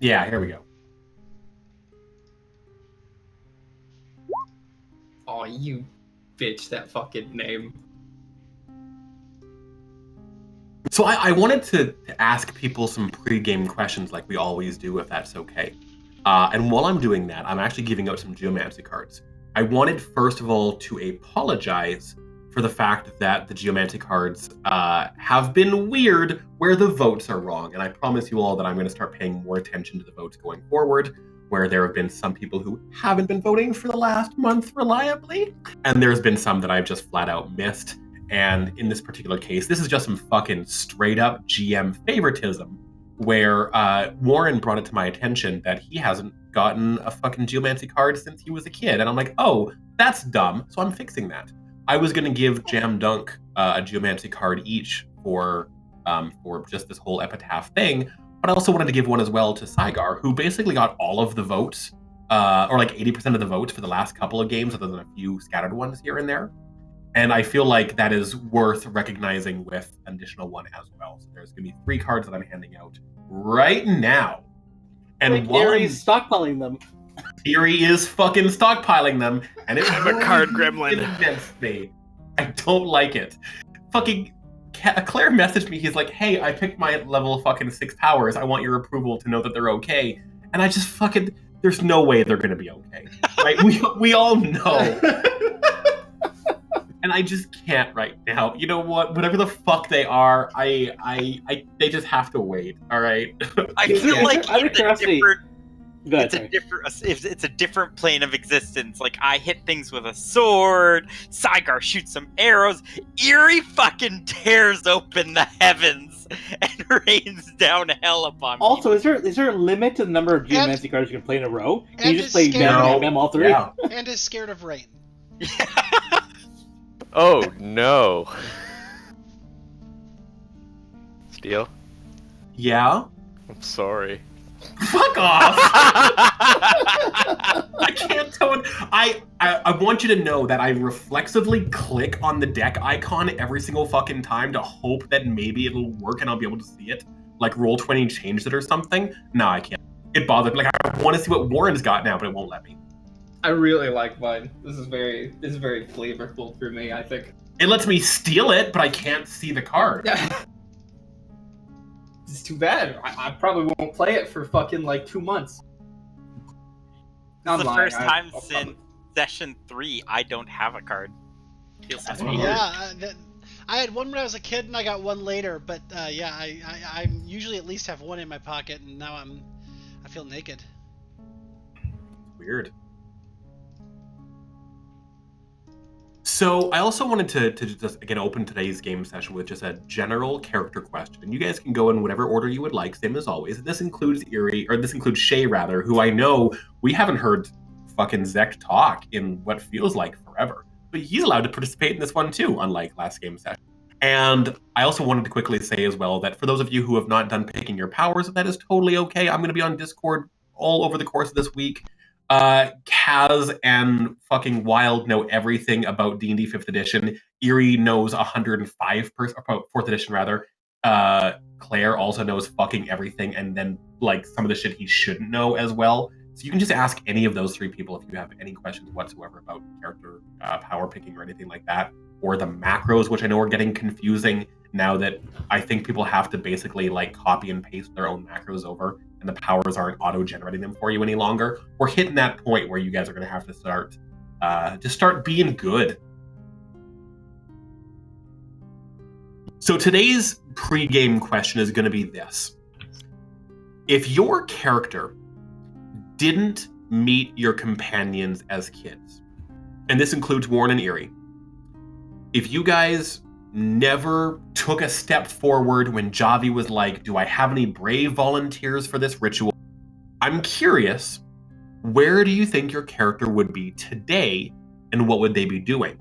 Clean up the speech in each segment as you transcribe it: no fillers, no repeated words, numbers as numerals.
Yeah, here we go. Oh, you bitch, that fucking name. So I wanted to ask people some pre-game questions like we always do, if that's okay. And while I'm doing that, I'm actually giving out some geomancy cards. I wanted, first of all, to apologize for the fact that the geomancy cards have been weird where the votes are wrong. And I promise you all that I'm going to start paying more attention to the votes going forward, where there have been some people who haven't been voting for the last month reliably, and there's been some that I've just flat out missed. And in this particular case, this is just some fucking straight up GM favoritism where Warren brought it to my attention that he hasn't gotten a fucking geomancy card since he was a kid. And I'm like, oh, that's dumb. So I'm fixing that. I was going to give Jam Dunk a geomancy card each for just this whole epitaph thing. But I also wanted to give one as well to Saigar, who basically got all of the votes, or like 80% of the votes for the last couple of games, other than a few scattered ones here and there. And I feel like that is worth recognizing with an additional one as well. So there's going to be 3 cards that I'm handing out right now. And like while Aries stockpiling them. Theory is fucking stockpiling them, and it's I'm a card gremlin against me. I don't like it. Fucking Claire messaged me. He's like, "Hey, I picked my level fucking 6 powers. I want your approval to know that they're okay." And I just fucking, there's no way they're going to be okay. Right? we all know. And I just can't right now. You know what? Whatever the fuck they are, they just have to wait. All right. I feel like it's a different plane of existence. Like, I hit things with a sword, Saigar shoots some arrows, Eerie fucking tears open the heavens and rains down hell upon me. Also, is there a limit to the number of geomancy cards you can play in a row? Can you just play Bam all 3? Yeah. And is scared of rain. Oh no. Steel? Yeah? I'm sorry. Fuck off! I can't tell it. I want you to know that I reflexively click on the deck icon every single fucking time to hope that maybe it'll work and I'll be able to see it. Like Roll20 changed it or something. No, I can't. It bothered me. Like, I want to see what Warren's got now, but it won't let me. I really like mine. This is very flavorful for me, I think. It lets me steal it, but I can't see the card. Yeah. It's too bad. I probably won't play it for fucking like 2 months. This is the first time since session 3 I don't have a card. Feels so weird. Yeah, I had one when I was a kid and I got one later, but yeah, I usually at least have one in my pocket, and now I feel naked. Weird. So I also wanted to just, again, open today's game session with just a general character question. And you guys can go in whatever order you would like, same as always. And this includes Shay, rather, who I know we haven't heard fucking Zek talk in what feels like forever. But he's allowed to participate in this one too, unlike last game session. And I also wanted to quickly say as well that for those of you who have not done picking your powers, that is totally okay. I'm going to be on Discord all over the course of this week. Kaz and fucking Wild know everything about D&D 5th edition. Eerie knows 105%, about 4th edition rather. Claire also knows fucking everything, and then like some of the shit he shouldn't know as well. So you can just ask any of those 3 people if you have any questions whatsoever about character power picking or anything like that, or the macros, which I know are getting confusing now that I think people have to basically like copy and paste their own macros over, and the powers aren't auto-generating them for you any longer. We're hitting that point where you guys are going to have to start being good. So today's pre-game question is going to be this. If your character didn't meet your companions as kids, and this includes Warren and Eerie, if you guys never took a step forward when Javi was like, do I have any brave volunteers for this ritual? I'm curious, where do you think your character would be today, and what would they be doing?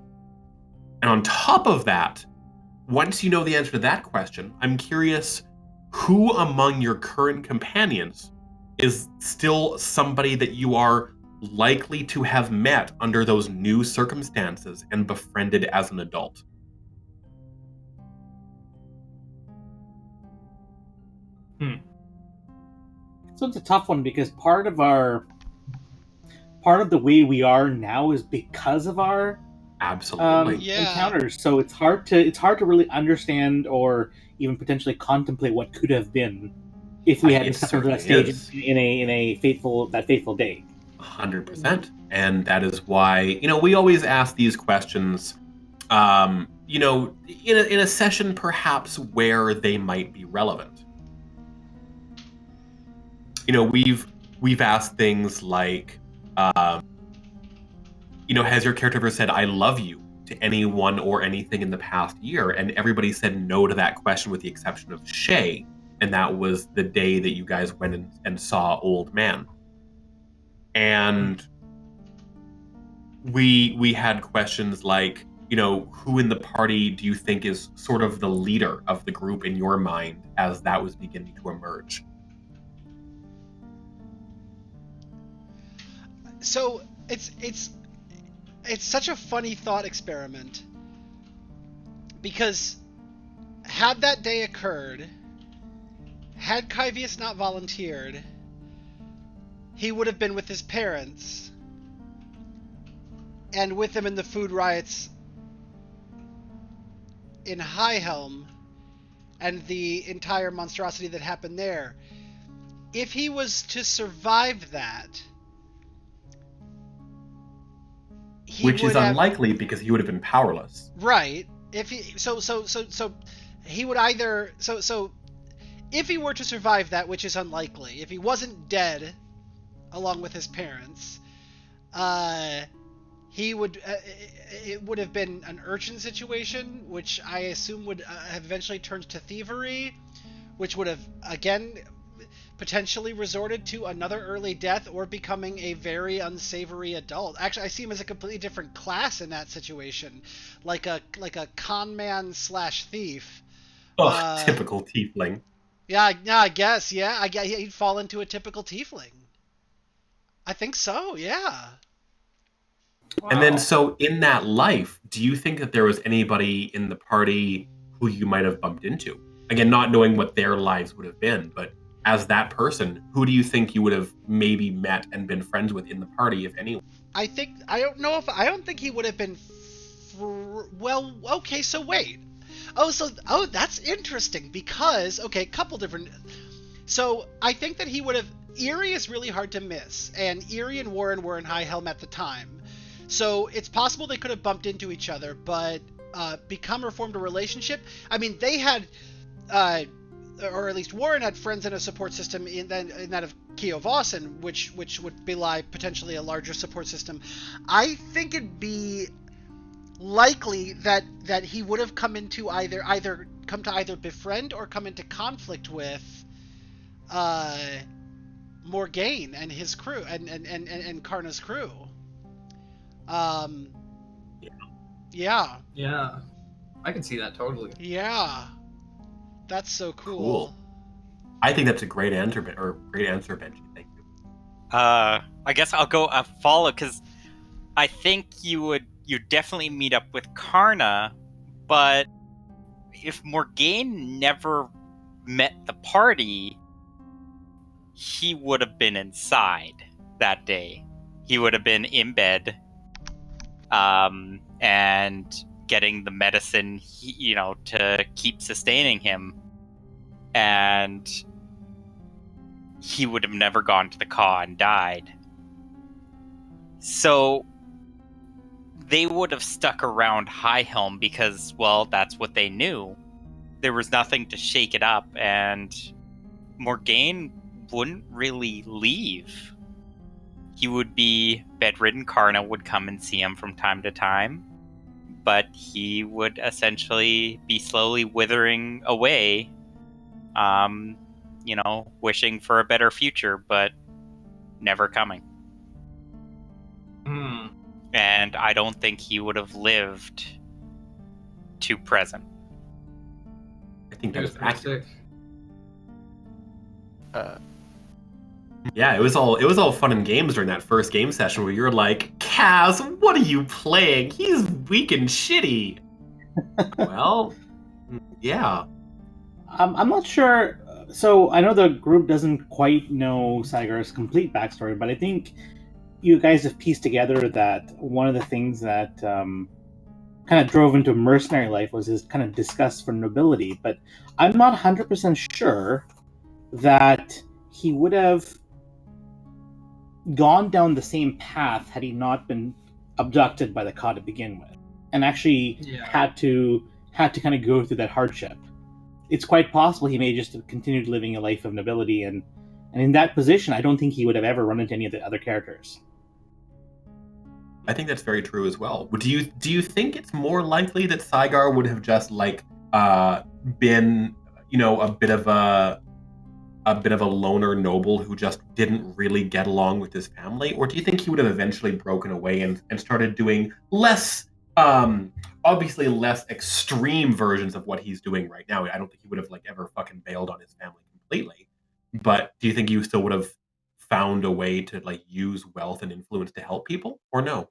And on top of that, once you know the answer to that question, I'm curious, who among your current companions is still somebody that you are likely to have met under those new circumstances and befriended as an adult? So it's a tough one because part of the way we are now is because of our Absolutely. Yeah. encounters. So it's hard to really understand or even potentially contemplate what could have been if we hadn't It stepped onto that certainly stage is. in a fateful day. 100%. And that is why, we always ask these questions, in a session perhaps where they might be relevant. We've asked things like, has your character ever said, "I love you" to anyone or anything in the past year? And everybody said no to that question with the exception of Shay. And that was the day that you guys went and saw Old Man. And we had questions like, who in the party do you think is sort of the leader of the group in your mind as that was beginning to emerge? So it's such a funny thought experiment because had that day occurred, had Kyvius not volunteered, he would have been with his parents, and with them in the food riots in High Helm and the entire monstrosity that happened there. If he was to survive that, Which is unlikely because he would have been powerless. Right. If he he would either if he were to survive that, which is unlikely, if he wasn't dead along with his parents, he would it would have been an urchin situation, which I assume would have eventually turned to thievery, which would have again potentially resorted to another early death or becoming a very unsavory adult. Actually, I see him as a completely different class in that situation, like a con man / thief. Typical tiefling. Yeah, I guess. Yeah, I guess he'd fall into a typical tiefling. I think so. Yeah. Wow. And then, so in that life, do you think that there was anybody in the party who you might have bumped into? Again, not knowing what their lives would have been, but as that person, who do you think you would have maybe met and been friends with in the party, if anyone? I don't think he would have been. Well, okay, so wait. That's interesting because couple different. So I think that he would have. Eerie is really hard to miss, and Eerie and Warren were in High Helm at the time, so it's possible they could have bumped into each other, but become or formed a relationship. I mean, they had. Or at least Warren had friends in a support system in that of Keo Vossen, which would belie potentially a larger support system. I think it'd be likely that he would have come into either befriend or come into conflict with Morgaine and his crew and Karna's crew. Yeah. Yeah. I can see that totally. Yeah. That's so cool. I think that's a great answer, Benji. Thank you. I guess I'll go a follow because I think you definitely meet up with Karna, but if Morgaine never met the party, he would have been inside that day. He would have been in bed, and getting the medicine, to keep sustaining him, and he would have never gone to the Caw and died. So they would have stuck around High Helm because, well, that's what they knew. There was nothing to shake it up, and Morgaine wouldn't really leave. He would be bedridden. Karna would come and see him from time to time, but he would essentially be slowly withering away, wishing for a better future, but never coming. And I don't think he would have lived to present. I think that He was was pretty accurate. sick. Yeah, it was all fun and games during that first game session where you're like, Kaz, what are you playing? He's weak and shitty. Well, yeah. I'm not sure So I know the group doesn't quite know Saigar's complete backstory, but I think you guys have pieced together that one of the things that kind of drove into mercenary life was his kind of disgust for nobility. But I'm not 100% sure that he would have gone down the same path had he not been abducted by the Ka to begin with, and actually had to kind of go through that hardship. It's quite possible he may just have continued living a life of nobility, and in that position, I don't think he would have ever run into any of the other characters. I think that's very true as well. Do you think it's more likely that Saigar would have just been, a bit of a loner noble who just didn't really get along with his family, or do you think he would have eventually broken away and started doing less, obviously less extreme versions of what he's doing right now? I don't think he would have ever fucking bailed on his family completely, but do you think he still would have found a way to use wealth and influence to help people, or no?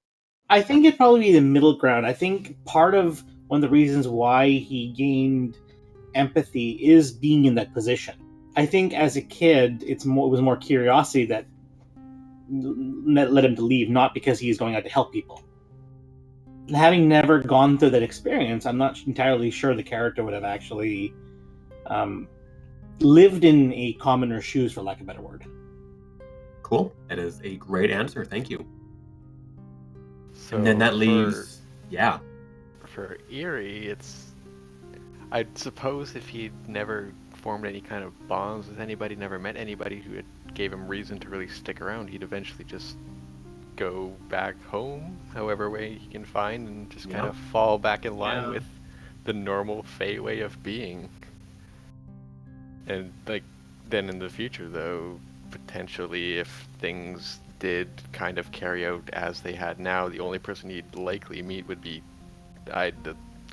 I think it'd probably be the middle ground. I think part of one of the reasons why he gained empathy is being in that position. I think as a kid, it was more curiosity that led him to leave, not because he's going out to help people. Having never gone through that experience, I'm not entirely sure the character would have actually lived in a commoner's shoes, for lack of a better word. Cool. That is a great answer. Thank you. So And then that leaves, yeah. For Eerie, I'd suppose if he'd never formed any kind of bonds with anybody, never met anybody who gave him reason to really stick around, he'd eventually just go back home, however way he can find, and just kind of fall back in line with the normal Fae way of being. And then in the future, though, potentially if things did kind of carry out as they had now, the only person he'd likely meet would be, I'd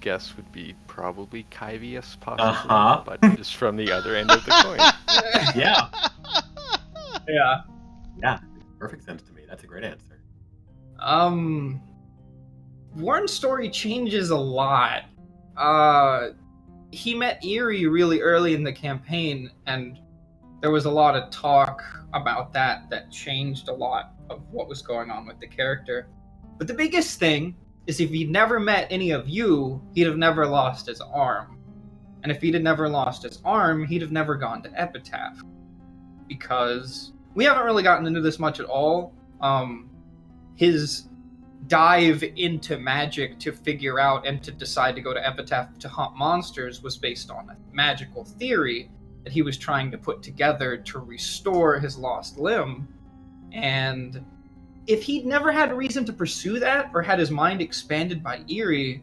guess, would be probably Kyvius, possibly, but just from the other end of the coin. Yeah. Yeah. Yeah, makes perfect sense to me. That's a great answer. Warren's story changes a lot. He met Eerie really early in the campaign, and there was a lot of talk about that changed a lot of what was going on with the character. But the biggest thing is if he'd never met any of you, he'd have never lost his arm. And if he'd have never lost his arm, he'd have never gone to Epitaph. Because we haven't really gotten into this much at all. His dive into magic to figure out and to decide to go to Epitaph to hunt monsters was based on a magical theory that he was trying to put together to restore his lost limb. And if he'd never had a reason to pursue that or had his mind expanded by Eerie,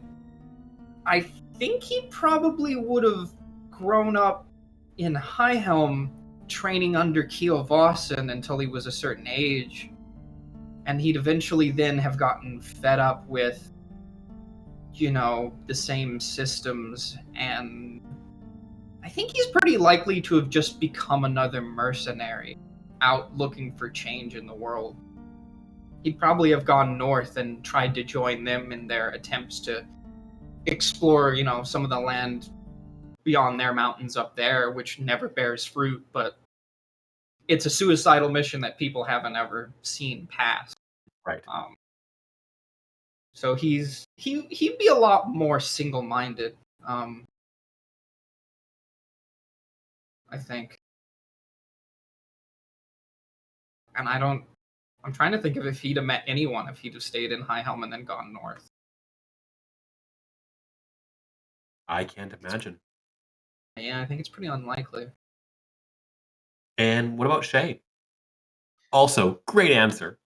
I think he probably would have grown up in Highhelm training under Keo Vossen until he was a certain age. And he'd eventually then have gotten fed up with, the same systems. And I think he's pretty likely to have just become another mercenary out looking for change in the world. He'd probably have gone north and tried to join them in their attempts to explore, some of the land beyond their mountains up there, which never bears fruit, but it's a suicidal mission that people haven't ever seen past. Right. So he'd be a lot more single-minded, I think. And I'm trying to think of if he'd have met anyone if he'd have stayed in Highhelm and then gone north. I can't imagine. Yeah, I think it's pretty unlikely. And what about Shay? Also, great answer.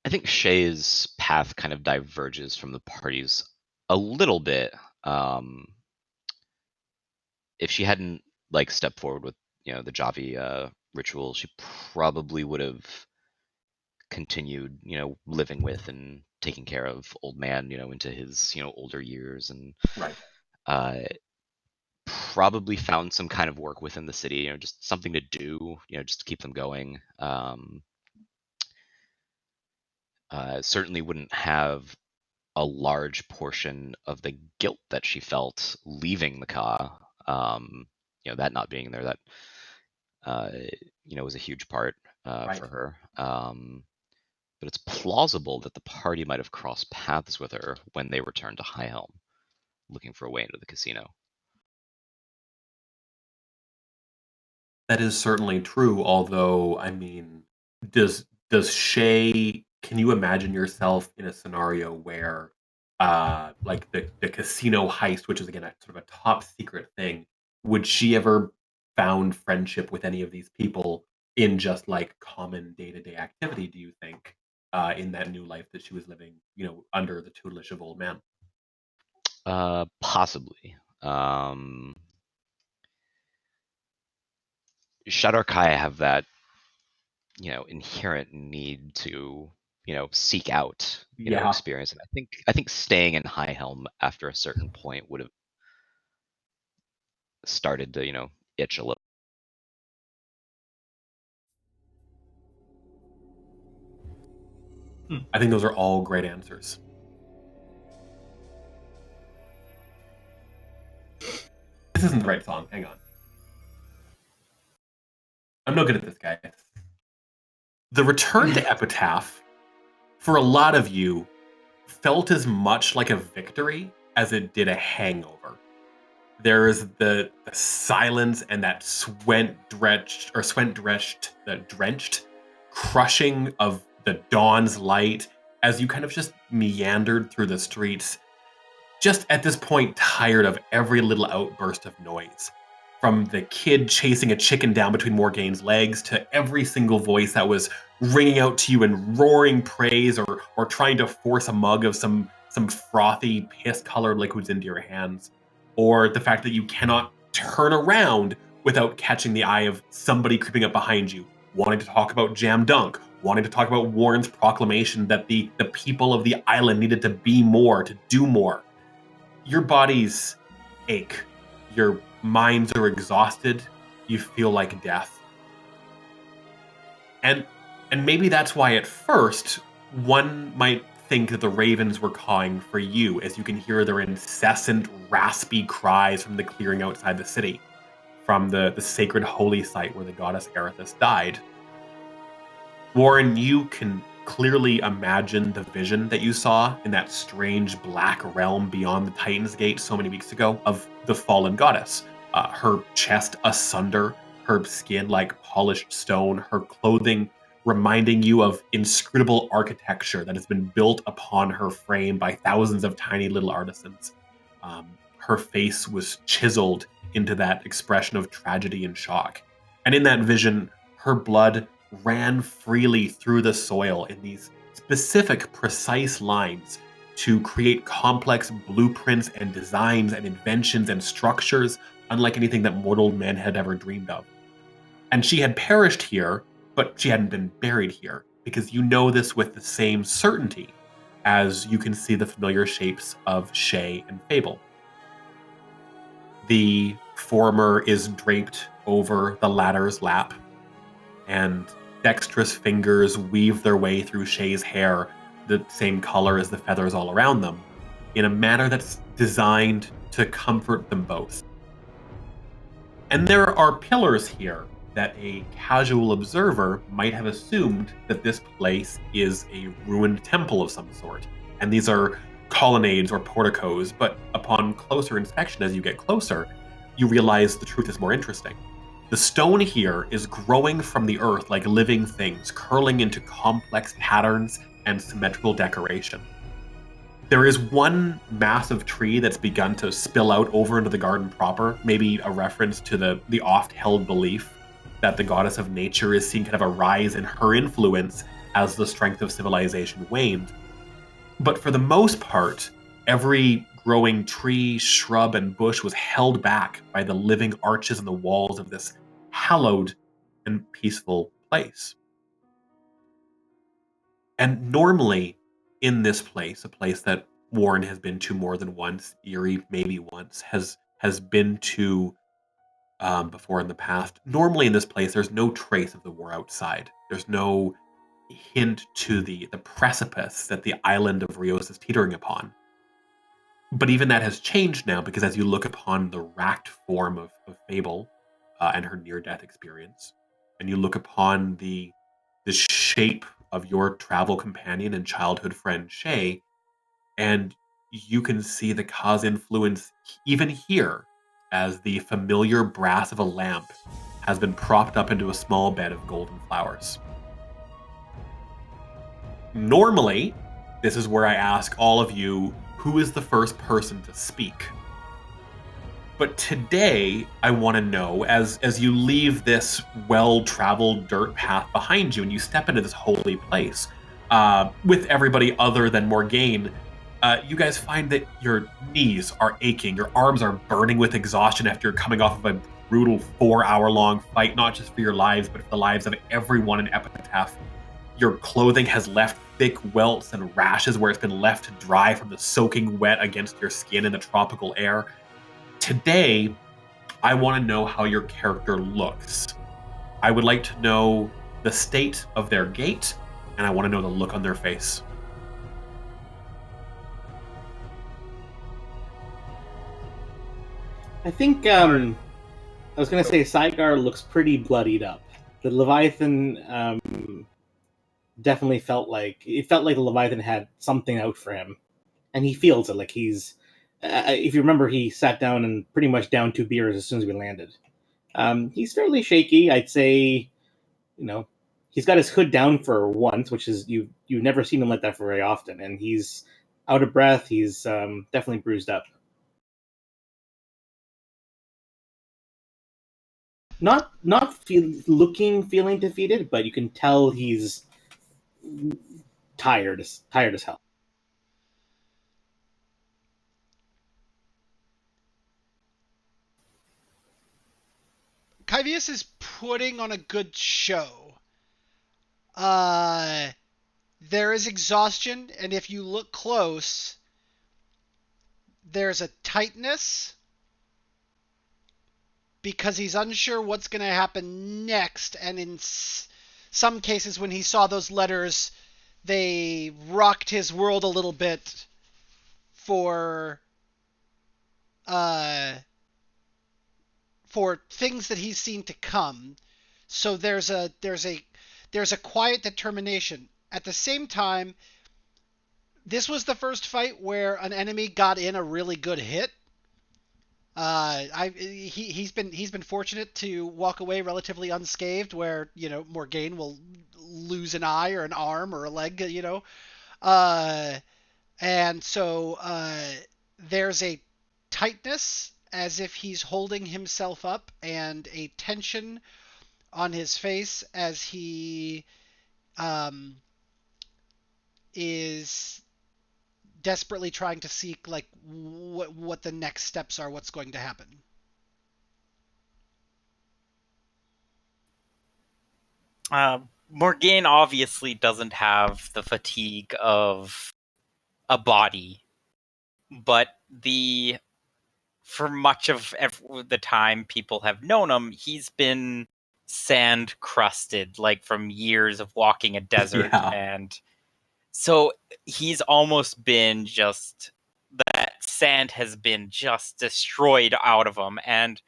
I think Shay's path kind of diverges from the party's a little bit. If she hadn't stepped forward with the Javi ritual, she probably would have continued living with and taking care of old man into his older years, and Right. probably found some kind of work within the city, just something to do, just to keep them going. Certainly wouldn't have a large portion of the guilt that she felt leaving the Ka. That not being there, that uh, was a huge part Right. for her. But it's plausible that the party might have crossed paths with her when they returned to High Helm, looking for a way into the casino. That is certainly true. Although, I mean, does Shay? Can you imagine yourself in a scenario where, like the casino heist, which is again a sort of a top secret thing, would she ever found friendship with any of these people in just like common day to day activity? Do you think, in that new life that she was living, under the tutelage of old man? Possibly. Shadow Kai have that, inherent need to, seek out, Yeah. experience. And I think staying in High Helm after a certain point would have started to, itch a little. I think those are all great answers. This isn't the right song. Hang on. I'm no good at this, guys. The return to Epitaph, for a lot of you, felt as much like a victory as it did a hangover. There is the silence and that drenched crushing of the dawn's light as you kind of just meandered through the streets, just at this point tired of every little outburst of noise. From the kid chasing a chicken down between Morgaine's legs to every single voice that was ringing out to you in roaring praise or trying to force a mug of some frothy, piss-colored liquids into your hands. Or the fact that you cannot turn around without catching the eye of somebody creeping up behind you, wanting to talk about Jam Dunk, wanting to talk about Warren's proclamation that the people of the island needed to be more, to do more. Your bodies ache. Your minds are exhausted. You feel like death. And maybe that's why at first one might think that the ravens were cawing for you, as you can hear their incessant raspy cries from the clearing outside the city, from the sacred holy site where the goddess Erithus died. Warren, you can clearly imagine the vision that you saw in that strange black realm beyond the Titan's Gate so many weeks ago of the fallen goddess. Her chest asunder, her skin like polished stone, her clothing reminding you of inscrutable architecture that has been built upon her frame by thousands of tiny little artisans. Her face was chiseled into that expression of tragedy and shock. And in that vision, her blood ran freely through the soil in these specific, precise lines to create complex blueprints and designs and inventions and structures unlike anything that mortal man had ever dreamed of. And she had perished here, but she hadn't been buried here, because you know this with the same certainty as you can see the familiar shapes of Shay and Fable. The former is draped over the latter's lap, and dexterous fingers weave their way through Shay's hair, the same color as the feathers all around them, in a manner that's designed to comfort them both. And there are pillars here that a casual observer might have assumed that this place is a ruined temple of some sort. And these are colonnades or porticos, but upon closer inspection, as you get closer, you realize the truth is more interesting. The stone here is growing from the earth like living things, curling into complex patterns and symmetrical decoration. There is one massive tree that's begun to spill out over into the garden proper, maybe a reference to the oft-held belief that the goddess of nature is seeing kind of a rise in her influence as the strength of civilization waned. But for the most part, every growing tree, shrub, and bush was held back by the living arches and the walls of this hallowed and peaceful place. And normally, in this place, a place that Warren has been to more than once, Erie maybe once, has been to before in the past. Normally, in this place, there's no trace of the war outside. There's no hint to the precipice that the island of Rios is teetering upon. But even that has changed now, because as you look upon the racked form of Fable and her near-death experience, and you look upon the shape of your travel companion and childhood friend Shay, and you can see the Ka's influence even here, as the familiar brass of a lamp has been propped up into a small bed of golden flowers. Normally, this is where I ask all of you, who is the first person to speak? But today, I want to know, as you leave this well-traveled dirt path behind you and you step into this holy place, with everybody other than Morgaine, you guys find that your knees are aching, your arms are burning with exhaustion after you're coming off of a brutal 4-hour-long fight, not just for your lives, but for the lives of everyone in Epitaph. Your clothing has left thick welts and rashes where it's been left to dry from the soaking wet against your skin in the tropical air. Today, I want to know how your character looks. I would like to know the state of their gait, and I want to know the look on their face. I think I was gonna say Saigar looks pretty bloodied up. The Leviathan definitely felt like the Leviathan had something out for him, and he feels it. Like he's, if you remember, he sat down and pretty much downed 2 beers as soon as we landed. He's fairly shaky. I'd say, he's got his hood down for once, which is you've never seen him like that for very often, and he's out of breath. He's definitely bruised up. Not feeling defeated, but you can tell he's tired as hell. Kyvius is putting on a good show. There is exhaustion, and if you look close, there's a tightness because he's unsure what's going to happen next, and in some cases when he saw those letters, they rocked his world a little bit for things that he's seen to come. So there's a quiet determination. At the same time, this was the first fight where an enemy got in a really good hit. He's been fortunate to walk away relatively unscathed, where Morgaine will lose an eye or an arm or a leg, and so there's a tightness as if he's holding himself up, and a tension on his face as he is desperately trying to seek like what the next steps are, what's going to happen. Morgaine obviously doesn't have the fatigue of a body, but for much of the time people have known him, he's been sand crusted, like from years of walking a desert. Yeah. And so he's almost been just, that sand has been just destroyed out of him. And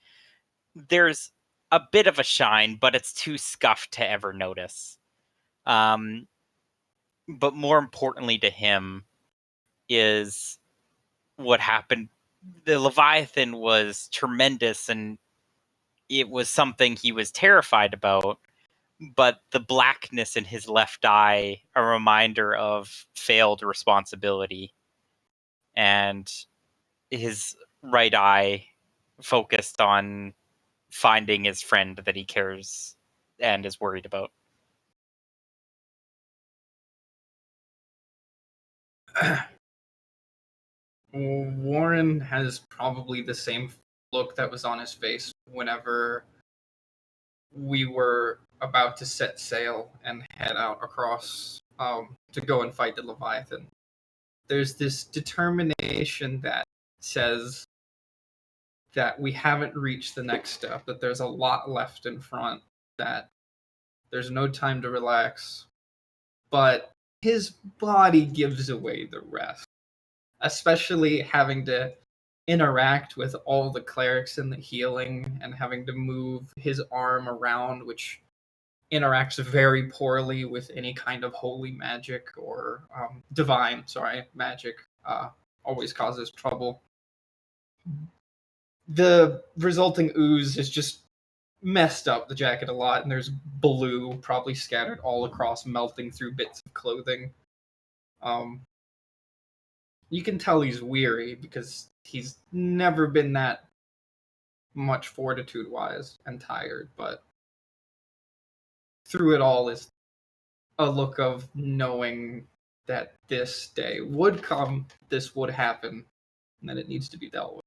there's a bit of a shine, but it's too scuffed to ever notice. But more importantly to him is what happened. The Leviathan was tremendous, and it was something he was terrified about. But the blackness in his left eye, a reminder of failed responsibility, and his right eye focused on finding his friend that he cares and is worried about. Warren has probably the same look that was on his face whenever we were about to set sail and head out across to go and fight the Leviathan. There's this determination that says that we haven't reached the next step, that there's a lot left in front, that there's no time to relax, but his body gives away the rest. especially having to interact with all the clerics and the healing and having to move his arm around, which interacts very poorly with any kind of holy magic or divine, magic, always causes trouble. The resulting ooze is just messed up the jacket a lot, and there's blue probably scattered all across, melting through bits of clothing. You can tell he's weary because he's never been that much fortitude-wise and tired, but through it all is a look of knowing that this day would come, this would happen, and that it needs to be dealt with.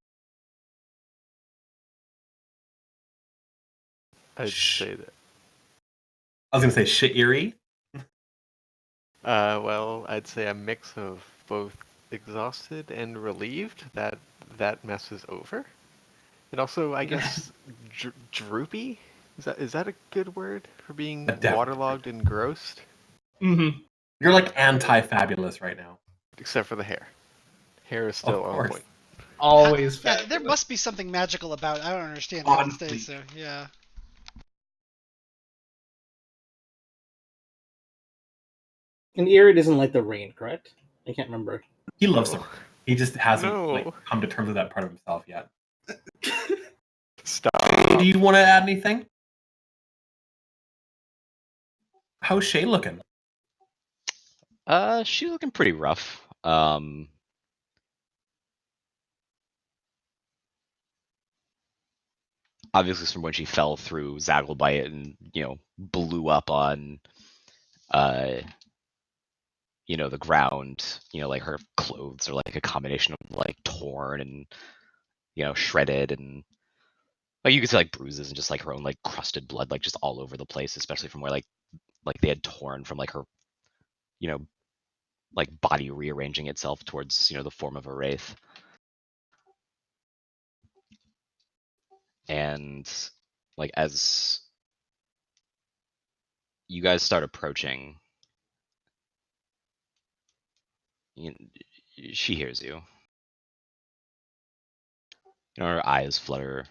I'd Shh. say that. I was gonna say shit eerie. Well, I'd say a mix of both exhausted and relieved that that mess is over. And also, I guess, droopy? Is that a good word for being That definitely. waterlogged and grossed? Mm-hmm. You're like anti-fabulous right now. Except for the hair. Hair is Of still on course. point. Always Yeah, fabulous. there must be something magical about it. I don't understand how it Honestly. stays there. Yeah. And Eerie doesn't like the rain, correct? I can't remember. He loves No. her. He just hasn't No. come to terms with that part of himself yet. Stop. Do you want to add anything? How's Shay looking? She's looking pretty rough. Obviously from when she fell through Zaglebite and, blew up on, the ground, like her clothes are like a combination of like torn and, shredded, and like you could see like bruises and just like her own like crusted blood, like just all over the place, especially from where like they had torn from like her, you know, like body rearranging itself towards, the form of a wraith. And like as you guys start approaching, she hears you. Her eyes flutter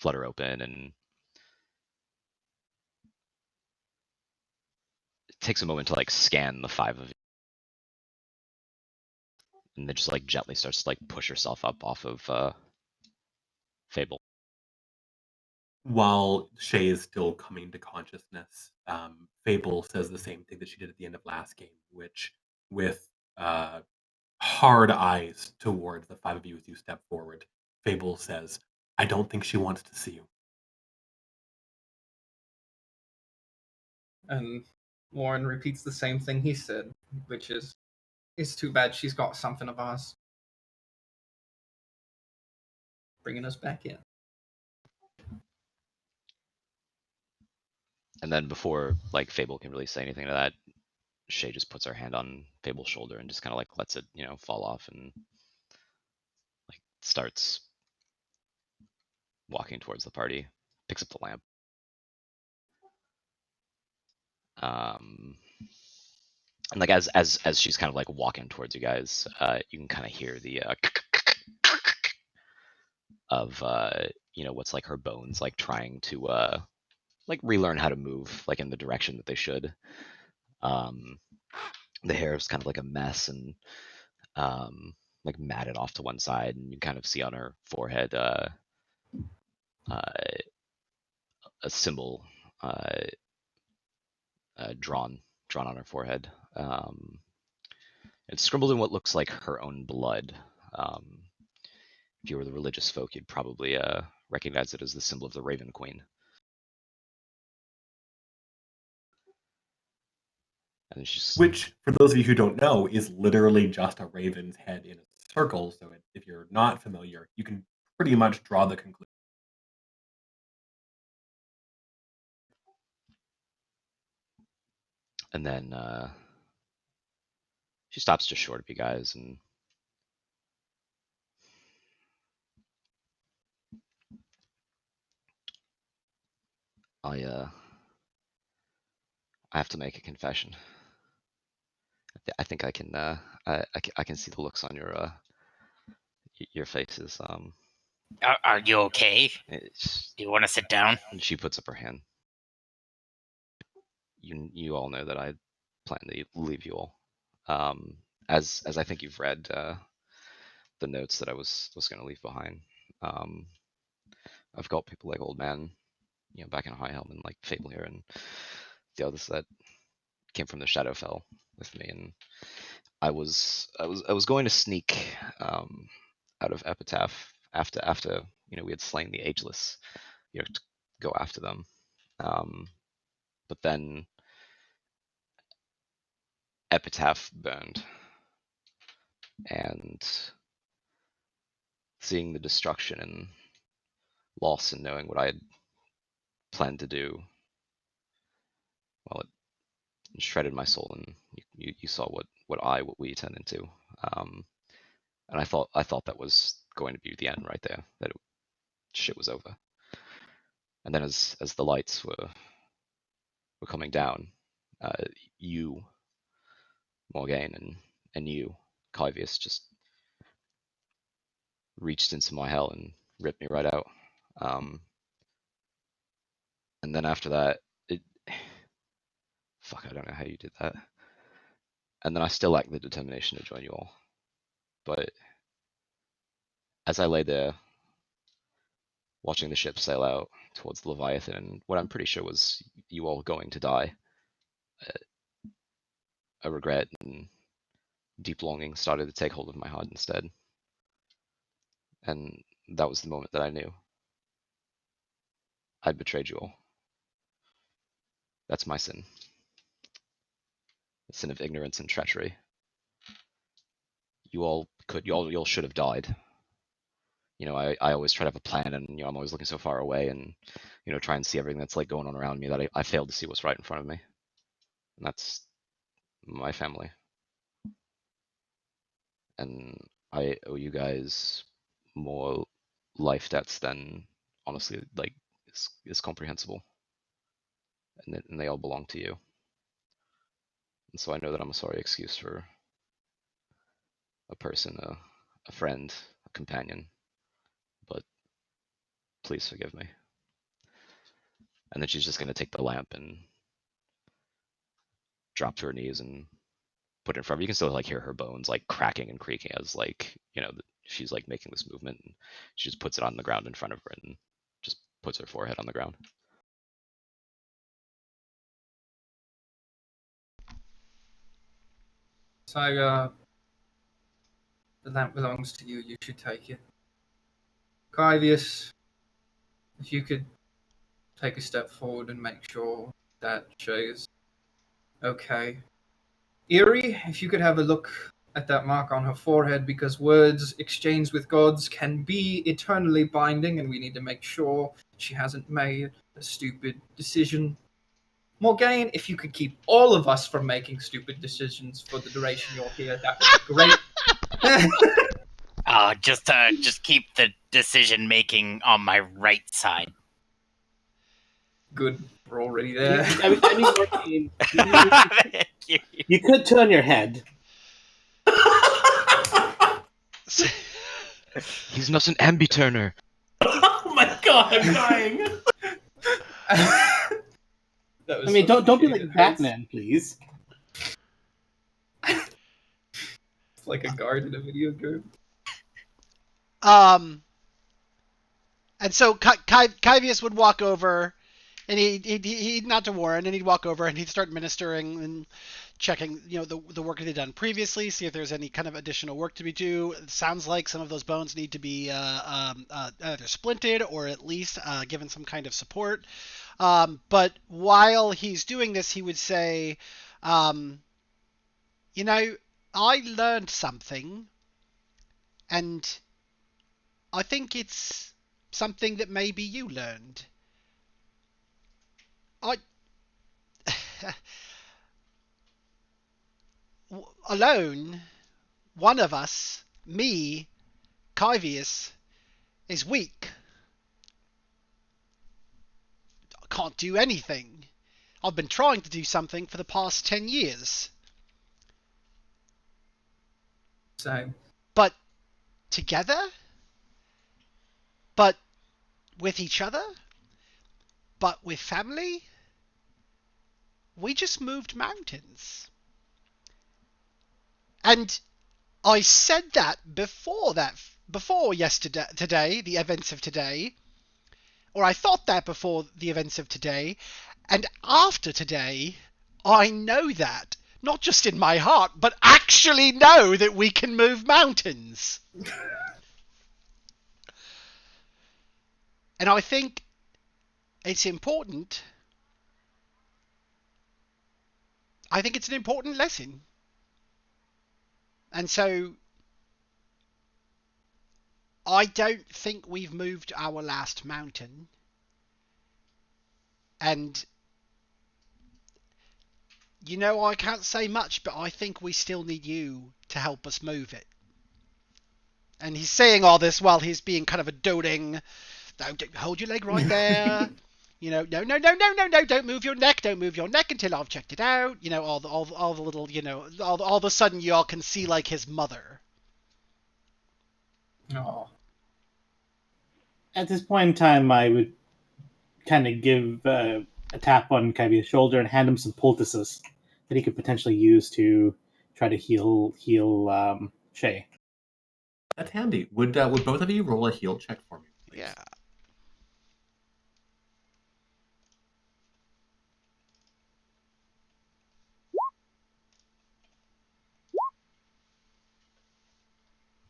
open, and it takes a moment to like scan the five of you, and then just like gently starts to like push herself up off of Fable. While Shay is still coming to consciousness, Fable says the same thing that she did at the end of last game, which, with hard eyes towards the five of you as you step forward, Fable says, "I don't think she wants to see you." And Warren repeats the same thing he said, which is, it's too bad she's got something of us. Bringing us back in. And then before like Fable can really say anything to that, Shay just puts her hand on Fable's shoulder and just kind of like lets it, fall off, and like starts walking towards the party, picks up the lamp. And like as she's kind of like walking towards you guys, you can kind of hear the of what's like her bones like trying to like relearn how to move like in the direction that they should. The hair is kind of like a mess and like matted off to one side, and you kind of see on her forehead a symbol drawn on her forehead. It's scribbled in what looks like her own blood. If you were the religious folk, you'd probably recognize it as the symbol of the Raven Queen. And she's Which, for those of you who don't know, is literally just a raven's head in a circle. So if you're not familiar, you can pretty much draw the conclusion. and then she stops just short of you guys, and I have to make a confession. I think I can I can see the looks on your faces. Are you okay? It's, Do you want to sit down? she puts up her hand. You all know that I plan to leave you all. As I think you've read the notes that I was going to leave behind. Um, I've got people like Old Man, back in High Helm, and like Fable here, and the others that came from the Shadowfell with me, and I was going to sneak out of Epitaph after we had slain the Ageless, to go after them. But then Epitaph burned, and seeing the destruction and loss and knowing what I had planned to do, well, it shredded my soul, and you saw what we turned into. And I thought that was going to be the end right there, that shit was over. And then as the lights were coming down, you, Morgaine, and you, Kyvius, just reached into my hell and ripped me right out. And then after that, fuck, I don't know how you did that. And then I still lack the determination to join you all. But as I lay there, watching the ship sail out towards the Leviathan, and what I'm pretty sure was you all going to die, a regret and deep longing started to take hold of my heart instead. And that was the moment that I knew I'd betrayed you all. That's my sin. The sin of ignorance and treachery. You all should have died. I always try to have a plan, and I'm always looking so far away, and try and see everything that's like going on around me, that I failed to see what's right in front of me. And that's my family. And I owe you guys more life debts than honestly like is comprehensible. And they all belong to you. And so I know that I'm a sorry excuse for a person, a friend, a companion, but please forgive me. And then she's just gonna take the lamp and drop to her knees and put it in front of her. You can still like hear her bones like cracking and creaking as like she's like making this movement, and she just puts it on the ground in front of her and just puts her forehead on the ground. So, the lamp belongs to you. You should take it. Kyvius, if you could take a step forward and make sure that Shay's okay. Eerie, if you could have a look at that mark on her forehead, because words exchanged with gods can be eternally binding, and we need to make sure she hasn't made a stupid decision. Morgaine, if you could keep all of us from making stupid decisions for the duration you're here, that would be great. Just keep the decision making on my right side. Good, we're already there. Morgaine, Thank you. you could turn your head. He's not an ambi-turner. Oh my god, I'm dying. That was I mean, so don't be shitty, like it hurts. Batman, please. It's like a guard in a video game. And so Kyvius would walk over, and he'd nod to Warren, and he'd walk over and he'd start ministering and checking, the work that they'd done previously, see if there's any kind of additional work to be due. It sounds like some of those bones need to be either splinted or at least given some kind of support. But while he's doing this, he would say, I learned something, and I think it's something that maybe you learned. Alone, one of us, me, Kyvius, is weak. I can't do anything. I've been trying to do something for the past 10 years. Same. But together? But with each other? But with family? We just moved mountains. And I said that before yesterday, today, the events of today, or I thought that before the events of today, and after today, I know that, not just in my heart, but actually know that we can move mountains. And I think it's important. I think it's an important lesson. And so I don't think we've moved our last mountain. And I can't say much, but I think we still need you to help us move it. And he's saying all this while he's being kind of a doting, hold your leg right there. No, don't move your neck. Don't move your neck until I've checked it out. All the little, all of a sudden you all can see like his mother. Oh. At this point in time, I would kind of give a tap on kind of his shoulder and hand him some poultices that he could potentially use to try to heal Shay. That's handy. Would both of you roll a heal check for me, please? Yeah.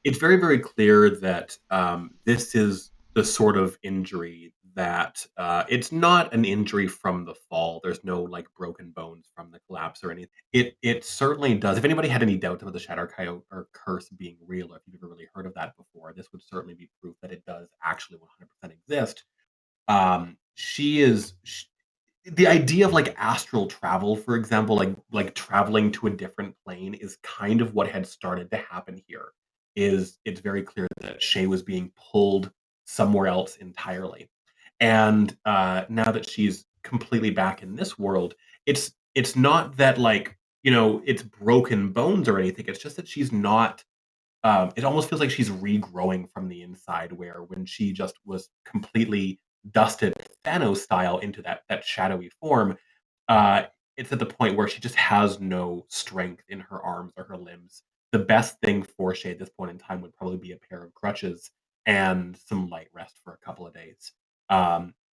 It's very, very clear that this is the sort of injury that it's not an injury from the fall. There's no like broken bones from the collapse or anything. It certainly does. If anybody had any doubts about the Shadow Coyote or curse being real, or if you've ever really heard of that before, this would certainly be proof that it does actually 100% exist. The idea of like astral travel, for example, like traveling to a different plane is kind of what had started to happen here. It's very clear that Shay was being pulled somewhere else entirely. And now that she's completely back in this world, it's not that like, it's broken bones or anything. It's just that she's not it almost feels like she's regrowing from the inside, where when she just was completely dusted Thanos style into that shadowy form, uh, it's at the point where she just has no strength in her arms or her limbs. The best thing for Shay at this point in time would probably be a pair of crutches and some light rest for a couple of days.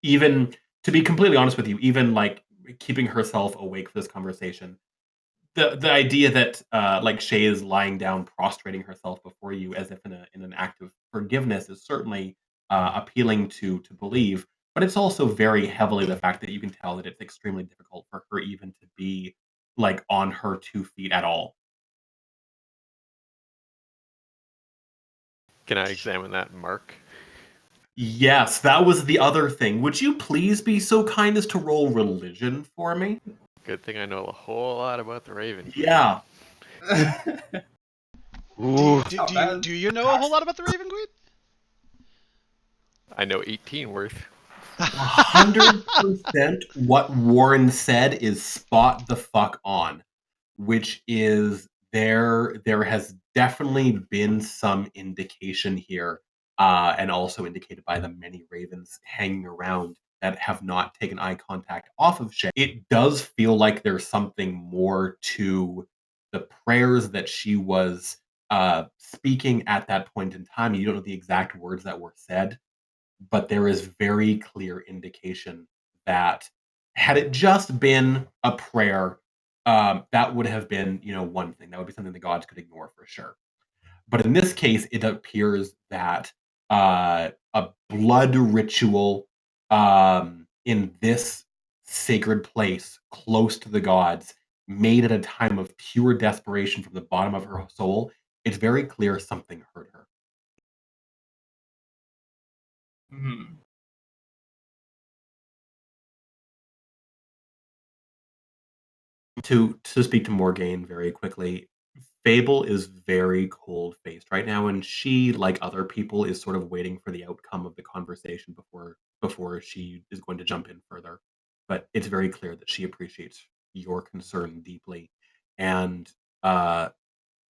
Even to be completely honest with you, even like keeping herself awake for this conversation, the idea that like Shay is lying down, prostrating herself before you as if in an act of forgiveness is certainly appealing to believe, but it's also very heavily the fact that you can tell that it's extremely difficult for her even to be like on her 2 feet at all. Can I examine that mark? Yes, that was the other thing. Would you please be so kind as to roll religion for me? Good thing I know a whole lot about the Raven. Yeah. Ooh. Do you know a whole lot about the Raven Queen? I know 18 worth. 100% what Warren said is spot the fuck on, which is there has definitely been some indication here, and also indicated by the many ravens hanging around that have not taken eye contact off of Shay. It does feel like there's something more to the prayers that she was speaking at that point in time. You don't know the exact words that were said, but there is very clear indication that had it just been a prayer, that would have been, one thing. That would be something the gods could ignore for sure. But in this case, it appears that a blood ritual in this sacred place, close to the gods, made at a time of pure desperation from the bottom of her soul, it's very clear something hurt her. Hmm. To speak to Morgaine very quickly, Fable is very cold faced right now, and she, like other people, is sort of waiting for the outcome of the conversation before she is going to jump in further. But it's very clear that she appreciates your concern deeply, and uh,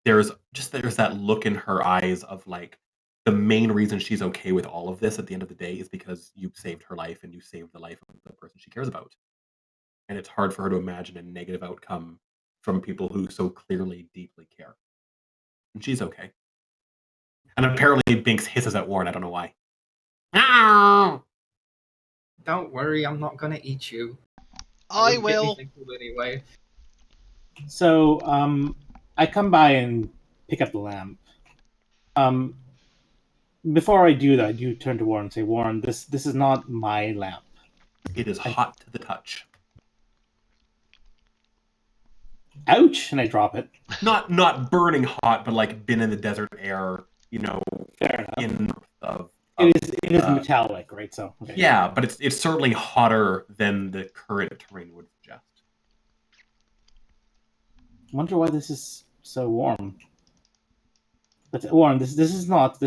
there's that look in her eyes of like the main reason she's okay with all of this at the end of the day is because you saved her life and you saved the life of the person she cares about. And it's hard for her to imagine a negative outcome from people who so clearly deeply care. And she's okay. And apparently Binks hisses at Warren. I don't know why. Ow! Don't worry, I'm not gonna eat you. I wouldn't get will. anything cool anyway. So I come by and pick up the lamp. Before I do that, I do turn to Warren and say, Warren, this is not my lamp. It is hot to the touch. Ouch! And I drop it. Not burning hot, but like been in the desert air, Fair enough. in of It is metallic, right? So okay. yeah, but it's certainly hotter than the current terrain would suggest. I wonder why this is so warm. But Warren, this is not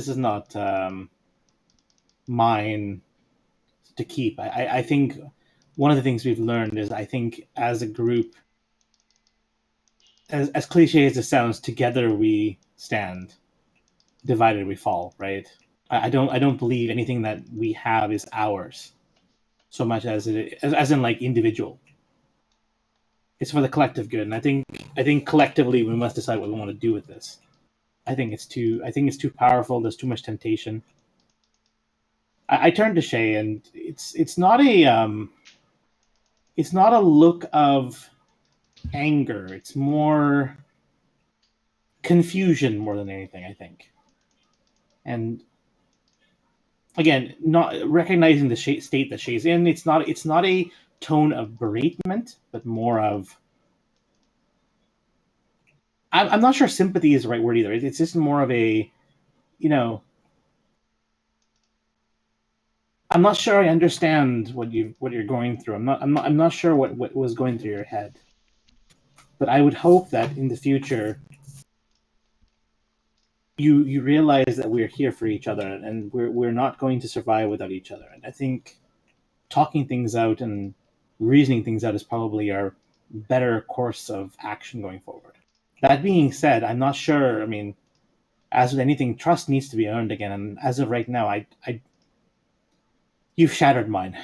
mine to keep. I think one of the things we've learned is I think as a group, as cliche as it sounds, together we stand, divided we fall. Right? I don't believe anything that we have is ours, so much as as in like individual. It's for the collective good, and I think collectively we must decide what we want to do with this. I think it's too powerful. There's too much temptation. I turn to Shay, and it's not a look of anger. It's more confusion more than anything, I think. And again, not recognizing the state that Shay's in. It's not a tone of beratement, but more of I'm not sure sympathy is the right word either. It's just more of a, I'm not sure I understand what you're going through. I'm not sure what was going through your head. But I would hope that in the future you realize that we're here for each other and we're not going to survive without each other. And I think talking things out and reasoning things out is probably our better course of action going forward. That being said, I'm not sure. I mean, as with anything, trust needs to be earned again. And as of right now, you've shattered mine.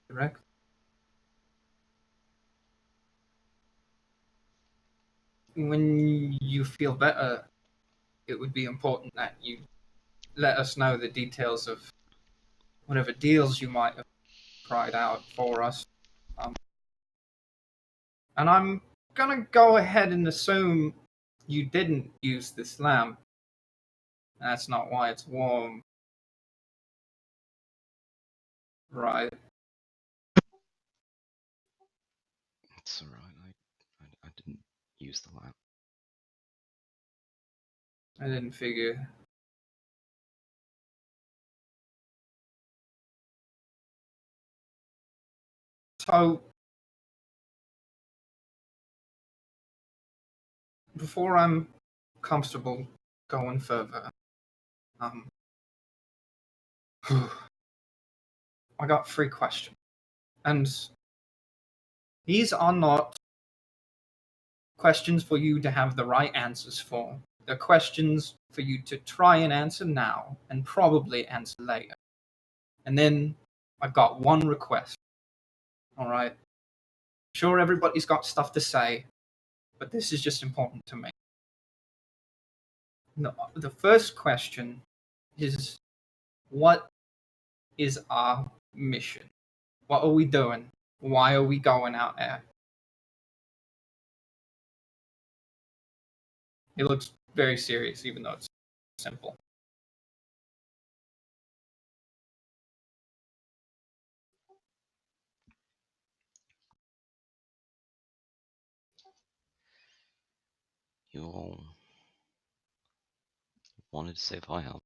Correct. When you feel better, it would be important that you let us know the details of whatever deals you might have tried out for us. And I'm gonna go ahead and assume you didn't use this lamp. That's not why it's warm. Right. It's alright. I didn't use the lamp. I didn't figure. So, before I'm comfortable going further, I got 3 questions. And these are not questions for you to have the right answers for. They're questions for you to try and answer now and probably answer later. And then I've got one request. All right. Sure, everybody's got stuff to say, but this is just important to me. No, the first question is, what is our mission? What are we doing? Why are we going out there? It looks very serious, even though it's simple. You all wanted to save High Help.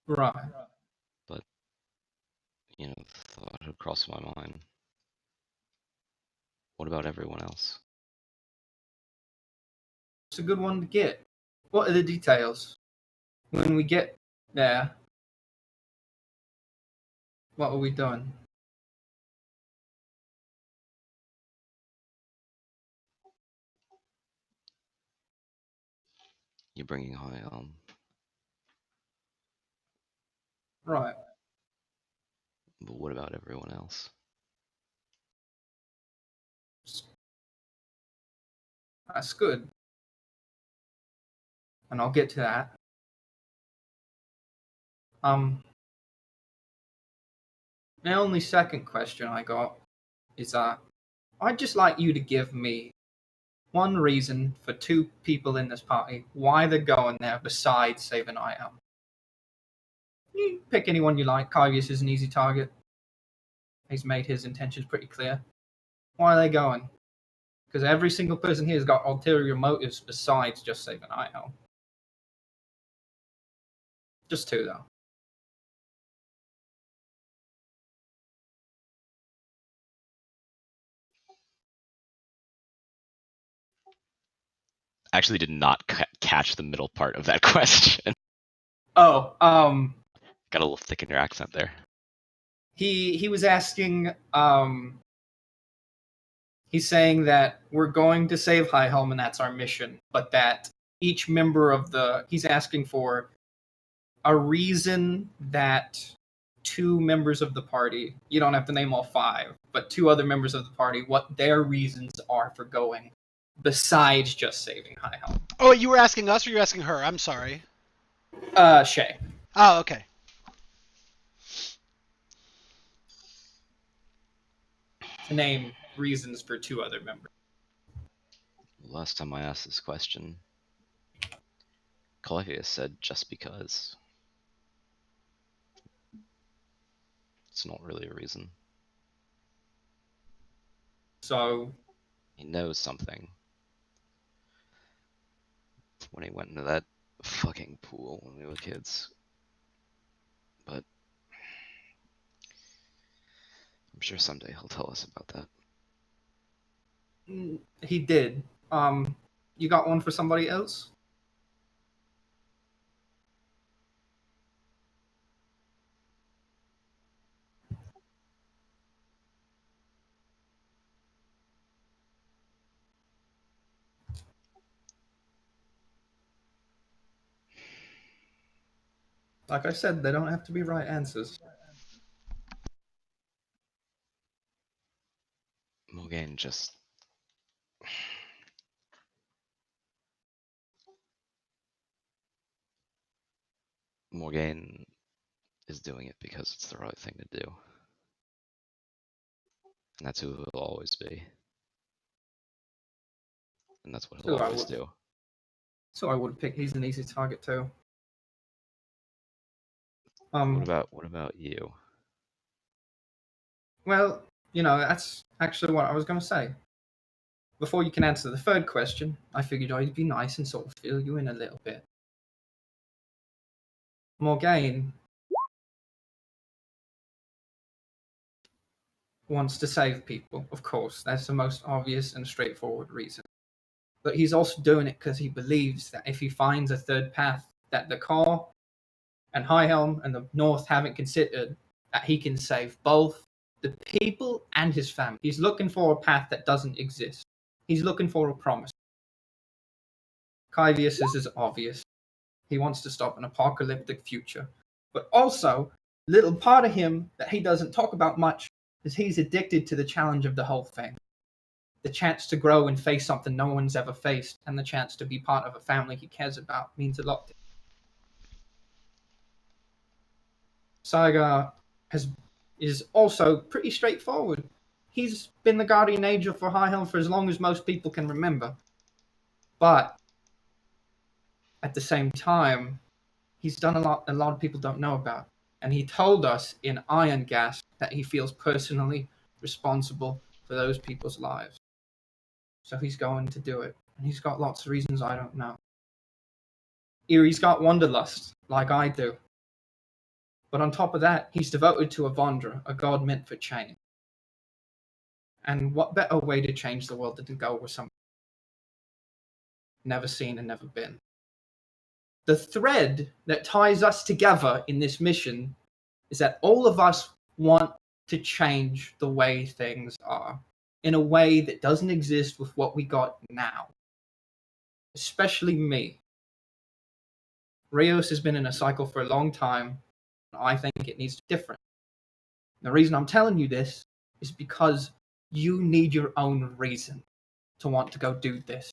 Right. But, thought had crossed my mind. What about everyone else? It's a good one to get. What are the details? When we get there, What are we doing? You're bringing high Right. but what about everyone else? That's good. And I'll get to that. The only second question I got is I'd just like you to give me one reason for two people in this party why they're going there besides saving IL. You pick anyone you like. Kyvius is an easy target. He's made his intentions pretty clear. Why are they going? Because every single person here has got ulterior motives besides just saving IL. Just two, though. Actually, did not catch the middle part of that question. Oh, Got a little thick in your accent there. he was asking, he's saying that we're going to save Highhelm and that's our mission, but that each member of he's asking for a reason that two members of the party, you don't have to name all five, but two other members of the party, what their reasons are for going besides just saving Highhelm. Oh, you were asking us or you were asking her? I'm sorry. Shay. Oh, okay. To name reasons for two other members. Last time I asked this question, Calavius said just because. It's not really a reason. So He knows something. When he went into that fucking pool when we were kids. But I'm sure someday he'll tell us about that. he did. You got one for somebody else? Like I said, they don't have to be right answers. Morgaine just... Morgaine is doing it because it's the right thing to do. And that's who he'll always be. And that's what he'll always do. So I would pick. He's an easy target too. What about you? Well, that's actually what I was going to say. Before you can answer the third question, I figured I'd be nice and sort of fill you in a little bit. Morgaine wants to save people, of course. That's the most obvious and straightforward reason. But he's also doing it because he believes that if he finds a third path that the Core and Highhelm and the North haven't considered, that he can save both the people and his family. He's looking for a path that doesn't exist. He's looking for a promise. Kyvius is obvious. He wants to stop an apocalyptic future. But also, little part of him that he doesn't talk about much is he's addicted to the challenge of the whole thing. The chance to grow and face something no one's ever faced, and the chance to be part of a family he cares about means a lot to him. Saigar is also pretty straightforward. He's been the guardian angel for Highhelm for as long as most people can remember. But at the same time, he's done a lot of people don't know about. And he told us in Iron Gas that he feels personally responsible for those people's lives. So he's going to do it. And he's got lots of reasons I don't know. Erie's got Wanderlust, like I do. But on top of that, he's devoted to Avandra, a god meant for change. And what better way to change the world than to go with something never seen and never been? The thread that ties us together in this mission is that all of us want to change the way things are in a way that doesn't exist with what we got now. Especially me. Rios has been in a cycle for a long time. And I think it needs to be different. The reason I'm telling you this is because you need your own reason to want to go do this.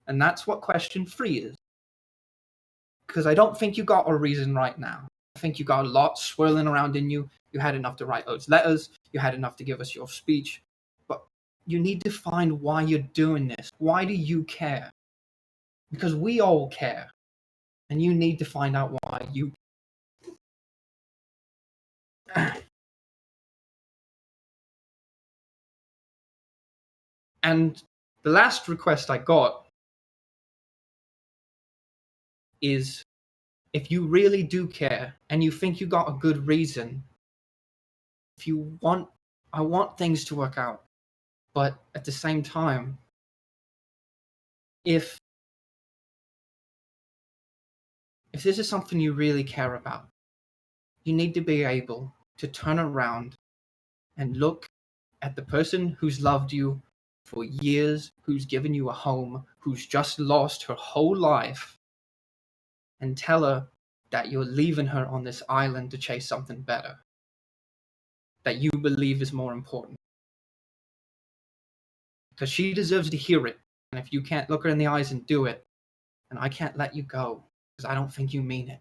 And that's what question 3 is. Because I don't think you got a reason right now. I think you got a lot swirling around in you. You had enough to write those letters. You had enough to give us your speech. But you need to find why you're doing this. Why do you care? Because we all care. And you need to find out why you. And the last request I got is, if you really do care and you think you got a good reason, if you want, I want things to work out. But at the same time, if this is something you really care about, you need to be able to turn around and look at the person who's loved you for years, who's given you a home, who's just lost her whole life, and tell her that you're leaving her on this island to chase something better, that you believe is more important. Because she deserves to hear it. And if you can't look her in the eyes and do it, then I can't let you go, because I don't think you mean it.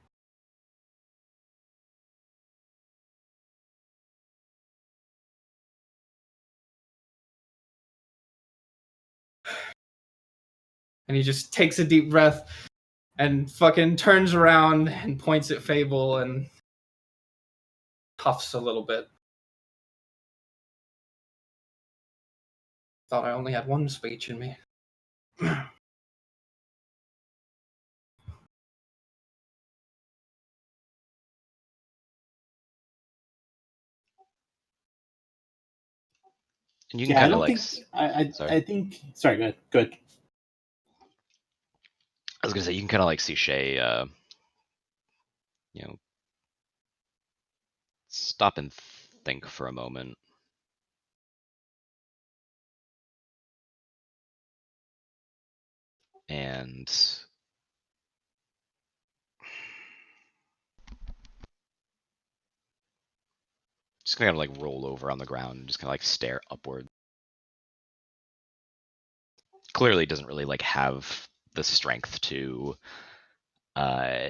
And he just takes a deep breath and fucking turns around and points at Fable and huffs a little bit. Thought I only had one speech in me. And you can Yeah, I kind of don't like, think I sorry, I think. Sorry, good, good. I was gonna say you can kind of like see Shay, you know, stop and think for a moment, and just kind of like roll over on the ground and just kind of like stare upward. Clearly doesn't really like have the strength to uh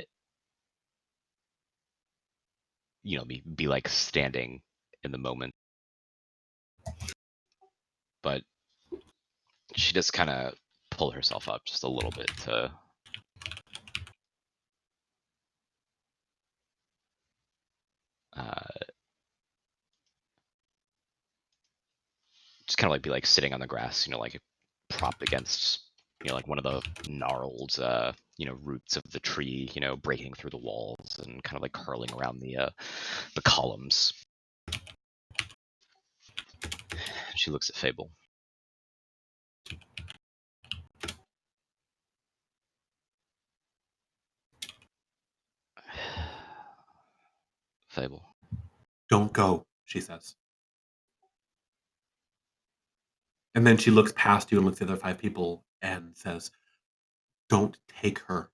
be like standing in the moment, but she just kind of pull herself up just a little bit to just kind of like be like sitting on the grass, like propped against like one of the gnarled roots of the tree, breaking through the walls and kind of like curling around the columns. She looks at Fable. Fable. Don't go, she says. And then she looks past you and looks at the other 5 people and says, don't take her.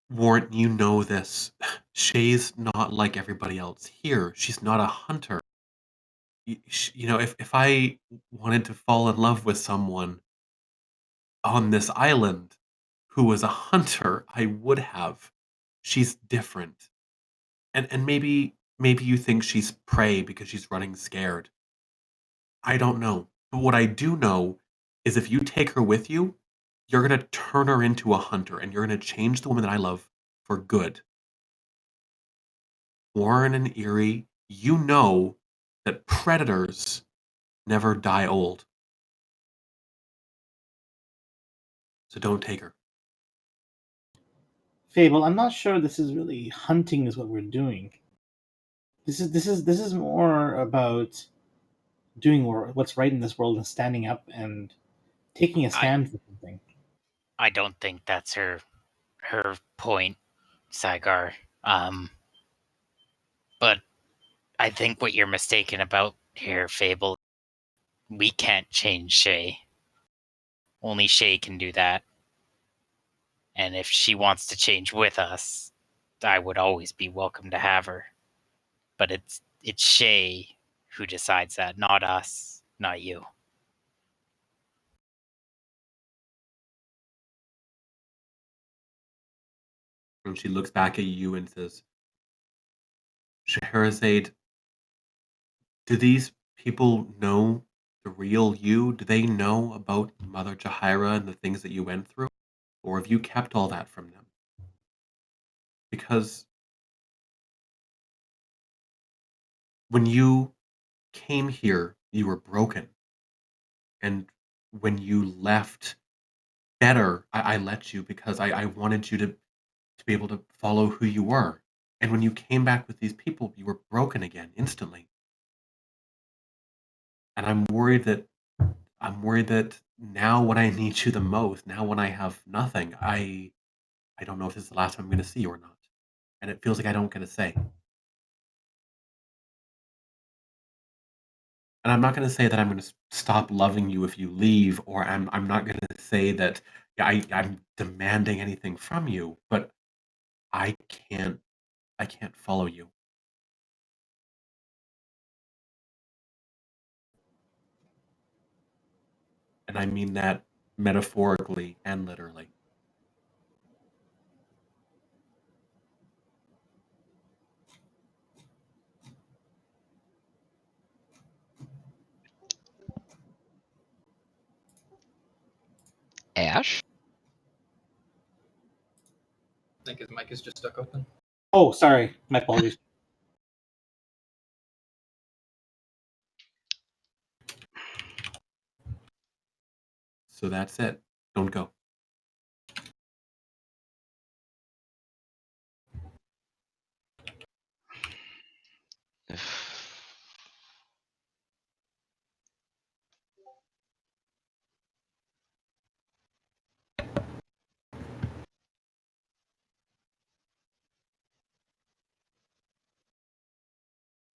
Warren, you know this. Shay's not like everybody else here. She's not a hunter. If I wanted to fall in love with someone on this island who was a hunter, I would have. She's different. And maybe you think she's prey because she's running scared. I don't know. But what I do know is if you take her with you, you're going to turn her into a hunter and you're going to change the woman that I love for good. Warren and Erie, you know that predators never die old. So don't take her. Fable, I'm not sure this is really hunting is what we're doing. This is more about doing what's right in this world and standing up and taking a stand for something. I don't think that's her point, Saigar. But I think what you're mistaken about here, Fable, we can't change Shay. Only Shay can do that. And if she wants to change with us, I would always be welcome to have her. But it's Shay who decides that, not us, not you. And she looks back at you and says, Scheherazade, do these people know the real you? Do they know about Mother Jahira and the things that you went through? Or have you kept all that from them? Because when you came here, you were broken. And when you left better, I let you because I wanted you to be able to follow who you were. And when you came back with these people, you were broken again instantly. And I'm worried that now when I need you the most, now when I have nothing, I don't know if this is the last time I'm gonna see you or not. And it feels like I don't get a say. And I'm not gonna say that I'm gonna stop loving you if you leave, or I'm not gonna say that yeah, I'm demanding anything from you, but I can't I can't follow you. And I mean that metaphorically and literally. Ash? I think his mic is just stuck open. Oh, sorry. My apologies. So that's it. Don't go.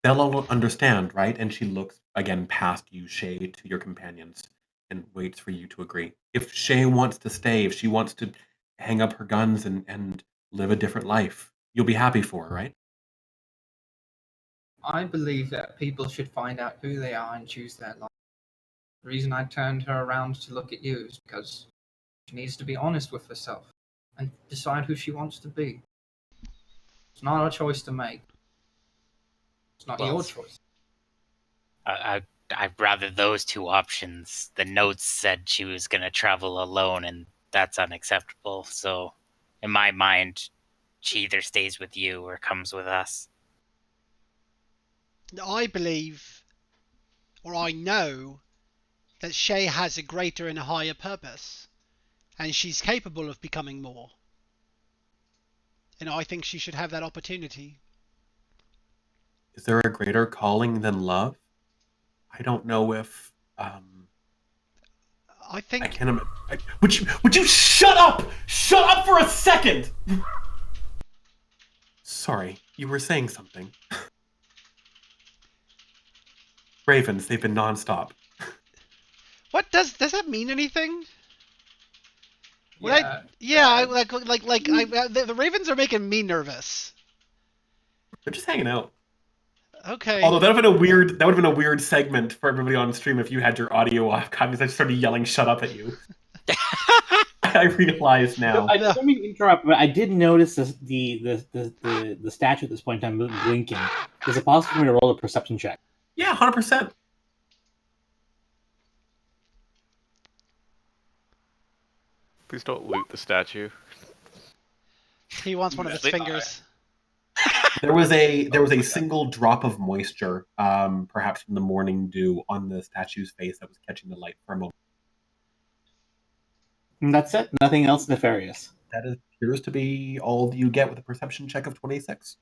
They'll all understand, right? And she looks again past you, Shay, to your companions, and waits for you to agree. If Shay wants to stay, if she wants to hang up her guns and live a different life, you'll be happy for her, right? I believe that people should find out who they are and choose their life. The reason I turned her around to look at you is because she needs to be honest with herself and decide who she wants to be. It's not our choice to make. It's not your choice. I'd rather those two options. The notes said she was going to travel alone, and that's unacceptable. So, in my mind, she either stays with you or comes with us. I believe, or I know, that Shay has a greater and a higher purpose, and she's capable of becoming more. And I think she should have that opportunity. Is there a greater calling than love? I don't know if I I think can't. Would you shut up? Shut up for a second. Sorry, you were saying something. Ravens, they've been nonstop. what does that mean anything? Yeah, The Ravens are making me nervous. They're just hanging out. Okay. Although that would have been a weird segment for everybody on stream if you had your audio off, because I started yelling "shut up" at you. I realize now. I don't mean to interrupt, but I did notice the statue at this point in time blinking. Is it possible for me to roll a perception check? Yeah, 100%. Please don't loot the statue. He wants one of its fingers. There was a single drop of moisture, perhaps from the morning dew, on the statue's face that was catching the light for a moment. And that's it. Nothing else nefarious. That appears to be all you get with a perception check of 26.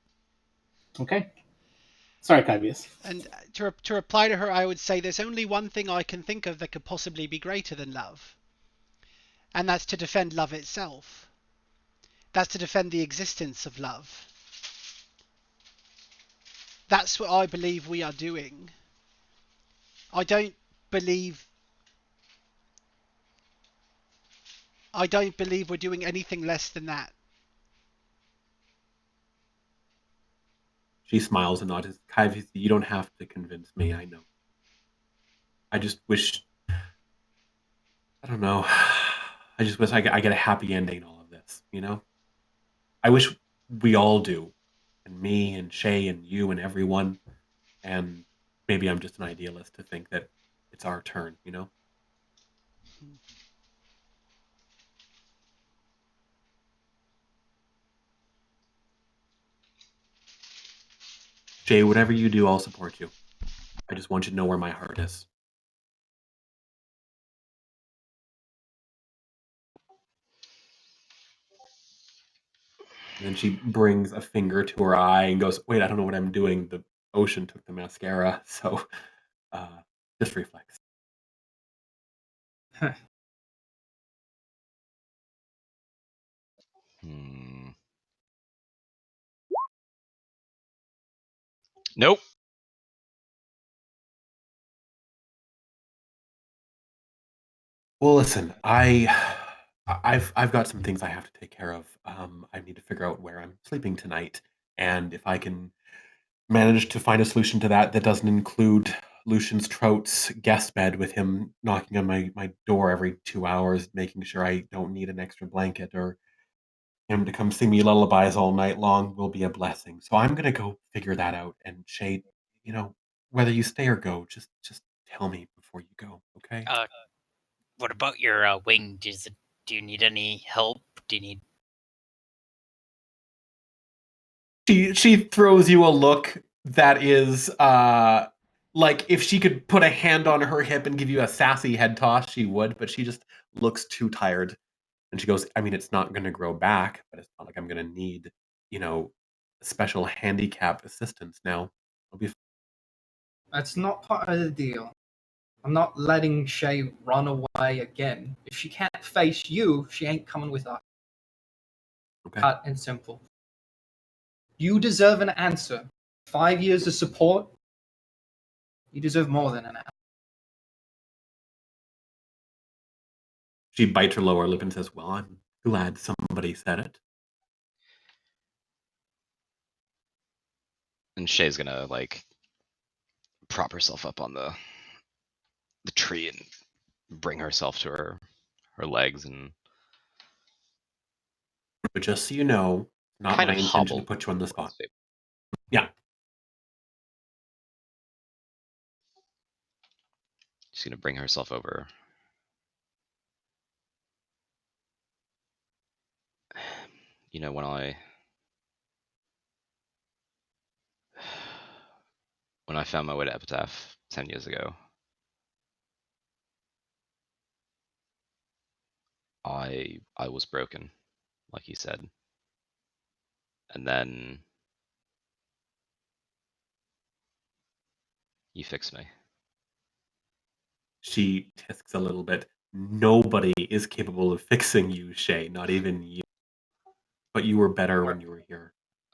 Okay. Sorry, Kybius. And to reply to her, I would say there's only one thing I can think of that could possibly be greater than love. And that's to defend love itself. That's to defend the existence of love. That's what I believe we are doing. I don't believe we're doing anything less than that. She smiles and nods. Kai, you don't have to convince me. I know. I just wish. I don't know. I just wish I get a happy ending in all of this. You know. I wish we all do, and me and Shay and you and everyone. And maybe I'm just an idealist to think that it's our turn. You know. Shay, whatever you do, I'll support you. I just want you to know where my heart is. And then she brings a finger to her eye and goes, "Wait, I don't know what I'm doing. The ocean took the mascara, so just reflex." Hmm. Nope. Well, listen, I've got some things I have to take care of. I need to figure out where I'm sleeping tonight, and if I can manage to find a solution to that that doesn't include Lucian's Trout's guest bed with him knocking on my door every 2 hours, making sure I don't need an extra blanket or him to come sing me lullabies all night long will be a blessing. So I'm gonna go figure that out. And Shay, you know, whether you stay or go, just tell me before you go, okay? What about your wing? Do you need any help? Do you need? She throws you a look that is like if she could put a hand on her hip and give you a sassy head toss, she would, but she just looks too tired. And she goes, I mean, it's not gonna grow back, but it's not like I'm gonna need, you know, special handicap assistance now. I'll be That's not part of the deal. I'm not letting Shay run away again. If she can't face you, she ain't coming with us. okay. Cut and simple. You deserve an answer. 5 years of support. You deserve more than an answer. She bites her lower lip and says, "Well, I'm glad somebody said it." And Shay's gonna like prop herself up on the tree and bring herself to her legs and But just so you know, not kind my of intention to hobble put you on the towards spot. Fable. Yeah. She's gonna bring herself over. You know, when I found my way to Epitaph 10 years ago, I was broken, like you said. And then you fixed me. She tisks a little bit. Nobody is capable of fixing you, Shay, not even you. But you were better when you were here.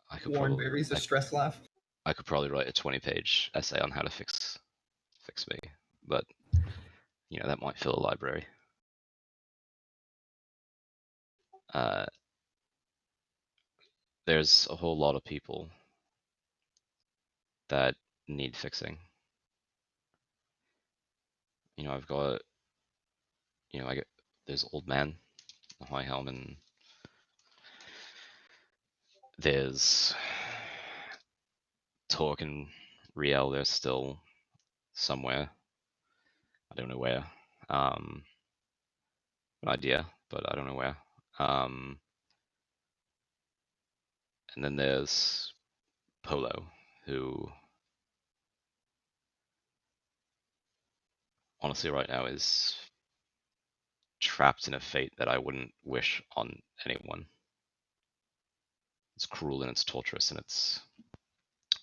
I could Warren probably Berry's a stress laugh. I could probably write a 20-page essay on how to fix me, but you know, that might fill a library. There's a whole lot of people that need fixing. You know, I've got, you know, there's old man, the high helm, and there's Torque and Riel. They're still somewhere. I don't know where. An idea, but I don't know where. And then there's Polo, who honestly right now is trapped in a fate that I wouldn't wish on anyone. It's cruel and it's torturous and it's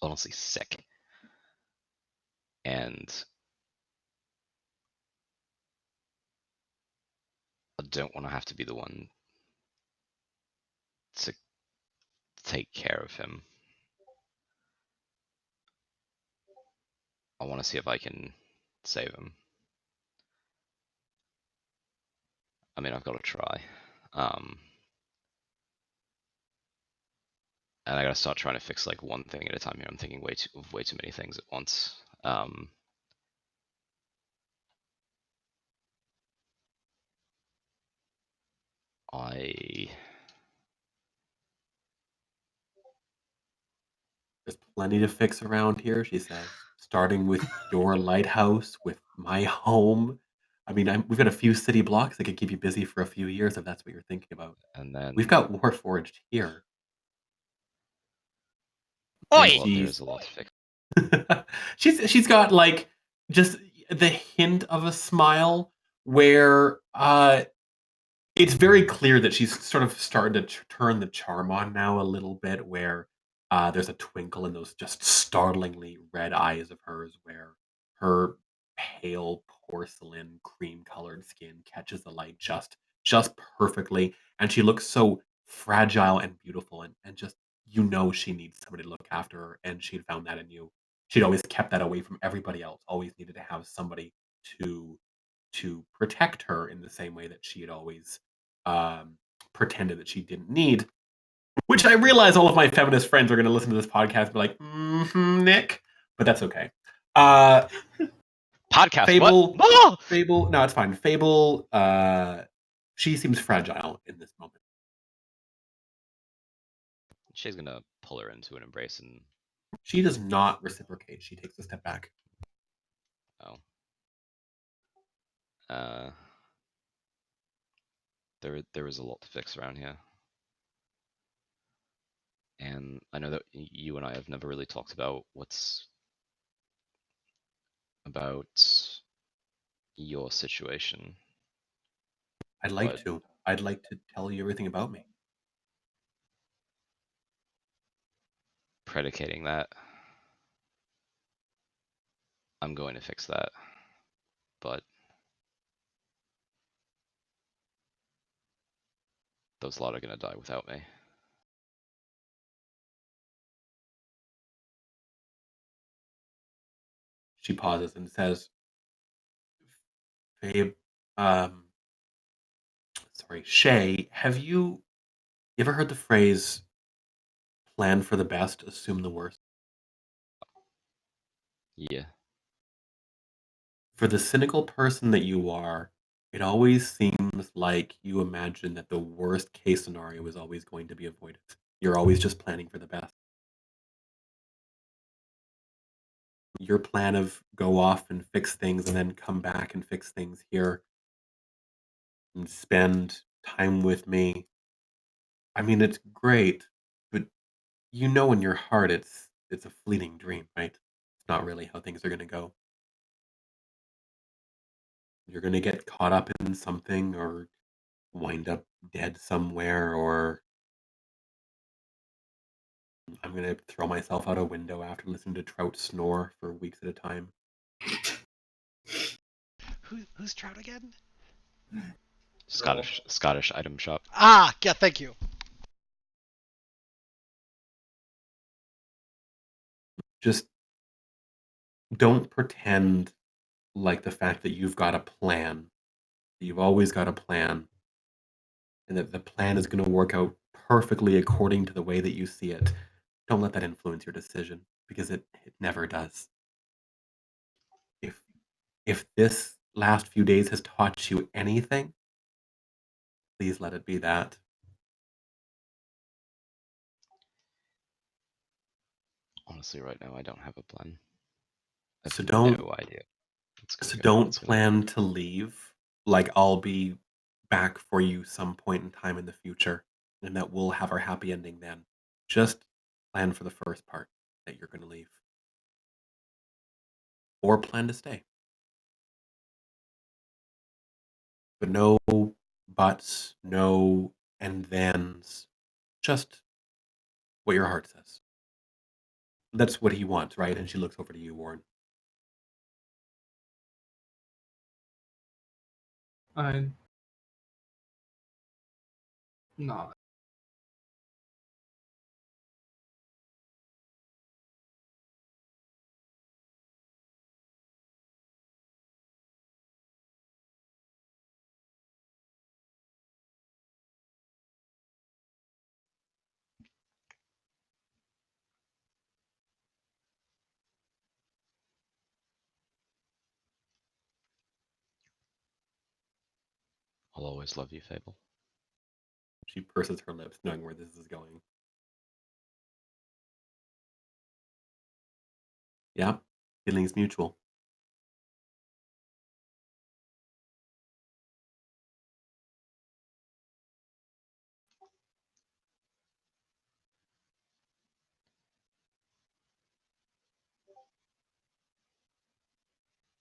honestly sick. And I don't want to have to be the one to take care of him. I want to see if I can save him. I mean, I've got to try. And I gotta start trying to fix like one thing at a time here. I'm thinking way too many things at once. I There's plenty to fix around here, she says, starting with your lighthouse, with my home. I mean, we've got a few city blocks that could keep you busy for a few years if that's what you're thinking about. and then We've got Warforged here. And Oi! well, there's a lot to fix. she's got like just the hint of a smile where it's very clear that she's sort of started to turn the charm on now a little bit, where there's a twinkle in those just startlingly red eyes of hers, where her pale porcelain cream-colored skin catches the light just perfectly, and she looks so fragile and beautiful, and just she needs somebody to look after her, and she'd found that in you. She'd always kept that away from everybody else. Always needed to have somebody to protect her in the same way that she had always um, pretended that she didn't need. Which I realize all of my feminist friends are going to listen to this podcast and be like, Nick, but that's okay. Podcast. Fable, What? Ah! Fable. No, it's fine. Fable. She seems fragile in this moment. She's gonna pull her into an embrace and She does not reciprocate. She takes a step back. oh. There is a lot to fix around here. And I know that you and I have never really talked about what's about your situation. I'd like But- to. I'd like to tell you everything about me. Predicating that, I'm going to fix that. But those lot are gonna die without me. She pauses and says, Fabe, um, sorry, Shay, have you ever heard the phrase plan for the best, assume the worst? Yeah. For the cynical person that you are, it always seems like you imagine that the worst case scenario is always going to be avoided. You're always just planning for the best. Your plan of go off and fix things and then come back and fix things here and spend time with me. I mean, it's great, but in your heart it's a fleeting dream, right? It's not really how things are going to go. You're going to get caught up in something or wind up dead somewhere, or I'm going to throw myself out a window after listening to trout snore for weeks at a time. Who's Trout again? Scottish item shop. Ah, yeah, thank you. Just don't pretend like the fact that you've got a plan, that you've always got a plan, and that the plan is going to work out perfectly according to the way that you see it. Don't let that influence your decision, because it never does. If this last few days has taught you anything, please let it be that. Honestly, right now I don't have a plan. I have So don't no idea. So don't plan to leave. Like, I'll be back for you some point in time in the future, and that we'll have our happy ending then. Just plan for the first part that you're going to leave, or plan to stay. But no buts, no and thens. Just what your heart says. That's what he wants, right? And she looks over to you, Warren. I no. I'll always love you, Fable. She purses her lips, knowing where this is going. Yeah, feelings mutual.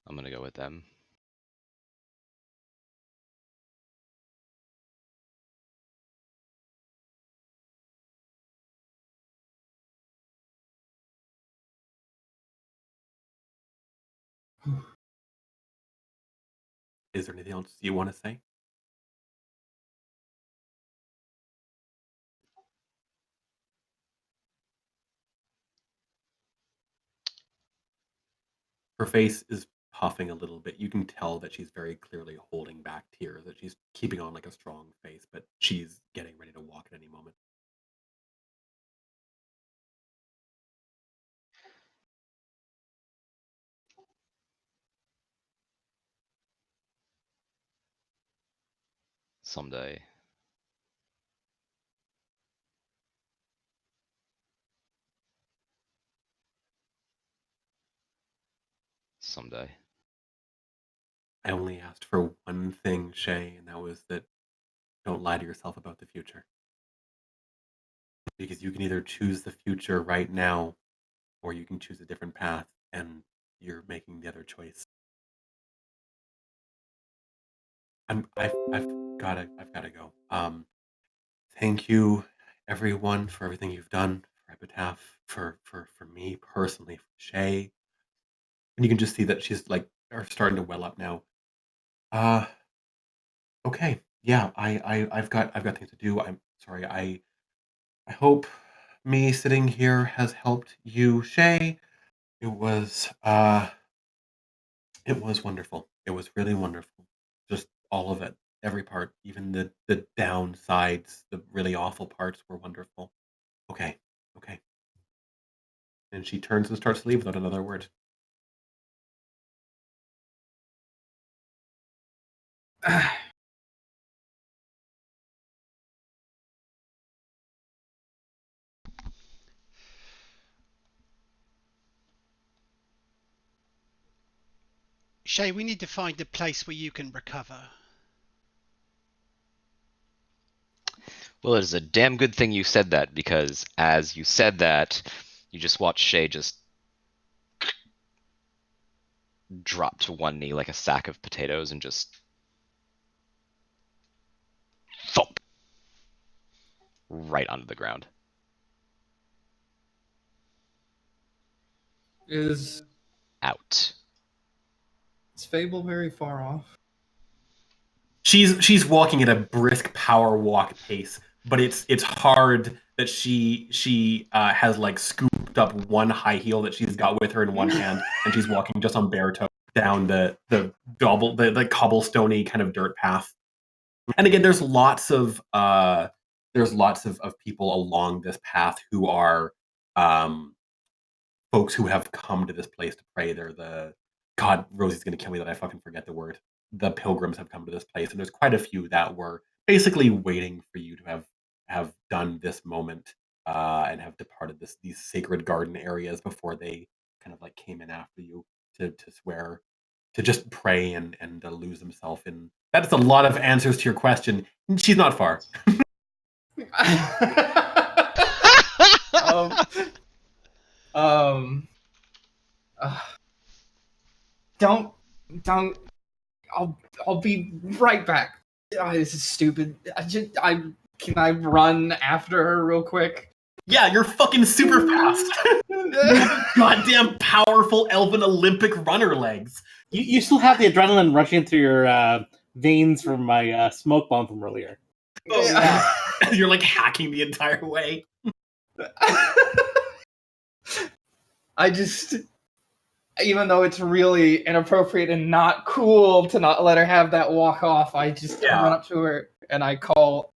I'm gonna go with them. Is there anything else you want to say? Her face is puffing a little bit. You can tell that she's very clearly holding back tears, that she's keeping on like a strong face, but she's getting ready to walk at any moment. Someday. Someday. I only asked for one thing, Shay, and that was that don't lie to yourself about the future. Because you can either choose the future right now, or you can choose a different path, and you're making the other choice. I've gotta go. Thank you, everyone, for everything you've done for Epitaph, for me personally, for Shay. And you can just see that she's like are starting to well up now. Uh, okay, yeah, I've got things to do. I'm sorry. I hope me sitting here has helped you, Shay. It was uh it was wonderful. It was really wonderful. Just all of it. Every part, even the downsides, the really awful parts were wonderful. Okay. Okay. And she turns and starts to leave without another word. Shay, we need to find a place where you can recover. Well, it is a damn good thing you said that, because as you said that, you just watched Shay just drop to one knee like a sack of potatoes and just thump right onto the ground. Is Out. Fable very far off? She's walking at a brisk power walk pace, but it's hard that she has like scooped up one high heel that she's got with her in one hand, and she's walking just on bare toes down the cobblestony kind of dirt path. And again, there's lots of people along this path who are um, folks who have come to this place to pray. They're the God. Rosie's going to kill me that I fucking forget the word. The pilgrims have come to this place, and there's quite a few that were basically waiting for you to have done this moment and have departed these sacred garden areas before they kind of like came in after you to swear to just pray and lose themselves in. That's a lot of answers to your question. She's not far. um, um, uh, don't, I'll be right back. This is stupid. Can I run after her real quick? Yeah, you're fucking super fast. Goddamn powerful elven Olympic runner legs. You still have the adrenaline rushing through your veins from my smoke bomb from earlier. Oh, yeah. You're like hacking the entire way. I just, even though it's really inappropriate and not cool to not let her have that walk off, I just run up to her and I call,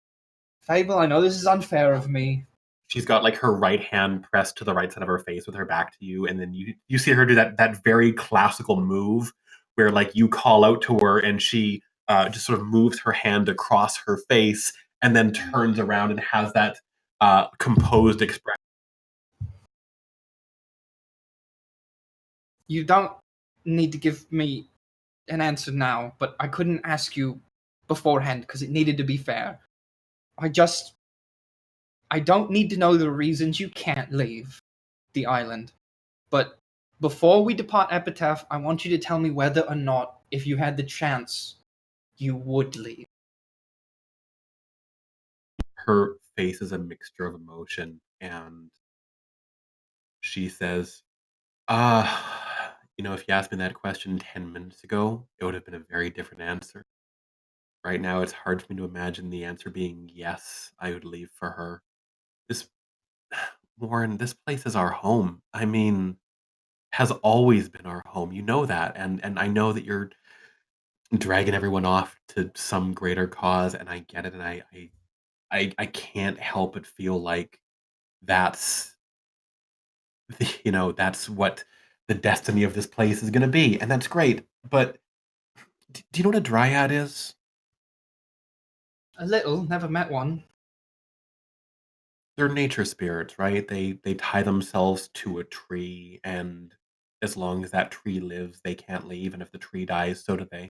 Fable, I know this is unfair of me. She's got like her right hand pressed to the right side of her face with her back to you, and then you see her do that very classical move where like you call out to her and she just sort of moves her hand across her face and then turns around and has that composed expression. You don't need to give me an answer now, but I couldn't ask you beforehand because it needed to be fair. I don't need to know the reasons you can't leave the island. But before we depart Epitaph, I want you to tell me whether or not, if you had the chance, you would leave. Her face is a mixture of emotion, and she says, if you asked me that question 10 minutes ago, it would have been a very different answer. Right now, it's hard for me to imagine the answer being yes, I would leave for her. This, Warren, this place is our home. I mean, has always been our home. You know that, and I know that you're dragging everyone off to some greater cause, and I get it, and I can't help but feel like that's that's what the destiny of this place is going to be, and that's great. But do you know what a dryad is? A little, never met one. They're nature spirits, right? They tie themselves to a tree, and as long as that tree lives, they can't leave, and if the tree dies, so do they.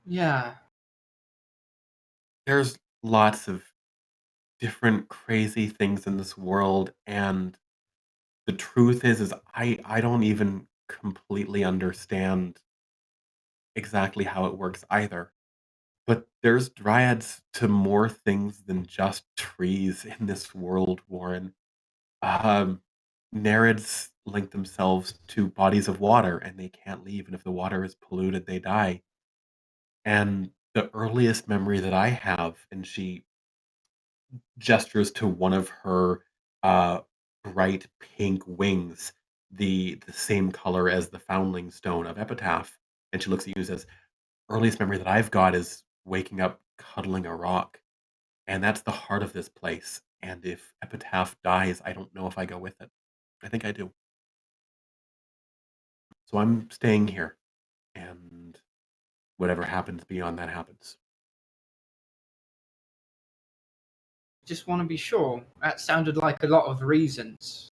Yeah. There's lots of different crazy things in this world, and the truth is I don't even completely understand exactly how it works either. But there's dryads to more things than just trees in this world, Warren. Um, Nereids link themselves to bodies of water, and they can't leave, and if the water is polluted, they die. And the earliest memory that I have, and she gestures to one of her uh, bright pink wings, the same color as the foundling stone of Epitaph, and she looks at you and says, "Earliest memory that I've got is waking up cuddling a rock." And that's the heart of this place. And if Epitaph dies, I don't know if I go with it. I think I do. So I'm staying here, and whatever happens beyond that happens. Just want to be sure. That sounded like a lot of reasons,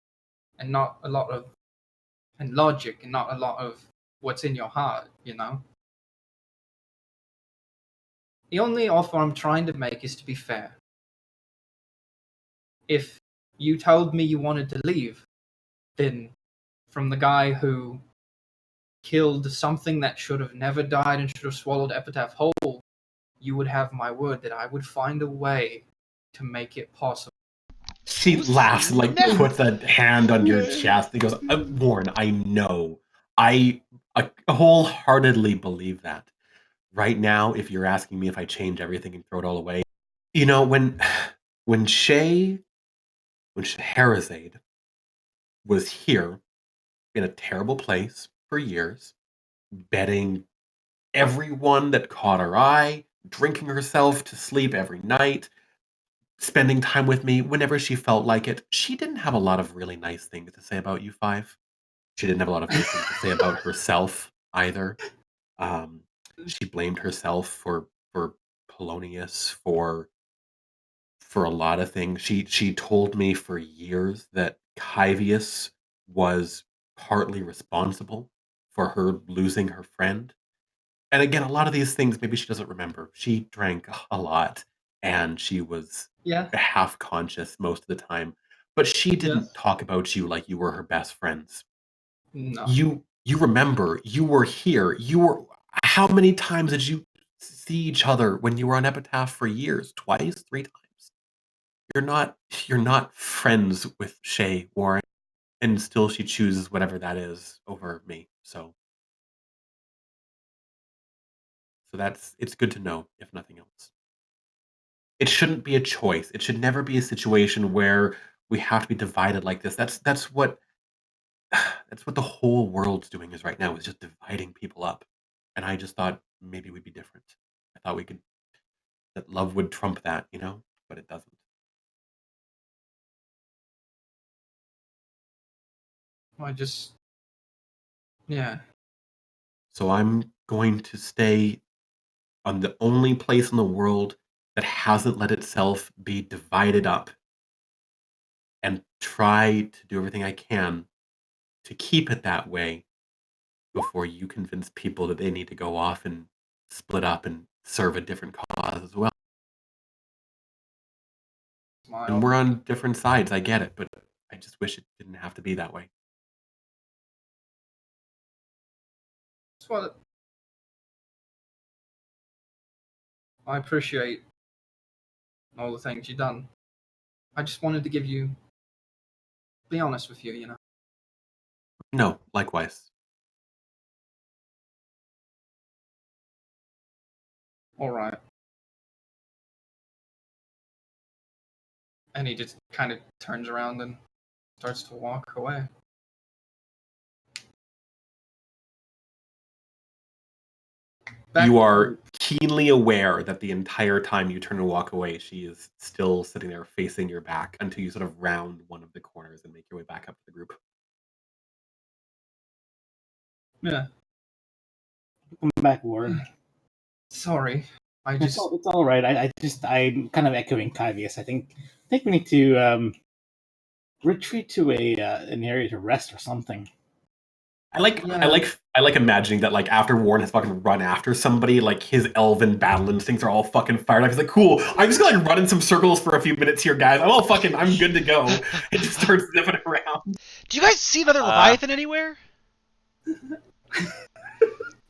and not a lot of and logic, and not a lot of what's in your heart. You know. The only offer I'm trying to make is to be fair. If you told me you wanted to leave, then from the guy who killed something that should have never died and should have swallowed Epitaph whole, you would have my word that I would find a way to make it possible. She Who's laughs and like never? puts a hand on your chest and goes, Warren, I know. I wholeheartedly believe that. Right now, if you're asking me if I change everything and throw it all away, when when Scheherazade was here in a terrible place for years, betting everyone that caught her eye, drinking herself to sleep every night, spending time with me whenever she felt like it. She didn't have a lot of really nice things to say about you five. She didn't have a lot of nice things to say about herself either. She blamed herself for Polonius, for a lot of things. She told me for years that Kyvius was partly responsible for her losing her friend. And again, a lot of these things maybe she doesn't remember. She drank a lot, and she was Yeah. half conscious most of the time. But she didn't Yes. talk about you like you were her best friends. No. You remember, you were here. You were How many times did you see each other when you were on Epitaph for years? Twice, three times. You're not you're not friends with Shay Warren, and still she chooses whatever that is over me. So that's it's good to know, if nothing else. It shouldn't be a choice. It should never be a situation where we have to be divided like this. That's what that's what the whole world's doing is right now is just dividing people up. And I just thought maybe we'd be different. I thought we could that love would trump that, but it doesn't. I just. Yeah. So I'm going to stay on the only place in the world that hasn't let itself be divided up and try to do everything I can to keep it that way before you convince people that they need to go off and split up and serve a different cause as well. And we're on different sides, I get it, but I just wish it didn't have to be that way. That's what I appreciate all the things you've done. I just wanted to be honest with you, you know. No, likewise. All right. And he just kind of turns around and starts to walk away. You are keenly aware that the entire time you turn and walk away, she is still sitting there facing your back until you sort of round one of the corners and make your way back up to the group. Yeah. Come back, Warren. Sorry. It's all right. I'm kind of echoing Kyvius. I think we need to retreat to an area to rest or something. I like imagining that like after Warren has fucking run after somebody, like his elven battle instincts are all fucking fired up. He's like, cool, I'm just gonna like run in some circles for a few minutes here, guys. I'm good to go. It just starts zipping around. Do you guys see another Leviathan anywhere?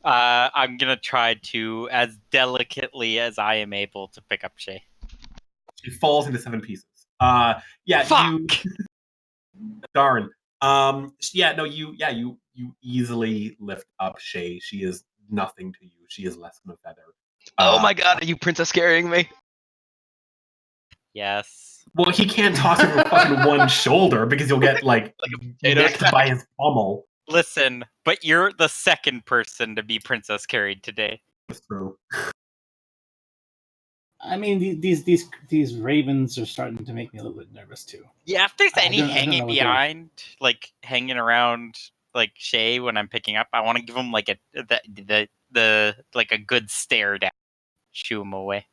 I'm gonna try to, as delicately as I am able, to pick up Shay. She falls into 7 pieces. Fuck! Darn. You easily lift up Shay. She is nothing to you. She is less than a feather. Oh my god, are you princess carrying me? Yes. Well, he can't toss her with fucking one shoulder because you'll get like necked by his pommel. Listen, but you're the second person to be princess carried today. That's true. I mean, these ravens are starting to make me a little bit nervous too. Yeah, if there's any I don't hanging know what behind, like hanging around, like Shay when I'm picking up, I want to give him like the like a good stare down, shoo him away.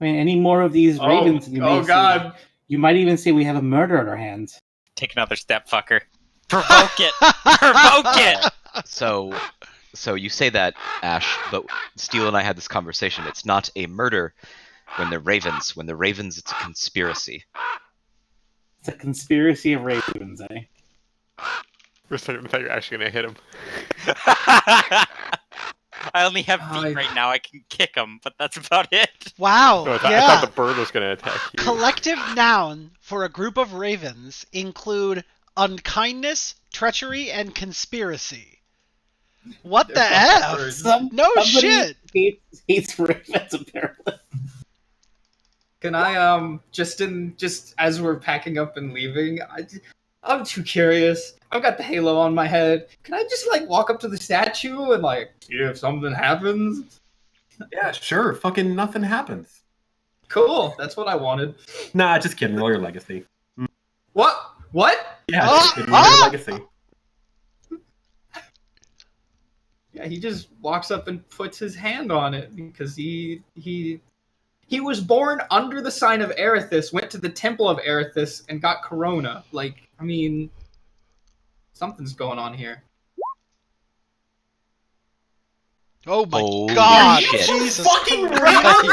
I mean, any more of these ravens? You might even say we have a murder on our hands. Take another step, fucker. Provoke it. Provoke it. So you say that, Ash, but Steele and I had this conversation. It's not a murder when they're ravens. When they're ravens, it's a conspiracy. It's a conspiracy of ravens, eh? For a second, I thought you were actually going to hit him. I only have feet right now. I can kick him, but that's about it. Wow. No, I thought the bird was going to attack you. Collective noun for a group of ravens include unkindness, treachery, and conspiracy. What the F? No shit. Hates ravens, apparently. Can I just as we're packing up and leaving, I'm too curious. I've got the halo on my head. Can I just like walk up to the statue and like see if something happens? Yeah, sure. Fucking nothing happens. Cool. That's what I wanted. Nah, just kidding. Roll your legacy. What? Yeah, just kidding. Roll your legacy. Yeah, he just walks up and puts his hand on it because he was born under the sign of Erithus, went to the temple of Erithus, and got corona. Like, I mean, something's going on here. Oh my Holy god! shit. Jesus Fucking Christ!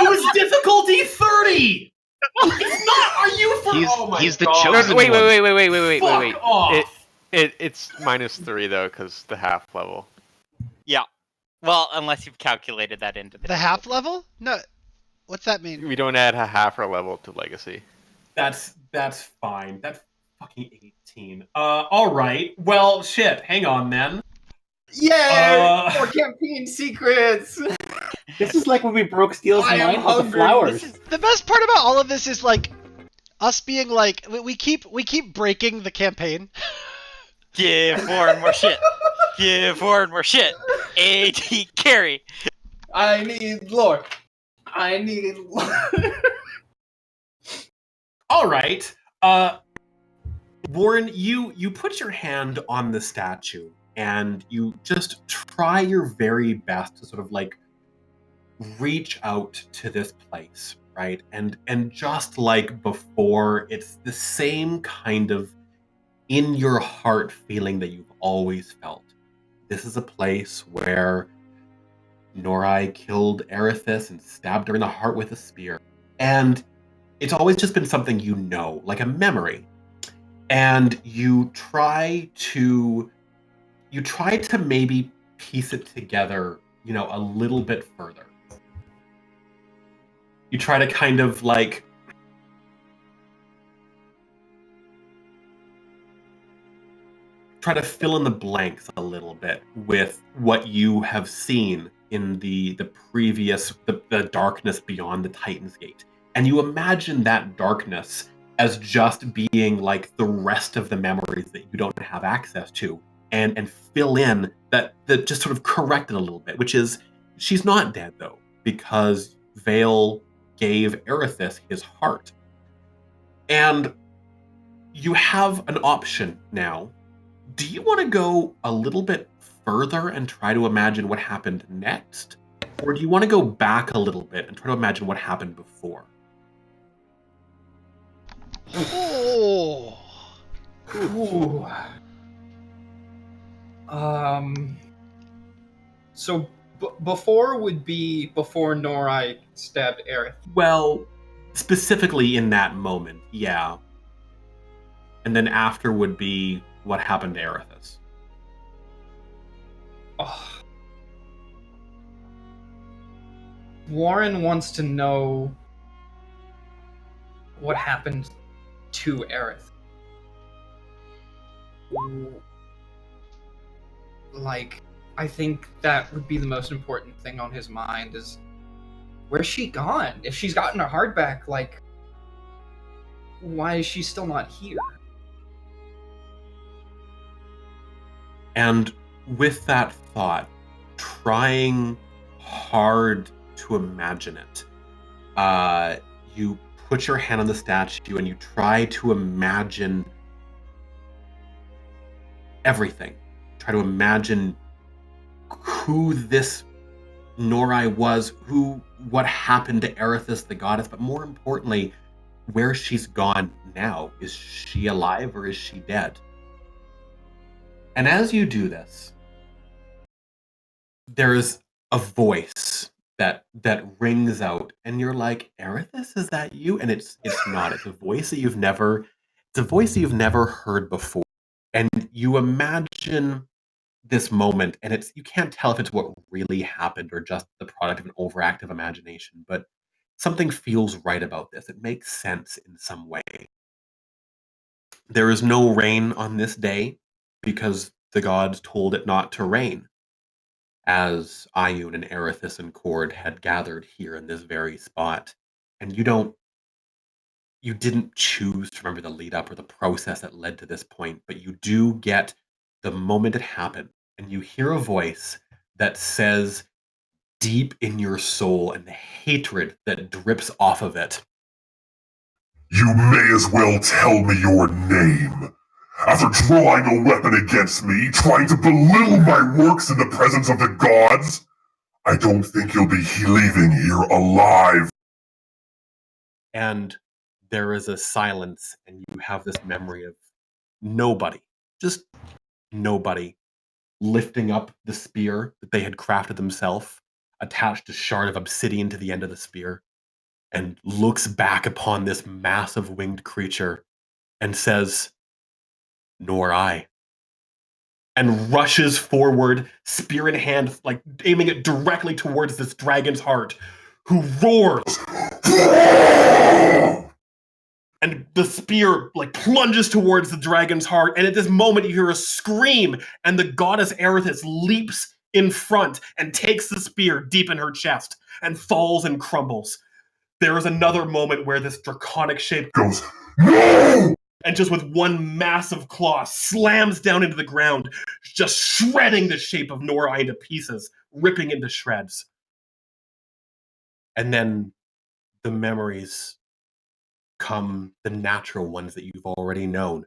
It was difficulty 30. It's not. Are you for? He's the God. chosen Wait. Fuck off. It's -3 though, because the half level. Yeah. Well, unless you've calculated that into The half level? No. What's that mean? We don't add a half level to legacy. That's fine. That's fucking 18. All right. Well, shit. Hang on, then. Yay! More campaign secrets. This is like when we broke Steele's I am mind with the hungry. flowers. The best part about all of this is like us being like we keep breaking the campaign. Give Warren more shit. Give Warren more shit. AD carry. I need lore. I need lore. All right. Warren, you put your hand on the statue, and you just try your very best to sort of like reach out to this place, right? And just like before, it's the same kind of in your heart feeling that you've always felt. This is a place where Norai killed Erithus and stabbed her in the heart with a spear. And it's always just been something you know, like a memory. And you try to maybe piece it together, a little bit further. You try to kind of like try to fill in the blanks a little bit with what you have seen in the previous the darkness beyond the Titan's Gate. And you imagine that darkness as just being like the rest of the memories that you don't have access to, and fill in that just sort of correct it a little bit, which is she's not dead though, because Vale gave Erithus his heart. And you have an option now. Do you want to go a little bit further and try to imagine what happened next? Or do you want to go back a little bit and try to imagine what happened before? Oh. Ooh. So before would be before Norai stabbed Aerith. Well, specifically in that moment, yeah. And then after would be what happened to Erithus. Oh. Warren wants to know what happened to Aerith. Like, I think that would be the most important thing on his mind is, where's she gone? If she's gotten her heart back, like, why is she still not here? And with that thought, trying hard to imagine it, you put your hand on the statue and you try to imagine everything. Try to imagine who this Norai was, what happened to Erithus the goddess, but more importantly, where she's gone now. Is she alive or is she dead? And as you do this, there's a voice that rings out, and you're like, Erithus, is that you? And it's not. It's a voice that you've never heard before. And you imagine this moment, and you can't tell if it's what really happened or just the product of an overactive imagination, but something feels right about this. It makes sense in some way. There is no rain on this day because the gods told it not to rain, as Ioun and Erithus and Cord had gathered here in this very spot. And you didn't choose to remember the lead up or the process that led to this point, but you do get the moment it happened, and you hear a voice that says deep in your soul and the hatred that drips off of it, You may as well tell me your name. After drawing a weapon against me, trying to belittle my works in the presence of the gods, I don't think you'll be leaving here alive. and there is a silence, and you have this memory of nobody, just nobody, lifting up the spear that they had crafted themselves, attached a shard of obsidian to the end of the spear, and looks back upon this massive winged creature and says, Nor I. And rushes forward, spear in hand, like aiming it directly towards this dragon's heart, who roars. And the spear like plunges towards the dragon's heart, and at this moment you hear a scream, and the goddess Erithus leaps in front and takes the spear deep in her chest and falls and crumbles. There is another moment where this draconic shape Goes, no! and just with one massive claw slams down into the ground, just shredding the shape of Norai into pieces, ripping into shreds. And then the memories come, the natural ones that you've already known.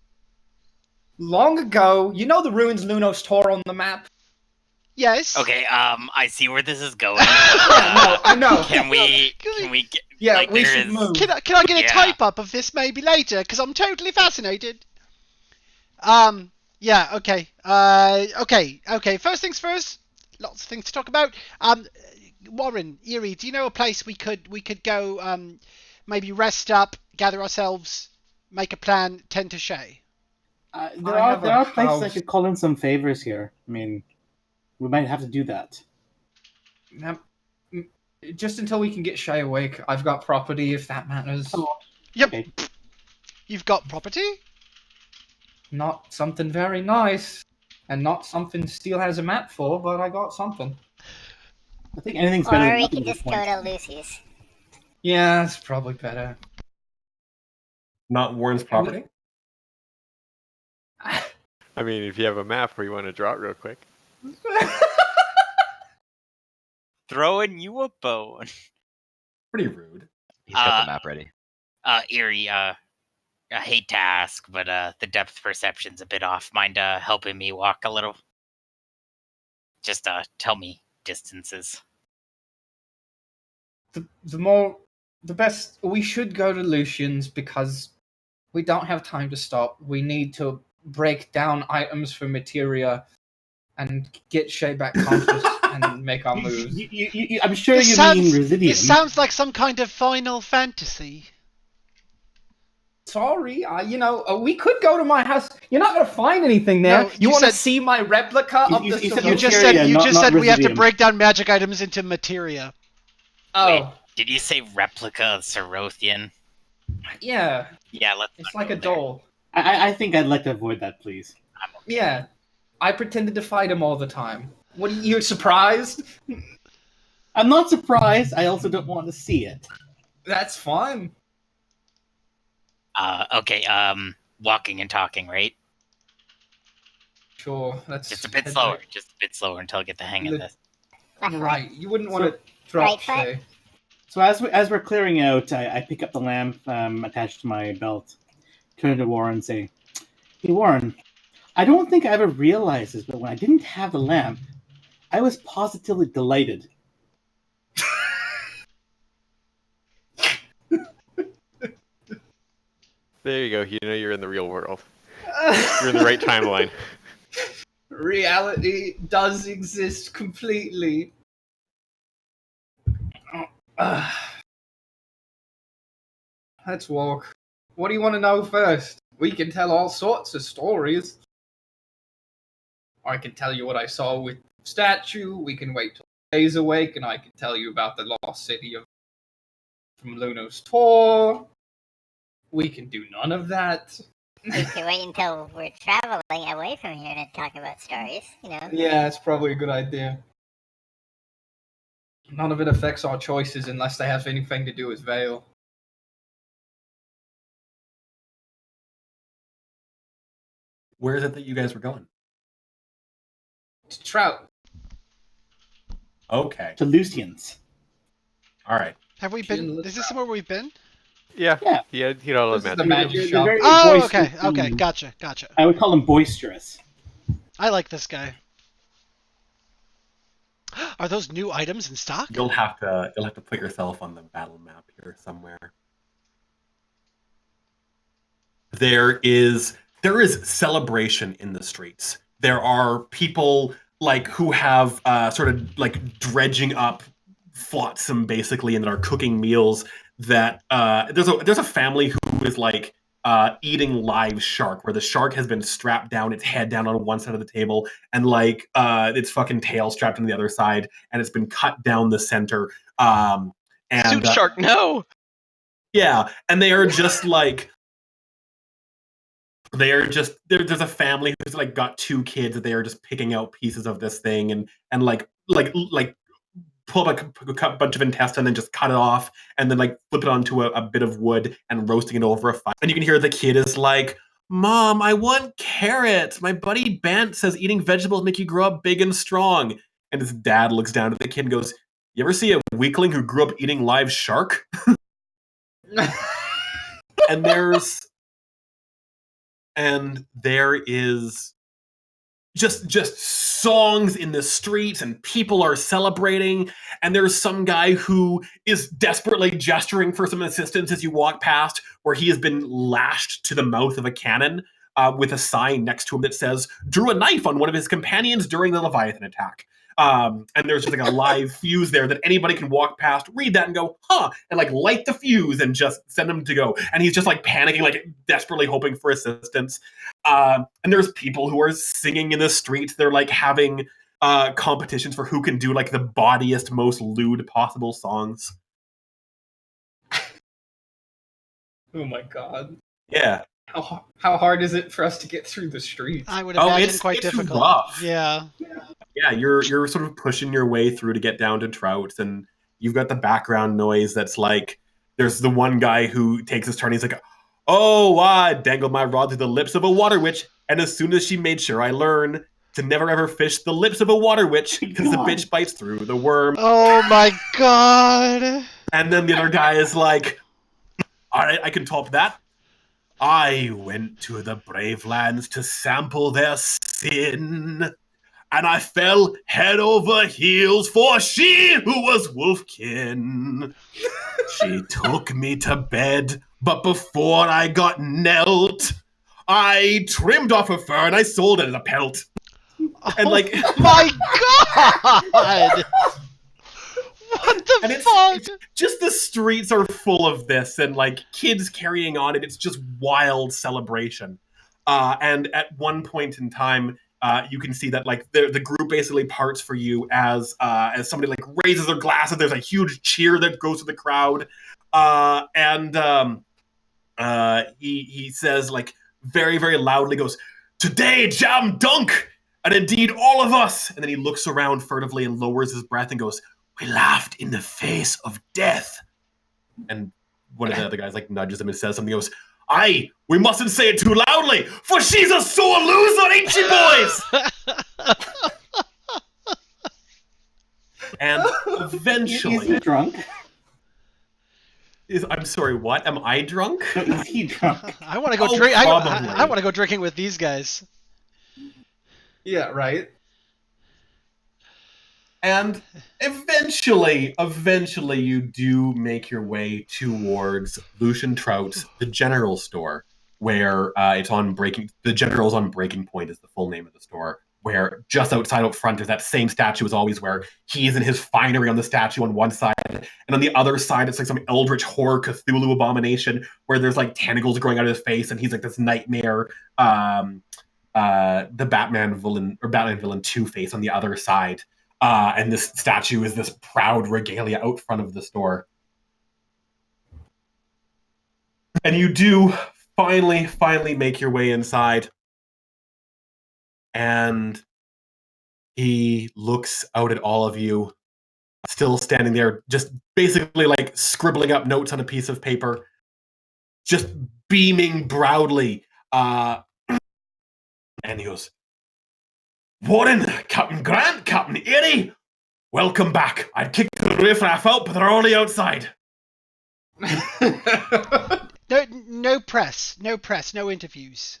long ago, you know the ruins Lunos tore on the map? Yes. Okay, I see where this is going. Yeah, no, I know. Can we get, Yeah, like, we there should is- move. Can I get a Yeah. type up of this maybe later? Because I'm totally fascinated. Yeah. Okay. Okay. First things first. Lots of things to talk about. Warren, Erie, do you know a place we could go? Maybe rest up, gather ourselves, make a plan, tend to Shay. There I are have there a are places I house. could call in some favors here. I mean, we might have to do that. Now, just until we can get Shay awake, I've got property if that matters. Oh, Yep. okay. You've got property. Not something very nice, and not something Steel has a map for, but I got something. I think anything's better Or than we nothing could at this just go point. to Lucy's. Yeah, it's probably better. Not Warren's property. I mean, if you have a map where you want to draw it real quick. Throwing you a bone. Pretty rude. He's got the map ready. Erie, I hate to ask, but the depth perception's a bit off. Mind helping me walk a little? Just tell me distances. The best. We should go to Lucian's because we don't have time to stop. We need to break down items for materia and get Shay back conscious and make our moves. I'm sure This you sounds, mean Residium. This sounds like some kind of Final Fantasy. Sorry, we could go to my house. You're not gonna find anything there. No, you you want to said- see my replica of You the said You Sororian? just Materia, said you not- just not said we have to Residium. break down magic items into materia. Oh, Wait, did you say replica of Sorothian? yeah. Yeah, let's. It's not like go a there. doll. I think I'd like to avoid that, please. Yeah. I pretended to fight him all the time. What are you surprised? I'm not surprised. I also don't want to see it. That's fine. Okay, walking and talking, right? Sure. That's Just a bit slower. Just a bit slower until I get the hang of this. Right. You wouldn't want to drop Right foot? Shay. So as we're clearing out, I pick up the lamp attached to my belt, turn to Warren and say, "Hey Warren, I don't think I ever realized this, but when I didn't have the lamp, I was positively delighted." There you go. You know you're in the real world. You're in the right timeline. Reality does exist completely. Let's walk. What do you want to know first? We can tell all sorts of stories. I can tell you what I saw with the statue. We can wait till day's awake, and I can tell you about the lost city from Luno's tour. We can do none of that. We can wait until we're traveling away from here to talk about stories, Yeah, it's probably a good idea. None of it affects our choices unless they have anything to do with Vale. Where is it that you guys were going? To Trout. Okay. To Lucian's. All right. Have we been? Is this somewhere we've been? Yeah. Yeah. He'd all This is admit. the magic They're shop. very Oh, boisterous okay, okay, and- gotcha. I would call them boisterous. I like this guy. Are those new items in stock? You'll have to put yourself on the battle map here somewhere. There is celebration in the streets. There are people like who have sort of like dredging up flotsam basically and are cooking meals that there's a family who is like eating live shark where the shark has been strapped down, its head down on one side of the table and like its fucking tail strapped on the other side, and it's been cut down the center. And Suit shark, no. yeah, and they are just like there's a family who's like got two kids that they are just picking out pieces of this thing and like pull up a bunch of intestine and just cut it off and then like flip it onto a bit of wood and roasting it over a fire. And you can hear the kid is like, "Mom, I want carrots. My buddy Bent says eating vegetables make you grow up big and strong." And his dad looks down at the kid and goes, "You ever see a weakling who grew up eating live shark?" And there's and there is just songs in the streets, and people are celebrating, and there's some guy who is desperately gesturing for some assistance as you walk past, where he has been lashed to the mouth of a cannon with a sign next to him that says drew a knife on one of his companions during the Leviathan attack. And there's just like a live fuse there that anybody can walk past, read that, and go, huh, and like light the fuse and just send him to go. And he's just like panicking, like desperately hoping for assistance. And there's people who are singing in the streets. They're like having competitions for who can do like the bawdiest, most lewd possible songs. Oh my god. Yeah. How hard is it for us to get through the streets? I would imagine it's quite difficult. rough. Yeah. Yeah, you're sort of pushing your way through to get down to Trout, and you've got the background noise that's like, there's the one guy who takes his turn. He's like, oh, I dangled my rod through the lips of a water witch, and as soon as she made sure I learn to never ever fish the lips of a water witch, because the bitch bites through the worm. Oh my god. And then the other guy is like, all right, I can top that. I went to the brave lands to sample their sin, and I fell head over heels for she who was Wolfkin. She took me to bed, but before I got knelt, I trimmed off her fur and I sold it as a pelt. And like, my god! What the and fuck? it's just the streets are full of this, and like kids carrying on, and it's just wild celebration. And at one point in time, you can see that like the group basically parts for you as somebody like raises their glasses. There's a huge cheer that goes to the crowd, and he says like very very loudly, goes, "Today, Jam Dunk, and indeed all of us." And then he looks around furtively and lowers his breath and goes, "We laughed in the face of death." And one of the other guys like nudges him and says something. He goes, "Aye, we mustn't say it too loudly, for she's a sore loser, ain't she, boys?" And eventually, Is he drunk? I'm sorry, what? Am I drunk? No, is he drunk? I want to go Oh, drink. probably. I want to go drinking with these guys. Yeah, right? And eventually you do make your way towards Lucian Trout's The General Store, where the General's on Breaking Point is the full name of the store, where just outside out front is that same statue as always, where he's in his finery on the statue on one side, and on the other side it's like some eldritch horror Cthulhu abomination where there's like tentacles growing out of his face, and he's like this nightmare the Batman villain Two-Face on the other side. And this statue is this proud regalia out front of the store. And you do finally make your way inside. And he looks out at all of you, still standing there, just basically like scribbling up notes on a piece of paper, just beaming proudly. And he goes, "Warren, Captain Grant, Captain Erie, welcome back. I'd kick the riffraff out, but they're only outside." No press, no interviews.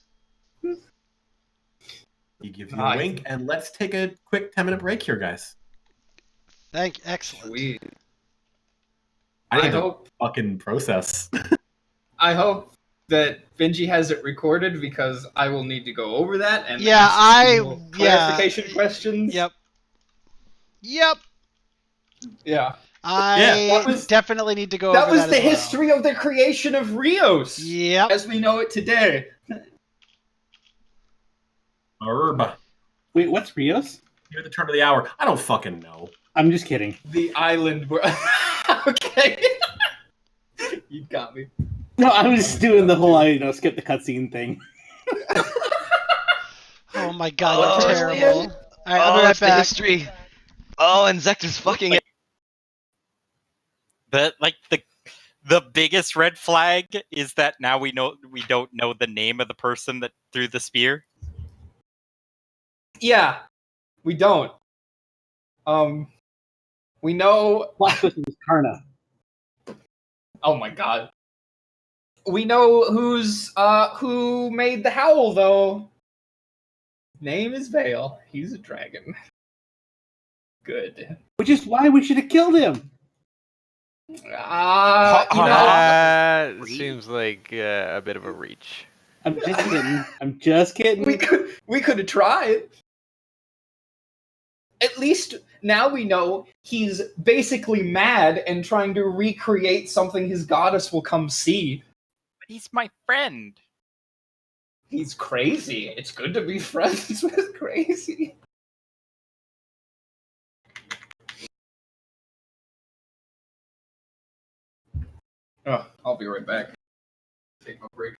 He gives you a wink, and let's take a quick 10-minute break here, guys. Excellent. Sweet. I need to fucking process. I hope that Benji has it recorded, because I will need to go over that and Yeah, ask more clarification questions. Yep. Yeah. I definitely need to go over that. That was the as well. history of the creation of Rios. Yep. As we know it today. Herb. Wait, what's Rios? You're the turn of the hour. I don't fucking know. I'm just kidding. The island where... Okay. You got me. No, I was just doing the whole, skip the cutscene thing. Oh my god, that's terrible. Alright, I'll be right The back. history. Oh, and Zector's fucking it. The biggest red flag is that now we don't know the name of the person that threw the spear. Yeah. We don't. We know... Plot twist is Karna. Oh my god. We know who made the howl though. Name is Vale. He's a dragon. Good. Which is why we should have killed him. That seems like a bit of a reach. I'm just kidding. I'm just kidding. we could have tried. At least now we know he's basically mad and trying to recreate something his goddess will come see. But he's my friend. He's crazy. It's good to be friends with crazy. Oh, I'll be right back. Take my break.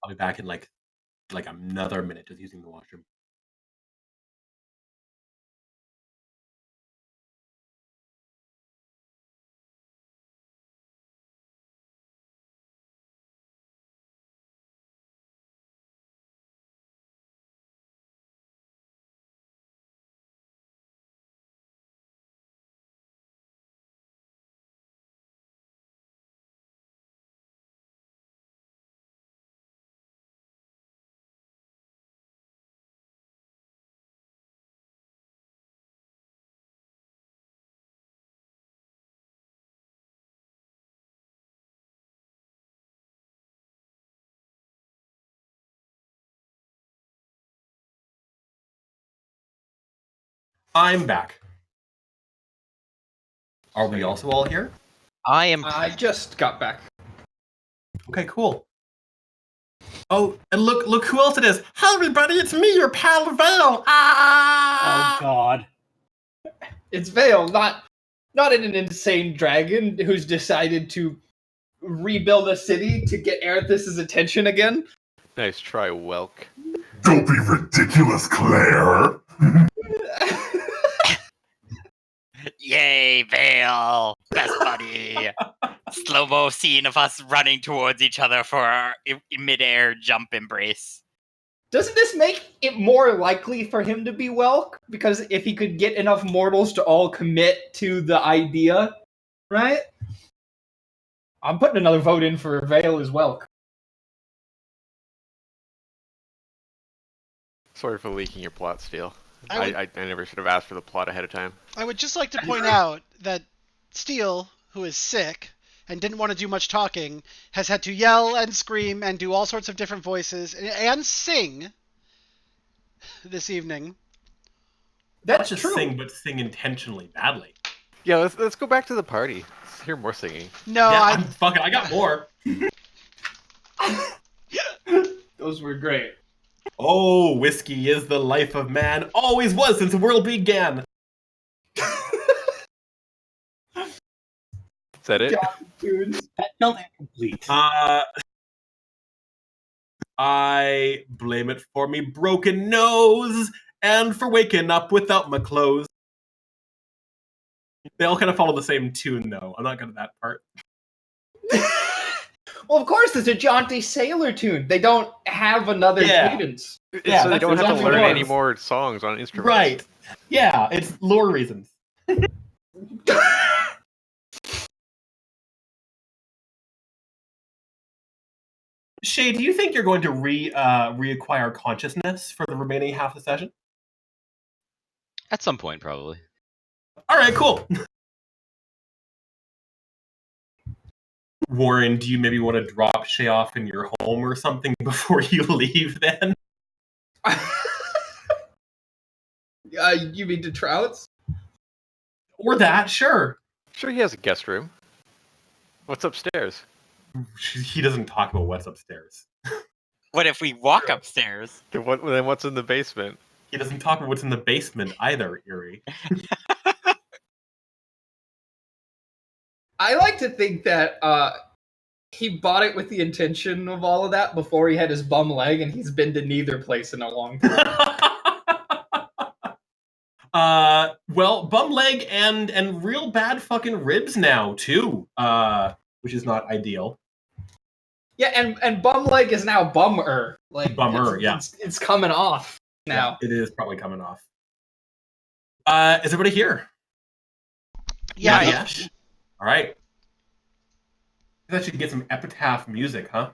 I'll be back in like another minute, just using the washroom. I'm back. Are we also all here? I am. I just got back. Okay, cool. Oh, and look who else it is. Hi, everybody, it's me, your pal Vale. Oh Ah! God. It's Vale, not an insane dragon who's decided to rebuild a city to get Erithus' attention again. Nice try, Welk. Don't be ridiculous, Claire. Yay, Vale! Best buddy! Slow-mo scene of us running towards each other for our mid-air jump embrace. Doesn't this make it more likely for him to be Welk? Because if he could get enough mortals to all commit to the idea, right? I'm putting another vote in for Vale as Welk. Sorry for leaking your plot, Steel. I I never should have asked for the plot ahead of time. I would just like to point out that Steele, who is sick and didn't want to do much talking, has had to yell and scream and do all sorts of different voices and sing this evening. Not That's just true. sing, but sing intentionally badly. Yeah, let's go back to the party. Let's hear more singing. No, Yeah, I got more. Those were great. Oh, whiskey is the life of man. Always was since the world began. Is that it? Dudes. That felt incomplete. I blame it for me broken nose and for waking up without my clothes. They all kind of follow the same tune, though. I'm not good at that part. Well, of course, it's a jaunty sailor tune. They don't have another cadence. Yeah, So they that's don't have to exactly learn what it any is. more songs on instruments. Right. Yeah, it's lore reasons. Shay, do you think you're going to reacquire consciousness for the remaining half of the session? At some point, probably. All right, cool. Warren, do you maybe want to drop Shay off in your home or something before you leave then? You mean to Trouts? Or that, sure. Sure, he has a guest room. What's upstairs? He doesn't talk about what's upstairs. What if we walk upstairs? Then what's in the basement? He doesn't talk about what's in the basement either, Erie. I like to think that he bought it with the intention of all of that before he had his bum leg, and he's been to neither place in a long time. Well, bum leg and real bad fucking ribs now too, which is not ideal. Yeah, and bum leg is now bummer. Like Bummer, it's coming off now. Yeah, it is probably coming off. Is everybody here? Yeah. Yes. All right. I should get some epitaph music, huh?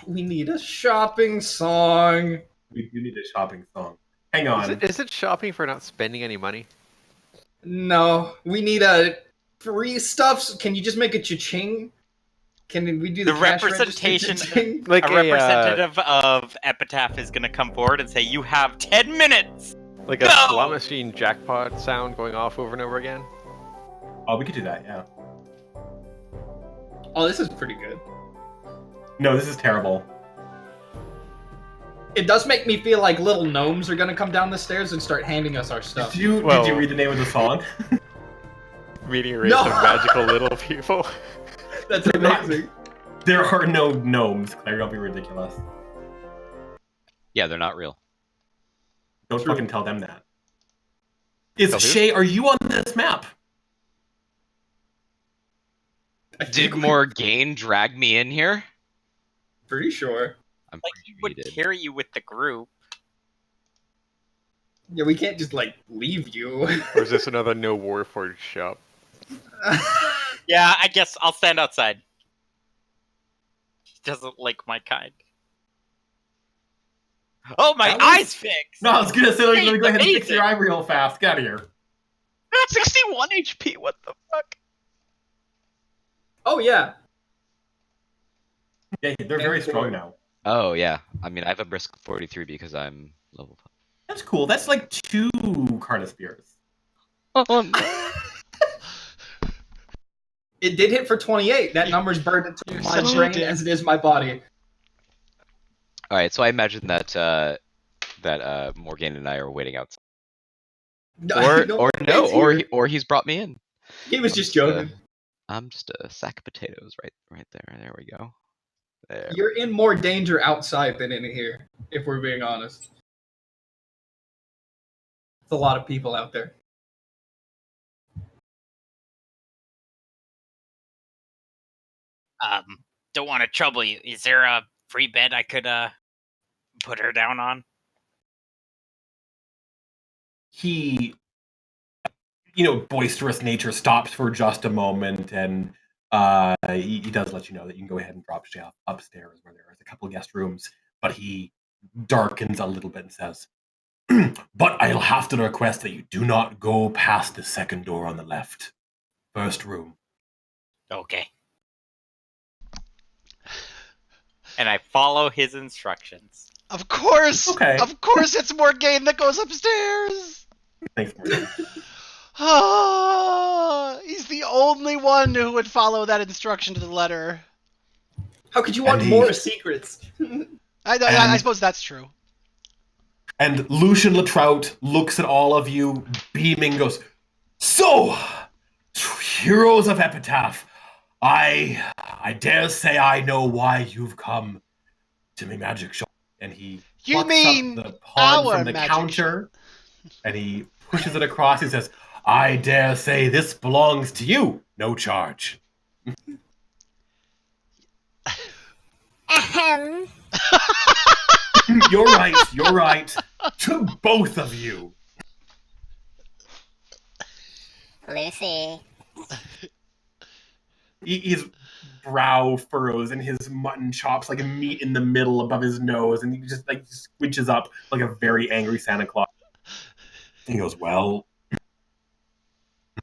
We need a shopping song. We do need a shopping song. Hang on. Is it shopping for not spending any money? No, we need a free stuff. Can you just make a cha-ching? Can we do the cash representation? register cha-ching? Like A representative of Epitaph is going to come forward and say, "You have 10 minutes." Like a No! slot machine jackpot sound going off over and over again? Oh, we could do that, yeah. Oh, this is pretty good. No, this is terrible. It does make me feel like little gnomes are gonna come down the stairs and start handing us our stuff. Did you read the name of the song? Meeting a race of magical little people. That's amazing. There are no gnomes, Claire. Don't be ridiculous. Yeah, they're not real. Don't True. fucking tell them that. Is Tell who? Shay, are you on this map? I Did think we're Morgaine drag me in here? pretty sure. I'm Like, pretty he sure would he did. carry you with the group. Yeah, we can't just like leave you. Or is this another no Warforged shop? Yeah, I guess I'll stand outside. He doesn't like my kind. Oh, my That was- eye's fixed! No, I was gonna say, let me go ahead and fix Amazing. your eye real fast. Get out of here. 61 HP. What the fuck? Oh yeah. Yeah, they're very strong now. Oh yeah. I mean, I have a brisk 43 because I'm level 5. That's cool. That's like 2 Carnospheres. Oh no. It did hit for 28. That number's burned into You're my such a brain dick. as it is my body. All right, so I imagine that Morgaine and I are waiting outside, or he's brought me in. he was I'm just just, joking. I'm just a sack of potatoes, right there. There we go. There. You're in more danger outside than in here, if we're being honest. It's a lot of people out there. Don't want to trouble you. Is there a free bed I could put her down on? He, boisterous nature stops for just a moment, and he does let you know that you can go ahead and drop Shay upstairs where there is a couple guest rooms, but he darkens a little bit and says, but I'll have to request that you do not go past the second door on the left. First room. Okay. And I follow his instructions. Of course! Okay. Of course it's Morgaine that goes upstairs! Thanks, Morgan. Ah, he's the only one who would follow that instruction to the letter. How could you want And more he- secrets? I suppose that's true. And Lucian Latrout looks at all of you, beaming, goes, so, heroes of Epitaph, I dare say I know why you've come to my magic shop. And he You plucks mean up the pawn our from the magic counter, and he pushes it across. He says, I dare say this belongs to you. No charge. Ahem. You're right. To both of you. Lucy. His brow furrows and his mutton chops like a meat in the middle above his nose, and he just like squinches up like a very angry Santa Claus. He goes, well,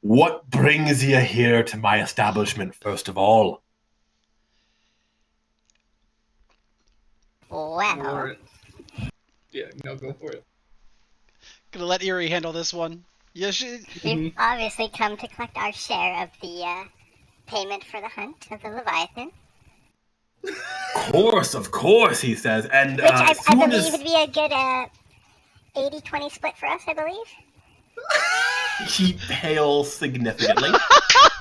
what brings you here to my establishment first of all? Well, Yeah, no, go for it. Gonna let Erie handle this one. Yeah, we've obviously come to collect our share of the payment for the hunt of the Leviathan. Of course, he says. And Which I soon believe as would be a good 80-20 split for us, I believe. he pales significantly,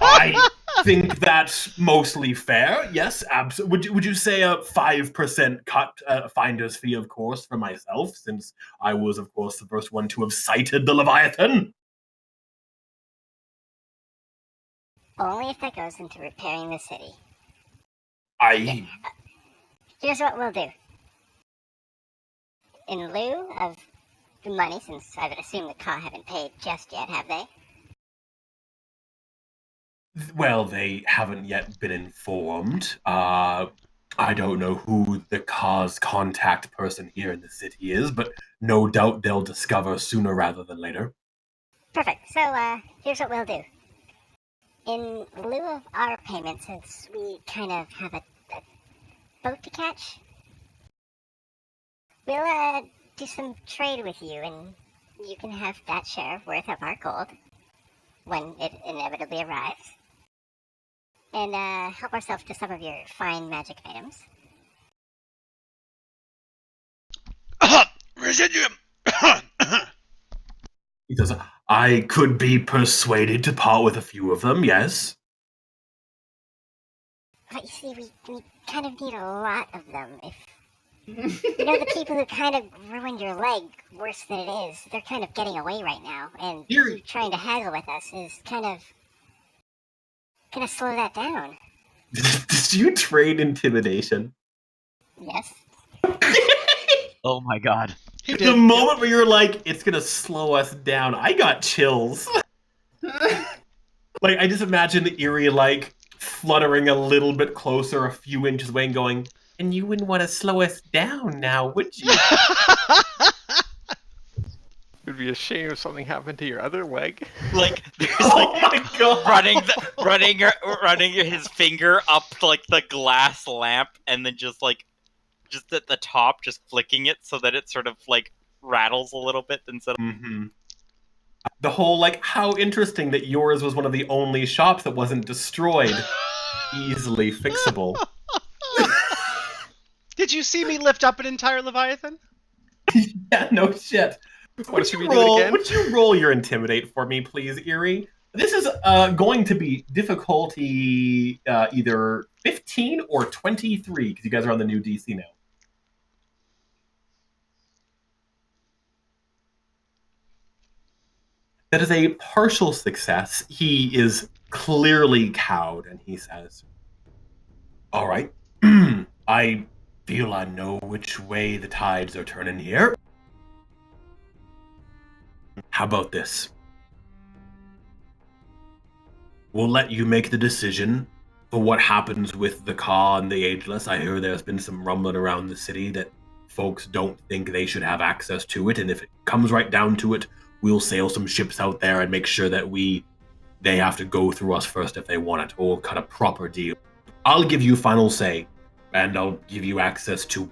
I think that's mostly fair. Yes, absolutely. Would you say a 5% cut finder's fee, of course, for myself, since I was, of course, the first one to have sighted the Leviathan? Only if that goes into repairing the city. Here's what we'll do. In lieu of the money, since I would assume the Ka haven't paid just yet, have they? Well, they haven't yet been informed. I don't know who the Ka's contact person here in the city is, but no doubt they'll discover sooner rather than later. Perfect. So, here's what we'll do. In lieu of our payment, since we kind of have a boat to catch, we'll do some trade with you, and you can have that share worth of our gold when it inevitably arrives. And help ourselves to some of your fine magic items. Residuum! He says, I could be persuaded to part with a few of them, yes. But you see, we kind of need a lot of them. If you know, the people who kind of ruined your leg worse than it is, they're kind of getting away right now, and you trying to haggle with us is kind of gonna slow that down. Did you trade intimidation? Yes. Oh my god. He The did. moment where you're like, it's gonna slow us down, I got chills. Like, I just imagine Eerie, like, fluttering a little bit closer, a few inches away, and going, and you wouldn't want to slow us down now, would you? It would be a shame if something happened to your other leg. Like there's Oh like my god! running his finger up like the glass lamp, and then just at the top, just flicking it so that it sort of like rattles a little bit instead of. Mm-hmm. The whole, like, how interesting that yours was one of the only shops that wasn't destroyed. Easily fixable. Did you see me lift up an entire Leviathan? Yeah, no shit. Wanna see me do it again? Would you roll your intimidate for me, please, Eerie? This is going to be difficulty either 15 or 23, because you guys are on the new DC now. That is a partial success. He is clearly cowed, and he says, all right, I feel I know which way the tides are turning here. How about this? We'll let you make the decision for what happens with the Ka and the Ageless. I hear there's been some rumbling around the city that folks don't think they should have access to it, and if it comes right down to it, we'll sail some ships out there and make sure that they have to go through us first if they want it, or cut a proper deal. I'll give you final say, and I'll give you access to,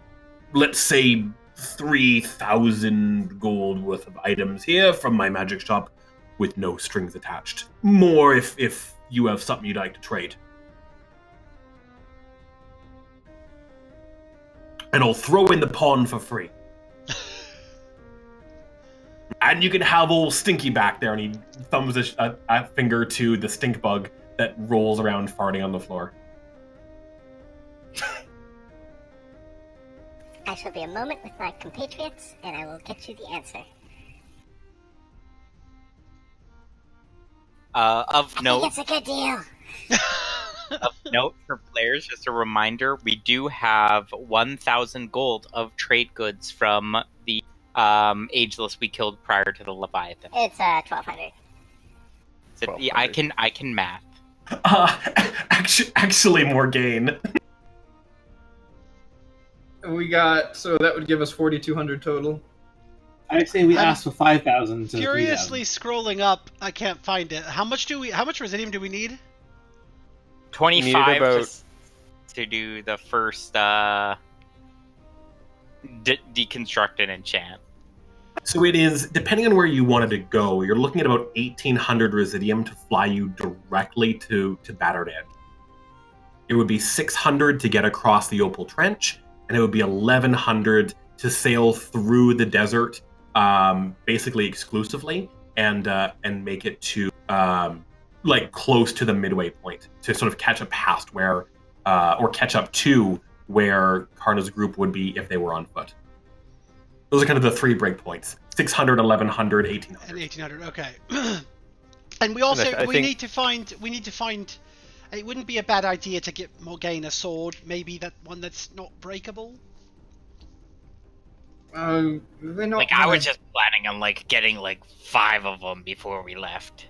let's say, 3,000 gold worth of items here from my magic shop with no strings attached. More if you have something you'd like to trade. And I'll throw in the pawn for free. And you can have old Stinky back there, and he thumbs a finger to the stink bug that rolls around farting on the floor. I shall be a moment with my compatriots, and I will get you the answer. Of I note, think it's a good deal. of note for players, just a reminder, we do have 1,000 gold of trade goods from the Ageless we killed prior to the Leviathan. It's 1,200. So, yeah, I can math. Actually, more gain. We got, so that would give us 4,200 total. I'd say we I'm asked for 5,000. To Curiously scrolling up, I can't find it. How much Residium do we need? 25 about- to do the first deconstruct and enchant. So it is, depending on where you wanted to go, you're looking at about 1,800 Residium to fly you directly to Battered Edge. It would be 600 to get across the Opal Trench, and it would be 1,100 to sail through the desert, basically exclusively, and make it to like close to the midway point to sort of catch up past where, or catch up to where Karna's group would be if they were on foot. Those are kind of the three breakpoints: 600, 1,100, 1,800. And 1,800. Okay. And we also I we think- need to find. It wouldn't be a bad idea to get Morgane a sword. Maybe that one that's not breakable. We're not. Like, I was just planning on, like, getting, like, 5 of them before we left.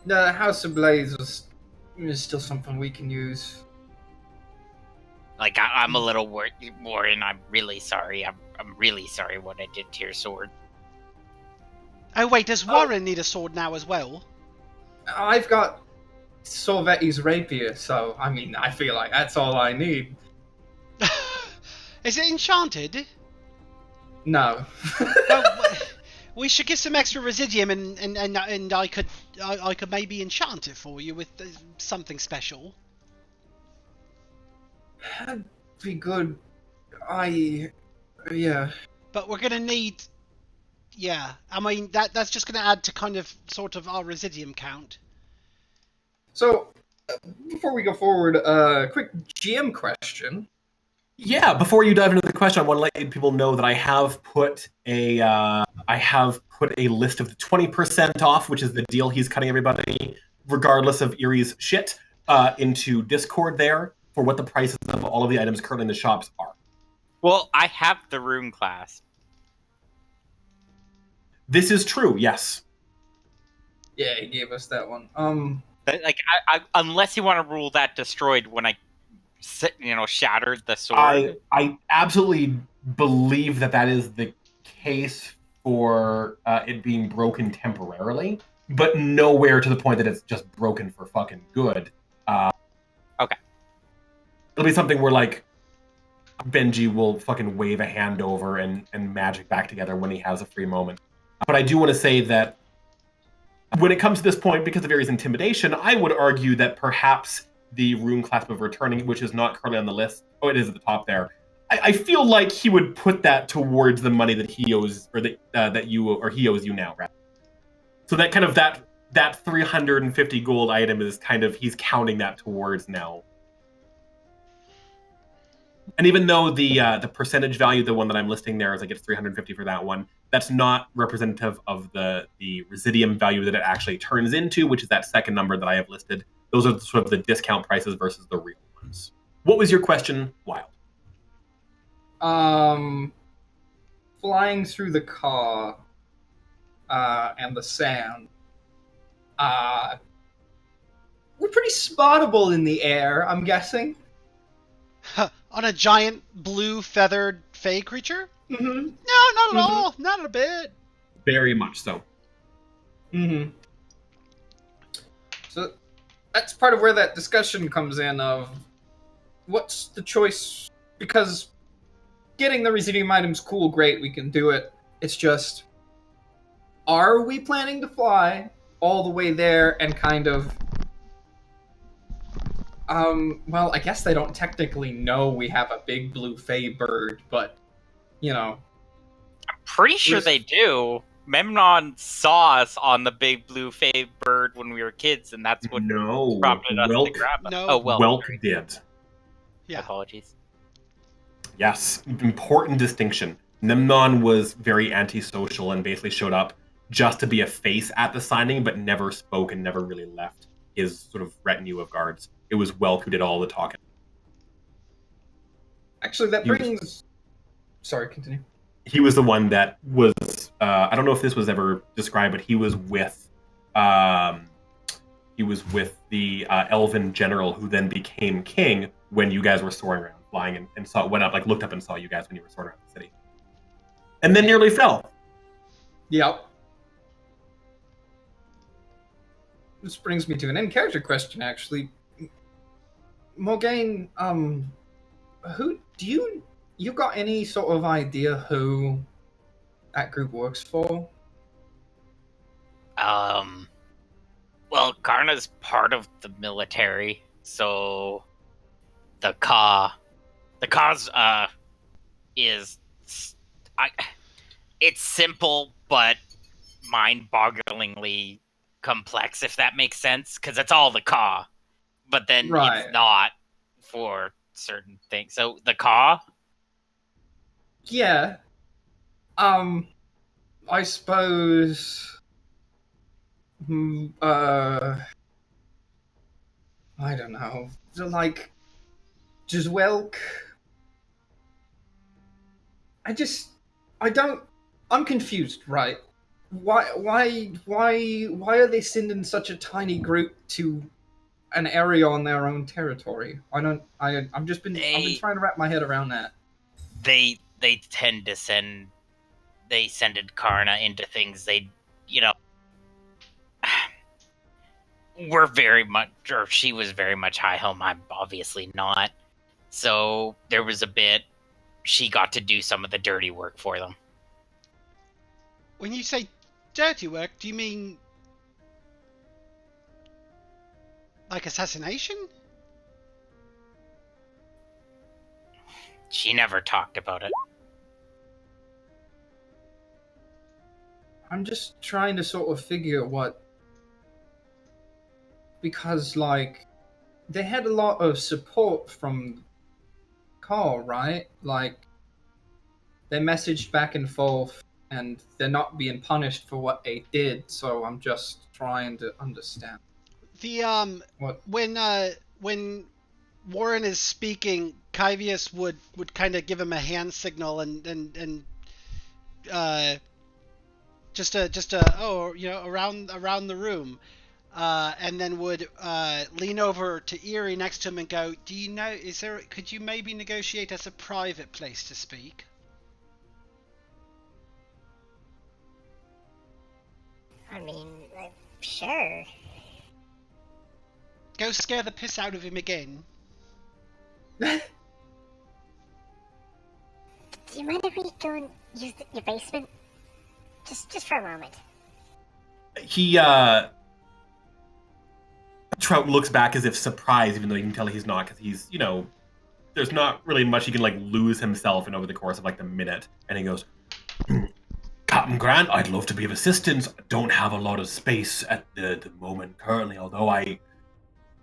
The House of Blaze is still something we can use. Like, I'm a little worried, Warren. I'm really sorry. I'm really sorry what I did to your sword. Oh wait, does Warren need a sword now as well? I've got Sorvetti's rapier, so I mean, I feel like that's all I need. Is it enchanted? No. Well, we should get some extra Residium, and I could maybe enchant it for you with something special. That'd be good. Yeah. But we're gonna need. Yeah, I mean that's just gonna add to kind of sort of our Residium count. So, before we go forward, quick GM question. Yeah, before you dive into the question, I want to let people know that I have put a list of the 20% off, which is the deal he's cutting everybody, regardless of Erie's shit, into Discord there for what the prices of all of the items currently in the shops are. Well, I have the rune class. This is true, yes. Yeah, he gave us that one. Like, unless you want to rule that destroyed when I, shattered the sword. I absolutely believe that is the case for it being broken temporarily, but nowhere to the point that it's just broken for fucking good. Okay. It'll be something where, like, Benji will fucking wave a hand over and magic back together when he has a free moment. But I do want to say that when it comes to this point, because of Ares' intimidation, I would argue that perhaps the rune clasp of returning, which is not currently on the list, it is at the top there. I feel like he would put that towards the money that he owes, or he owes you now, right? So that kind of that 350 gold item is kind of, he's counting that towards now. And even though the percentage value, the one that I'm listing there, is like it's 350 for that one, that's not representative of the residium value that it actually turns into, which is that second number that I have listed. Those are sort of the discount prices versus the real ones. What was your question, Wild? Flying through the car and the sand. We're pretty spottable in the air, I'm guessing. On a giant blue feathered fey creature? Mm-hmm. No, not at all. Not a bit. Very much so. Mm-hmm. So that's part of where that discussion comes in of what's the choice, because getting the residium items, cool, great, we can do it. It's just, are we planning to fly all the way there and kind of well, I guess they don't technically know we have a big blue fey bird, but I'm pretty sure they do. Memnon saw us on the big blue fey bird when we were kids, and that's what prompted us to grab it. No. Oh, well. Welk did. Yeah. Apologies. Yes, important distinction. Memnon was very antisocial and basically showed up just to be a face at the signing, but never spoke and never really left his sort of retinue of guards. It was Welk who did all the talking. Actually, that brings... Sorry, continue. He was the one that was... I don't know if this was ever described, but he was with... the elven general who then became king when you guys were soaring around, flying, and went up, like looked up and saw you guys when you were soaring around the city. And then nearly fell. Yep. This brings me to an in-character question, actually. Morgaine, who do you got any sort of idea who that group works for? Well, Karna's part of the military, so the Ka is it's simple but mind-bogglingly complex, if that makes sense, because it's all the Ka, but then it's not for certain things. So the Ka? Yeah. I suppose... I don't know. Like, Giswelk... I'm confused, right? Why are they sending such a tiny group to an area on their own territory? I've been trying to wrap my head around that. They tend to send Karna into things we're very much, or she was very much high helm. I'm obviously not. So there was a bit, she got to do some of the dirty work for them. When you say dirty work, do you mean like assassination? She never talked about it. I'm just trying to sort of figure what... Because, like, they had a lot of support from Carl, right? Like, they messaged back and forth, and they're not being punished for what they did. So I'm just trying to understand. The What? when Warren is speaking, Kyvius would kind of give him a hand signal and just a around the room, and then would lean over to Eerie next to him and go, "Do you know? Could you maybe negotiate us a private place to speak?" I mean, sure. Go scare the piss out of him again. Do you mind if we go and use your basement? Just for a moment. He Trout looks back as if surprised, even though you can tell he's not, because he's, there's not really much he can lose himself in over the course of the minute. And he goes, Captain Grant, I'd love to be of assistance. I don't have a lot of space at the moment currently, although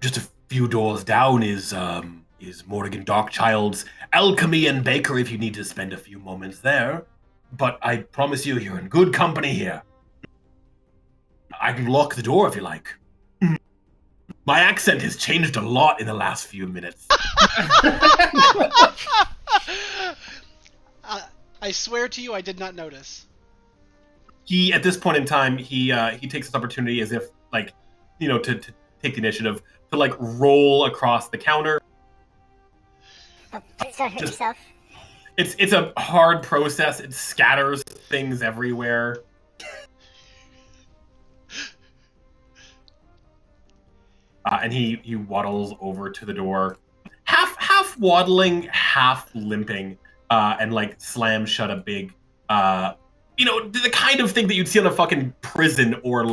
just a few doors down is Morrigan Darkchild's Alchemy and Bakery if you need to spend a few moments there. But I promise you, you're in good company here. I can lock the door if you like. My accent has changed a lot in the last few minutes. I swear to you, I did not notice. He, at this point in time, he takes this opportunity as if, to take the initiative to roll across the counter. Oh, please don't hurt yourself. It's a hard process. It scatters things everywhere. And he waddles over to the door, half waddling, half limping, and slams shut a big, the kind of thing that you'd see on a fucking prison or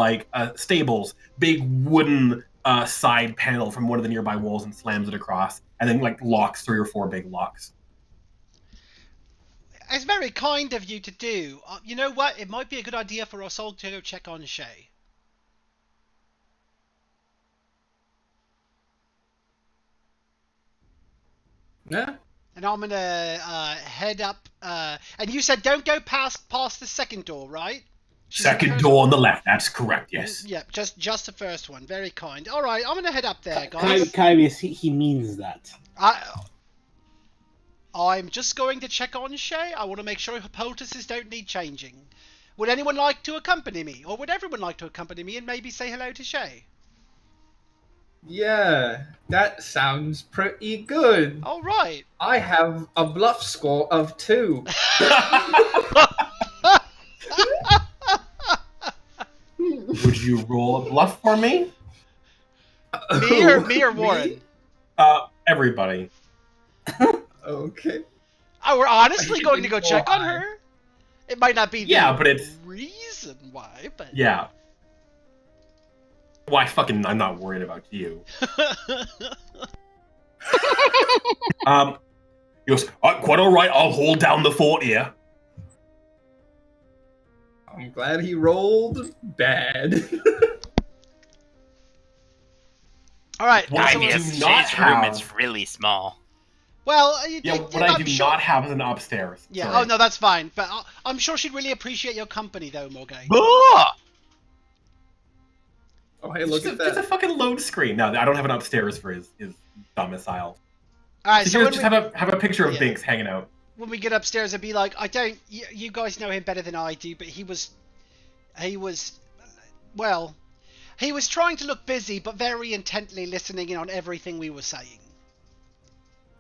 stables, big wooden side panel from one of the nearby walls, and slams it across, and then locks 3 or 4 big locks. It's very kind of you to do. You know what? It might be a good idea for us all to go check on Shay. Yeah. And I'm gonna head up. And you said don't go past the second door, right? Second door on the left. That's correct. Yes. Yeah, just the first one. Very kind. All right, I'm gonna head up there, guys. Kyvius, he means that. I'm just going to check on Shay. I want to make sure her poultices don't need changing. Would anyone like to accompany me, or would everyone like to accompany me and maybe say hello to Shay? Yeah, that sounds pretty good. All right. I have a bluff score of 2. Would you roll a bluff for me? Me or Warren? Everybody. Okay. Oh, we're honestly going to go check on her? It might not be the but it's reason why, but... Yeah. Why I'm not worried about you. He goes, quite alright, I'll hold down the fort here. I'm glad he rolled bad. Alright. What I Yes, do not Shay's room have... is really small. Well, what I do not have is an upstairs. Yeah, Sorry. oh no, that's fine. But I'm sure she'd really appreciate your company, though, Morgane. Oh, hey, look at that. It's a fucking load screen. No, I don't have an upstairs for his domicile. Alright, so just have a picture of Binks hanging out. When we get upstairs, I'd be like, you guys know him better than I do, but he was trying to look busy, but very intently listening in on everything we were saying.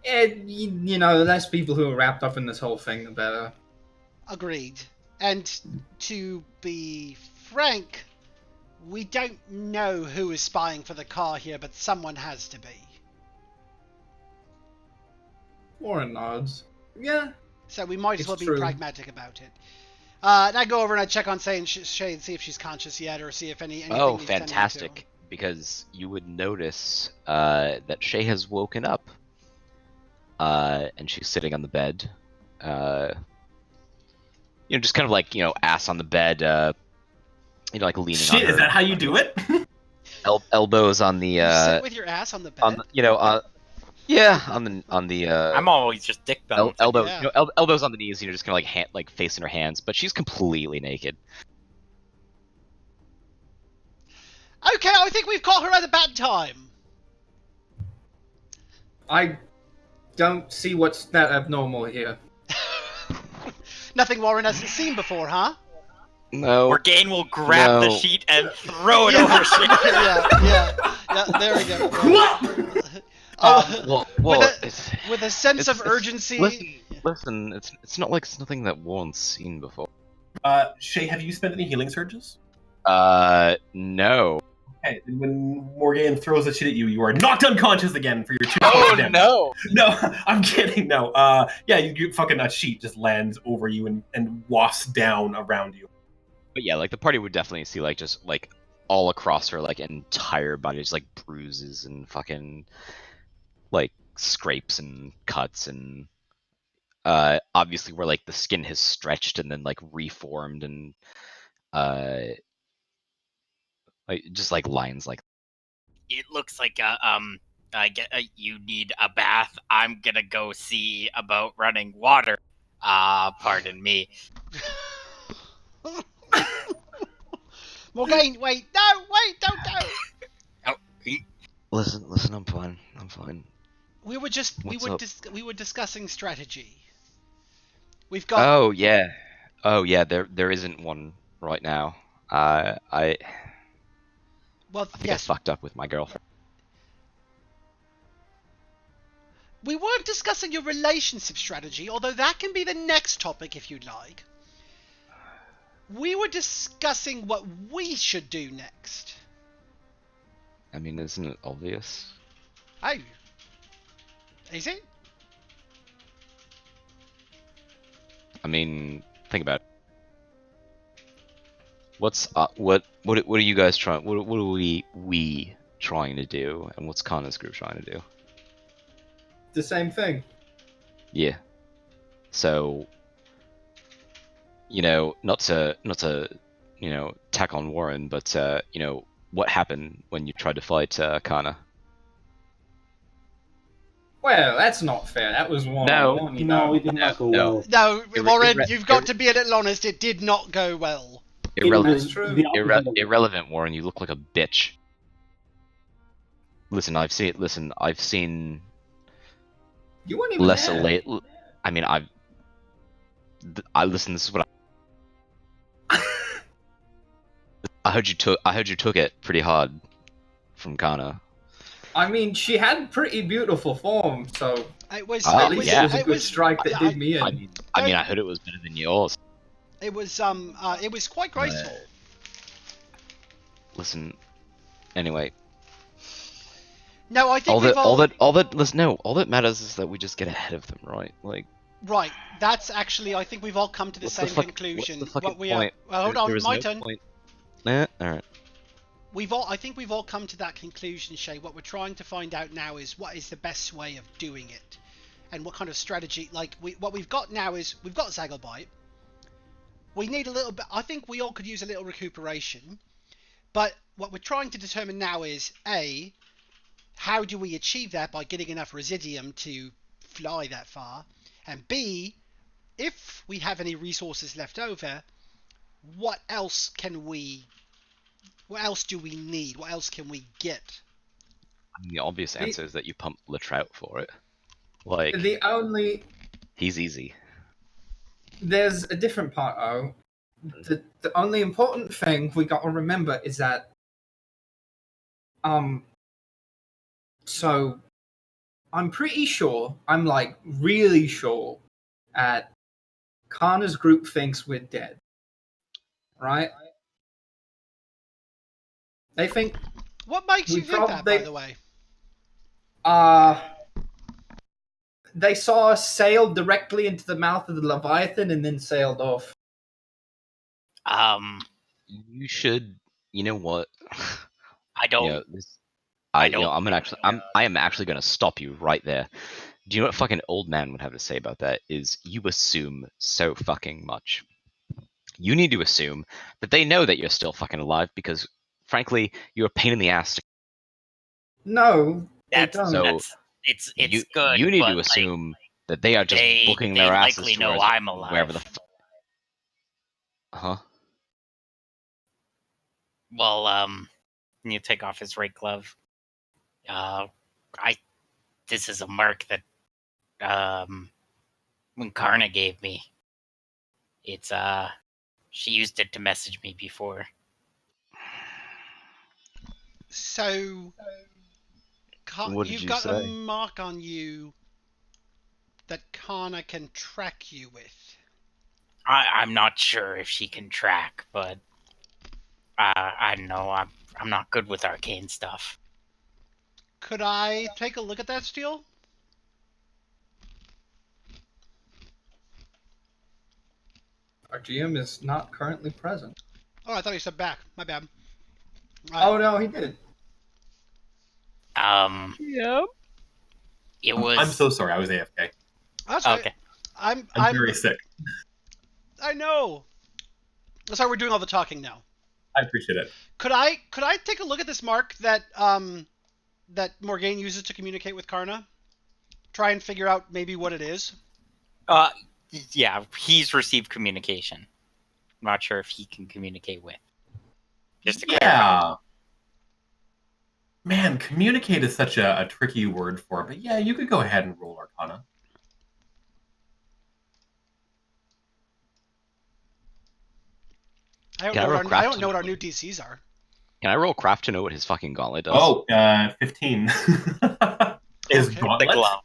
And, the less people who are wrapped up in this whole thing, the better. Agreed. And to be frank, we don't know who is spying for the car here, but someone has to be. Warren nods. Yeah. So we might as well be true. pragmatic about it. And I go over and I check on Shay and see if she's conscious yet, or see if anything Oh, needs tending to. fantastic. Because you would notice that Shay has woken up. And she's sitting on the bed. Just kind of ass on the bed, leaning on Shit, her. is that how you do it? elbows on the You sit with your ass on the bed. on the, yeah, on the I'm always just dick bouncing. elbow, Yeah. elbows on the knees, just kind of like face in her hands, but she's completely naked. Okay, I think we've caught her at a bad time. I don't see what's that abnormal here. Nothing Warren hasn't seen before, huh? No. Orgain will grab the No. sheet and throw it Yeah. over Shay. yeah. There we go. With a sense of urgency. Listen, it's not like it's nothing that Warren's seen before. Shay, have you spent any healing surges? No. Okay, then when Morgan throws the shit at you, you are knocked unconscious again for your 2 points Oh of damage. no! No, I'm kidding. No. Yeah, you fucking a sheet just lands over you and wafts down around you. But yeah, like the party would definitely see like just like all across her like entire body, just like bruises and fucking like scrapes and cuts and obviously where like the skin has stretched and then like reformed and like just like lines like. It looks like you need a bath. I'm gonna go see about running water. Pardon me. Morgaine, wait, don't go. Oh, Listen, I'm fine. We were discussing strategy. We've got. Oh yeah, there isn't one right now. I Well, think I yes. fucked up with my girlfriend. We weren't discussing your relationship strategy, although that can be the next topic if you'd like. We were discussing what we should do next. I mean, isn't it obvious? Oh. Is it? I mean, think about it. What's what are you guys trying? What are we trying to do, and what's Connor's group trying to do? The same thing. Yeah. So, not to tack on Warren, but what happened when you tried to fight Connor? Well, that's not fair. That was one-on-one, you know. No, it did not go well. No, Irre- Warren, irre- you've got to be a little honest. It did not go well. Irrelevant. That's true. The opposite of- Irrelevant, Warren. You look like a bitch. Listen, I've seen You weren't even lesser there. late. I mean, listen. This is what I heard. You took it pretty hard from Kana. I mean, she had pretty beautiful form, so It was. Oh, at least yeah. it was a good strike that did me in. I mean, I heard it was better than yours. It was quite graceful. Listen. Anyway, No, I think all that matters is that we just get ahead of them, right? Like. Right. That's actually. I think we've all come to the same conclusion. What's the fucking What we point? Well, hold on, There is my no turn. point. All right. I think we've all come to that conclusion, Shay. What we're trying to find out now is what is the best way of doing it, and what kind of strategy. Like what we've got now is we've got Zaglebite. We need a little bit. I think we all could use a little recuperation, but what we're trying to determine now is A, how do we achieve that by getting enough residium to fly that far, and B, if we have any resources left over, what else do we need? What else can we get? I mean, the obvious answer is that you pump Latrout for it. Like, he's easy. There's a different part, though. The only important thing we got to remember is that, so I'm pretty sure, I'm like really sure, that Kana's group thinks we're dead, right? They think. What makes We you think that, by probably- the way? They saw us sail directly into the mouth of the Leviathan and then sailed off. You should. You know what? I don't. I am actually gonna stop you right there. Do you know what fucking old man would have to say about that? Is you assume so fucking much. You need to assume that they know that you're still fucking alive because frankly, you're a pain in the ass. No, they That's don't. So it's you good. you need but, to assume that they are just they booking their asses likely know towards I'm alive. wherever the. Huh? Well, you take off his right glove. This is a mark that when Karna gave me. It's she used it to message me before. So, What did you've you got a say? mark on you that Kana can track you with. I'm not sure if she can track, but I don't know. I'm not good with arcane stuff. Could I take a look at that steel? Our GM is not currently present. Oh, I thought you said back. My bad. Oh no, he didn't. Yep. It was. I'm so sorry. I was AFK. That's right. Okay. I'm very sick. I know. That's why we're doing all the talking now. I appreciate it. Could I take a look at this mark that that Morgaine uses to communicate with Karna? Try and figure out maybe what it is. Yeah, he's received communication. I'm not sure if he can communicate with. Just to clarify. Man, communicate is such a tricky word for it, but yeah, you could go ahead and roll Arcana. I don't know what our new DCs are. Can I roll craft to know what his fucking gauntlet does? Oh, 15. Is Okay. gauntlet? The glove.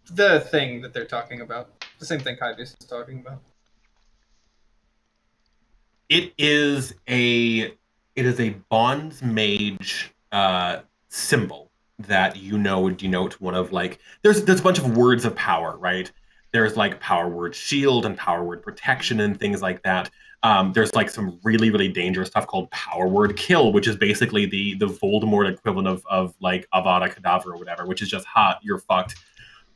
The thing that they're talking about. The same thing Kaivis is talking about. It is a Bond's mage symbol that would denote one of like there's a bunch of words of power, right? There's like power word shield and power word protection and things like that. There's like some really, really dangerous stuff called power word kill, which is basically the Voldemort equivalent of like Avada Kedavra or whatever, which is just hot, you're fucked.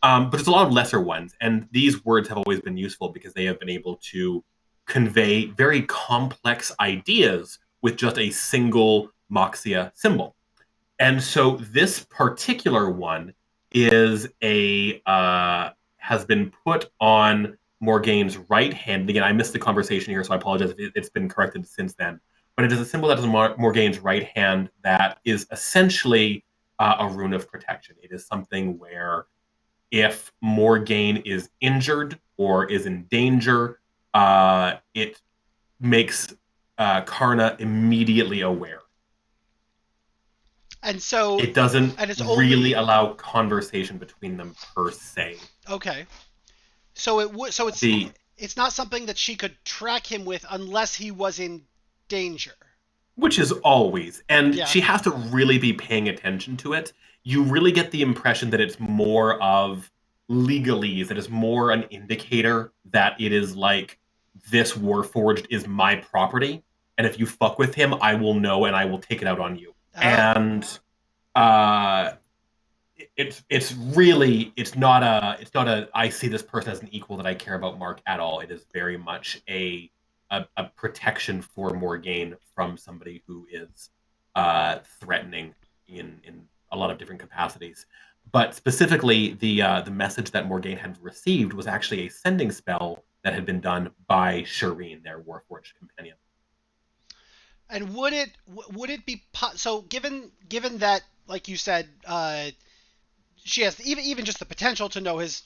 But there's a lot of lesser ones, and these words have always been useful because they have been able to convey very complex ideas with just a single Moxia symbol. And so this particular one is has been put on Morgaine's right hand. Again, I missed the conversation here, so I apologize if it's been corrected since then. But it is a symbol that is on Morgaine's right hand that is essentially a rune of protection. It is something where if Morgaine is injured or is in danger, it makes Karna immediately aware. And so it doesn't really only allow conversation between them per se. Okay. So it's not something that she could track him with unless he was in danger. Which is always. And she has to really be paying attention to it. You really get the impression that it's more of legalese, that it's more an indicator that it is like, this Warforged is my property, and if you fuck with him, I will know and I will take it out on you. Oh. And it's not a I see this person as an equal that I care about mark at all. It is very much a protection for Morgaine from somebody who is threatening in a lot of different capacities. But specifically, the message that Morgaine had received was actually a sending spell that had been done by Shireen, their Warforged companion. And would it be so given that, like you said, she has even just the potential to know his,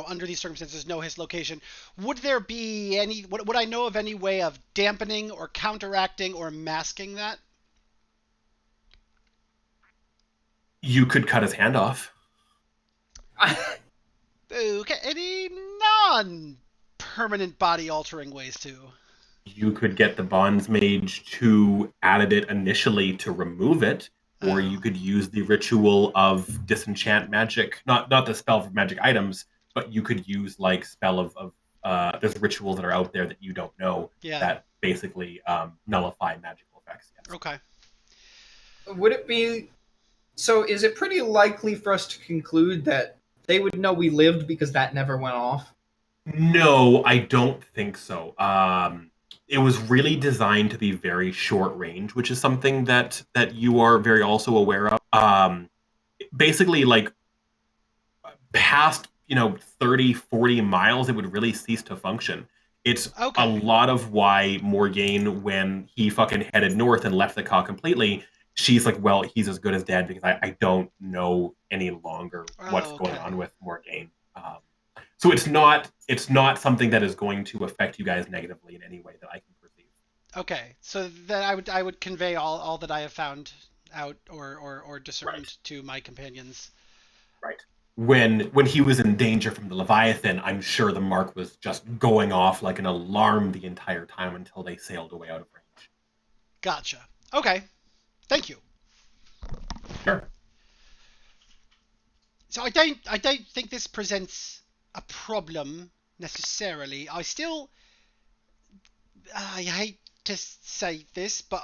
under these circumstances, know his location. Would there be would I know of any way of dampening or counteracting or masking that? You could cut his hand off. Okay, any non-permanent body-altering ways to? You could get the Bonds Mage to add it initially to remove it, or you could use the ritual of disenchant magic. Not the spell for magic items, but you could use like spell of there's rituals that are out there that you don't know that basically nullify magical effects. Yes. Okay. Would it be so? Is it pretty likely for us to conclude that they would know we lived because that never went off? No, I don't think so. it was really designed to be very short range, which is something that you are very also aware of. Basically, like past 30, 40 miles, it would really cease to function. It's a Okay. lot of why Morgaine, when he fucking headed north and left the car completely, she's like, well, he's as good as dead because I don't know any longer what's Oh, going okay. on with Morgaine. So it's not something that is going to affect you guys negatively in any way that I can perceive. Okay. So then I would convey all that I have found out or Right. discerned to my companions. Right. When he was in danger from the Leviathan, I'm sure the mark was just going off like an alarm the entire time until they sailed away out of range. Gotcha. Okay. Thank you. Sure. So I don't think this presents a problem necessarily. I hate to say this, but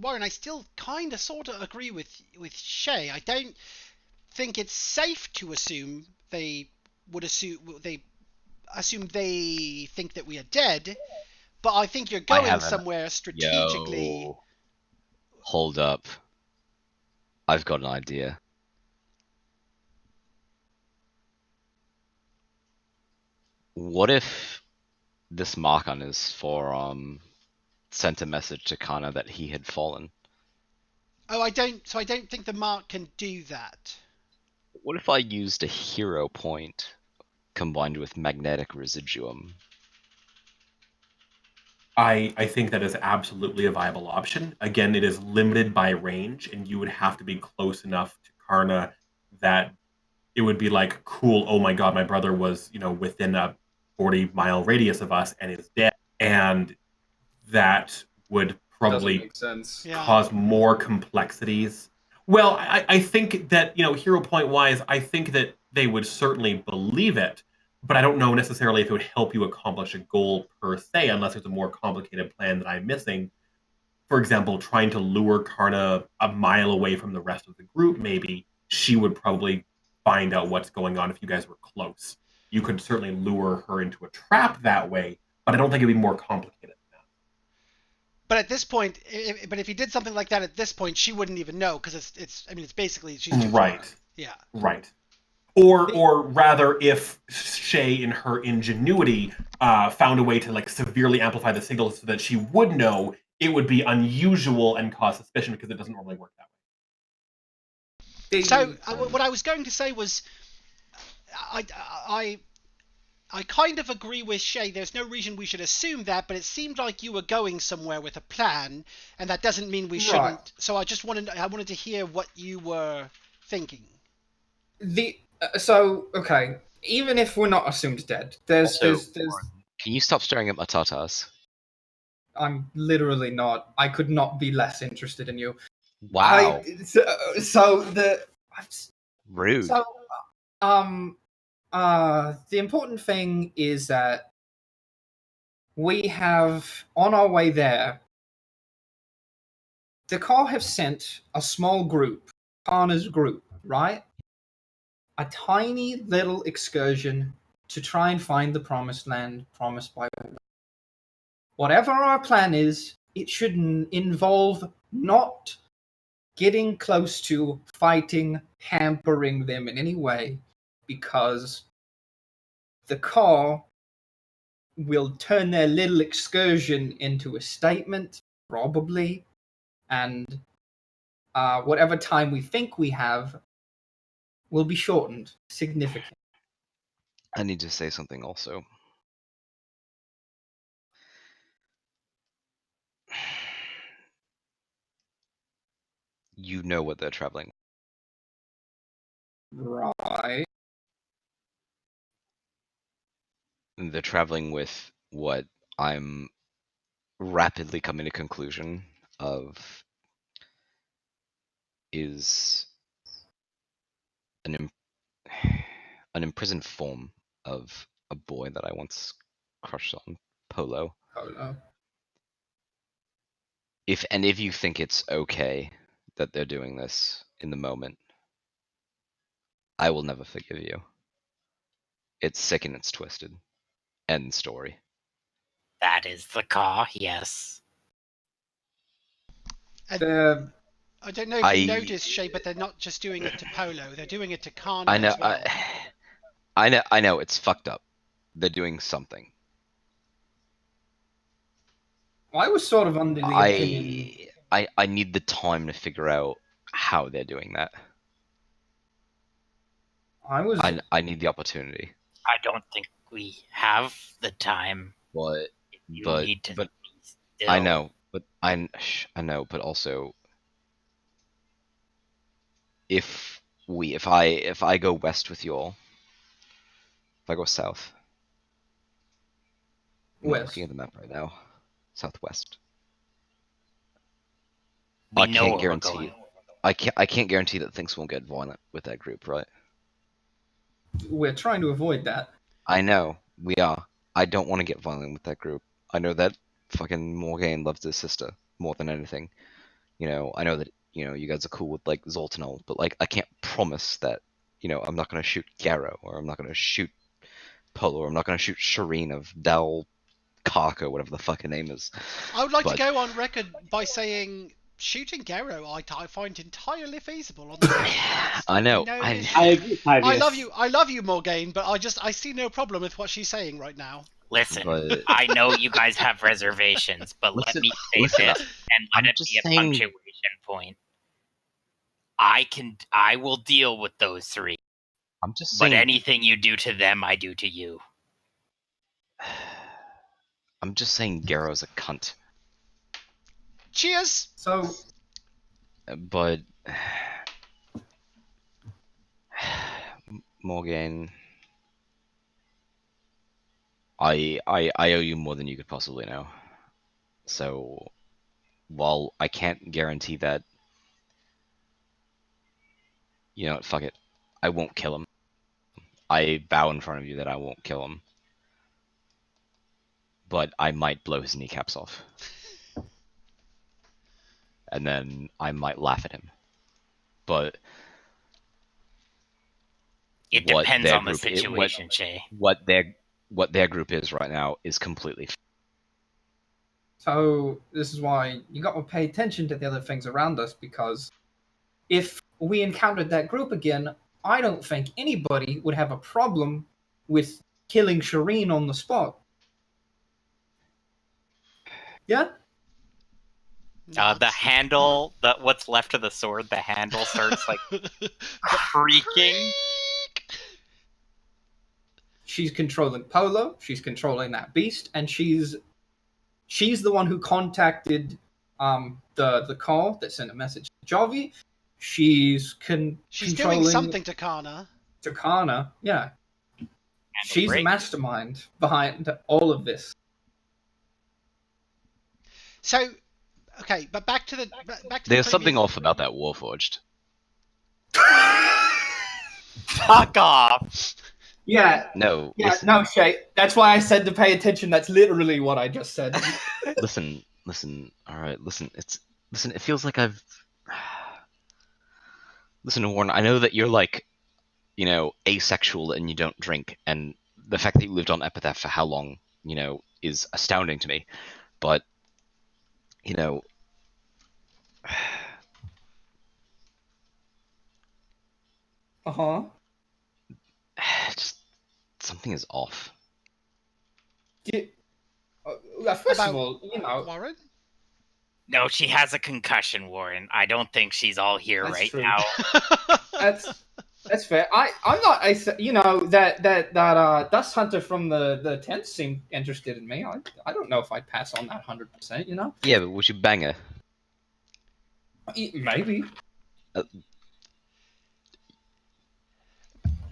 Warren, I still kind of sort of agree with Shay. I don't think it's safe to assume they think that we are dead, but I think you're I going haven't. somewhere strategically. Yo, hold up. I've got an idea. What if this mark on his forearm sent a message to Kana that he had fallen? Oh, I don't think the mark can do that. What if I used a hero point combined with magnetic residuum? I think that is absolutely a viable option. Again, it is limited by range, and you would have to be close enough to Karna that it would be like, cool, oh my god, my brother was, within a 40-mile radius of us and is dead. And that would Doesn't probably make sense. Yeah. cause more complexities. Well, I think that, hero point wise, I think that they would certainly believe it, but I don't know necessarily if it would help you accomplish a goal per se, unless there's a more complicated plan that I'm missing. For example, trying to lure Karna a mile away from the rest of the group, maybe she would probably find out what's going on if you guys were close. You could certainly lure her into a trap that way, but I don't think it'd be more complicated than But at this point, but if he did something like that at this point, she wouldn't even know because it's basically she's too that. far. Right. Yeah. Right. Or The- or rather, if Shay, in her ingenuity, found a way to like severely amplify the signal so that she would know, it would be unusual and cause suspicion because it doesn't normally work that So the what I was going to say was, I I I kind of agree with Shay. There's no reason we should assume that, but it seemed like you were going somewhere with a plan, and that doesn't mean we Right. shouldn't. So I wanted to hear what you were thinking. So okay, even if we're not assumed dead, there's Also, there's can you stop staring at my tatas? I'm literally not. I could not be less interested in you. Wow, So the rude. so the important thing is that we have on our way there. The car have sent a small group, Kana's group, right? A tiny little excursion to try and find the promised land promised by whatever our plan is. It should involve not getting close to fighting, hampering them in any way, because the car will turn their little excursion into a statement, probably, and whatever time we think we have will be shortened significantly. I need to say something also. You know what they're traveling. Right. They're traveling with what I'm rapidly coming to conclusion of is an an imprisoned form of a boy that I once crushed on, Polo. Oh no. If any of you think it's okay that they're doing this in the moment, I will never forgive you. It's sick and it's twisted. End story. That is the caw, yes. The I don't know if you I noticed, Shay, but they're not just doing it to Polo. They're doing it to Kana I know as well. I know it's fucked up. They're doing something. I was sort of under the opinion. I need the time to figure out how they're doing that. I was. I need the opportunity. I don't think we have the time. But You but need to but be still. I know, but I know, but also if I go west with y'all, if I go south, I'm not looking West. at the map right now. Southwest. We I know can't where we're guarantee. going. I can't guarantee that things won't get violent with that group, right? We're trying to avoid that. I know we are. I don't want to get violent with that group. I know that fucking Morgaine loves his sister more than anything. I know that you guys are cool with like Zoltanol, but like I can't promise that I'm not gonna shoot Garrow or I'm not gonna shoot Polo or I'm not gonna shoot Shireen of Dal Kark or whatever the fuck her name is. I would like to But go on record by saying shooting Gero I find entirely feasible on the Southwest. I know. No I issue. I agree, Tyvius. I love you, Morgaine, but I see no problem with what she's saying right now. Listen, but I know you guys have reservations, but let listen, me say listen. this and I'm let it just be a saying. punctuation point. I will deal with those three, I'm just but saying. anything you do to them, I do to you. I'm just saying Garrow's a cunt. Cheers. So But Morgan, I owe you more than you could possibly know. So while I can't guarantee that, fuck it, I won't kill him. I vow in front of you that I won't kill him. But I might blow his kneecaps off. And then I might laugh at him. But It what depends their on the group situation, Shay. what their group is right now is completely So this is why you got to pay attention to the other things around us, because if we encountered that group again, I don't think anybody would have a problem with killing Shireen on the spot. Yeah? The handle, what's left of the sword, the handle starts like creaking. She's controlling Polo, she's controlling that beast, and she's the one who contacted the call that sent a message to Javi. She's She's controlling doing something to Kana. Takana. Yeah. She's the break. mastermind behind all of this. So, okay, but back to the There's the something previous... off about that Warforged. Fuck off. Yeah. No, Yeah, listen. no, Shay. That's why I said to pay attention. That's literally what I just said. Listen. All right, listen. It feels like I've. Listen, Warren. I know that you're like, asexual and you don't drink, and the fact that you lived on Epitaph for how long, is astounding to me. But, Uh-huh. just something is off. First About of all, Warren? No, she has a concussion, Warren. I don't think she's all here That's right true. now. That's fair. I'm not. That Dust Hunter from the tent seemed interested in me. I don't know if I'd pass on that 100%. Yeah, but would you bang her? Maybe.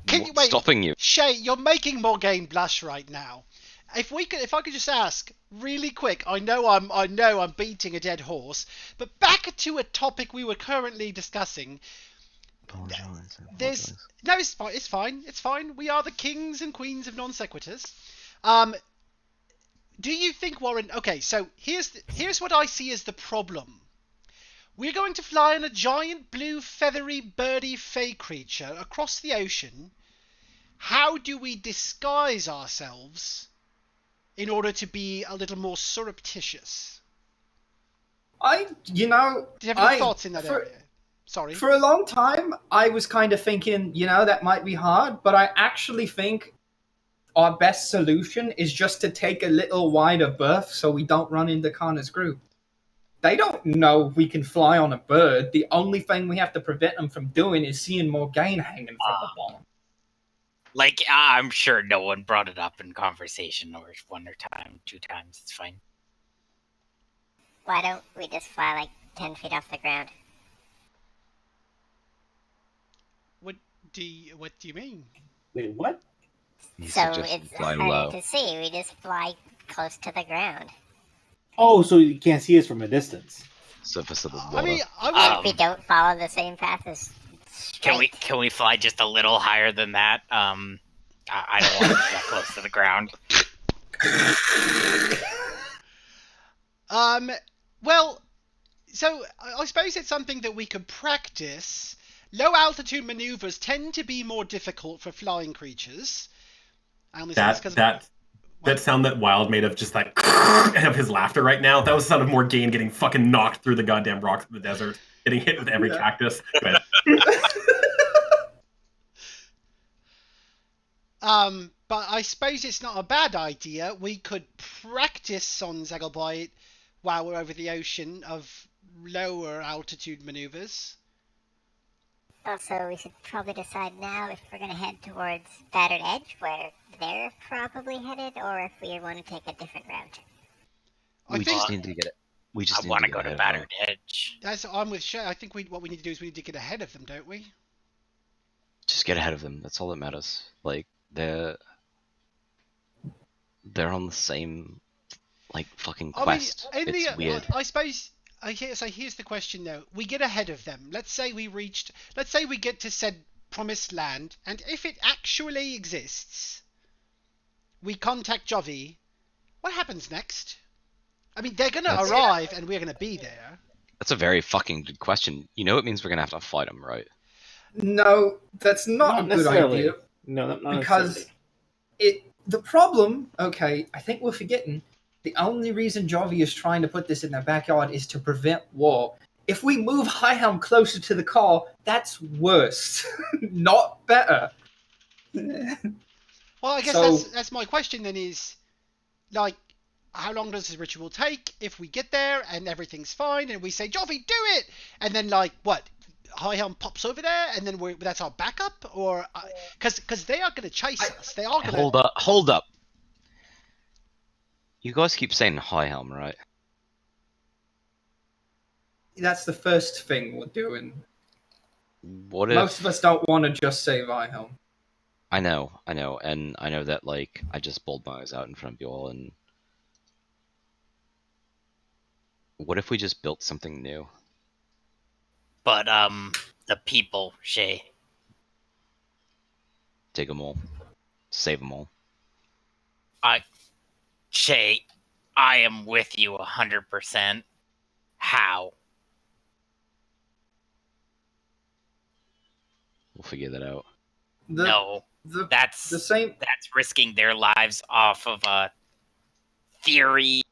Can you wait? Stopping you? Shay, you're making Morgaine blush right now. If I could just ask really quick, I know I'm beating a dead horse, but back to a topic we were currently discussing. Apologize. No, it's fine. We are the kings and queens of non sequiturs. Do you think, Warren? Okay, so here's what I see as the problem. We're going to fly on a giant blue feathery birdie fey creature across the ocean. How do we disguise ourselves in order to be a little more surreptitious? Do you have any thoughts in that area? Sorry. For a long time, I was kind of thinking, that might be hard, but I actually think our best solution is just to take a little wider berth so we don't run into Connor's group. They don't know we can fly on a bird. The only thing we have to prevent them from doing is seeing Morgaine hanging from the bomb. Like, I'm sure no one brought it up in conversation or one or time, 2 times. It's fine. Why don't we just fly like 10 feet off the ground? What do you mean? Wait, what? He So suggested it's fly harder low. to see. We just fly close to the ground. Oh, so you can't see us from a distance. Surface of the water. I mean, And we don't follow the same path as straight. Can we fly just a little higher than that? I don't want to be that close to the ground. Well, so I suppose it's something that we could practice. Low altitude maneuvers tend to be more difficult for flying creatures. I only say this 'cause that sound that Wild made of just like of his laughter right now. That was the sound of Morgaine getting fucking knocked through the goddamn rocks of the desert, getting hit with every cactus. But I suppose it's not a bad idea. We could practice on Zegelbite while we're over the ocean of lower altitude maneuvers. Also, we should probably decide now if we're going to head towards Battered Edge, where they're probably headed, or if we want to take a different route. We just need to get it. I want to go to Battered Edge. I'm with Shay. I think what we need to do is we need to get ahead of them, don't we? Just get ahead of them. That's all that matters. Like they're on the same fucking quest. It's weird. I suppose. Here's the question though. We get ahead of them. Let's say we get to said promised land, and if it actually exists, we contact Jovi. What happens next? I mean, they're gonna arrive, and we're gonna be there. That's a very fucking good question. You know, it means we're gonna have to fight them, right? No, that's not a good idea. No, not because the problem. Okay, I think we're forgetting. The only reason Jovi is trying to put this in their backyard is to prevent war. If we move Highhelm closer to the car, that's worse, not better. Well, I guess that's my question then is, like, how long does this ritual take? If we get there and everything's fine and we say, Jovi, do it! And then, like, what? Highhelm pops over there and then that's our backup? Or, because they are going to chase us. They are going to... Hold up. You guys keep saying Highhelm, right? That's the first thing we're doing. What if... Most of us don't want to just say Highhelm. I know, and I know that, like, I just bowled my eyes out in front of you all, and... What if we just built something new? But, the people, Shay. Take them all. Save them all. Shay, I am with you 100%. How? We'll figure that out. That's the same. That's risking their lives off of a theory.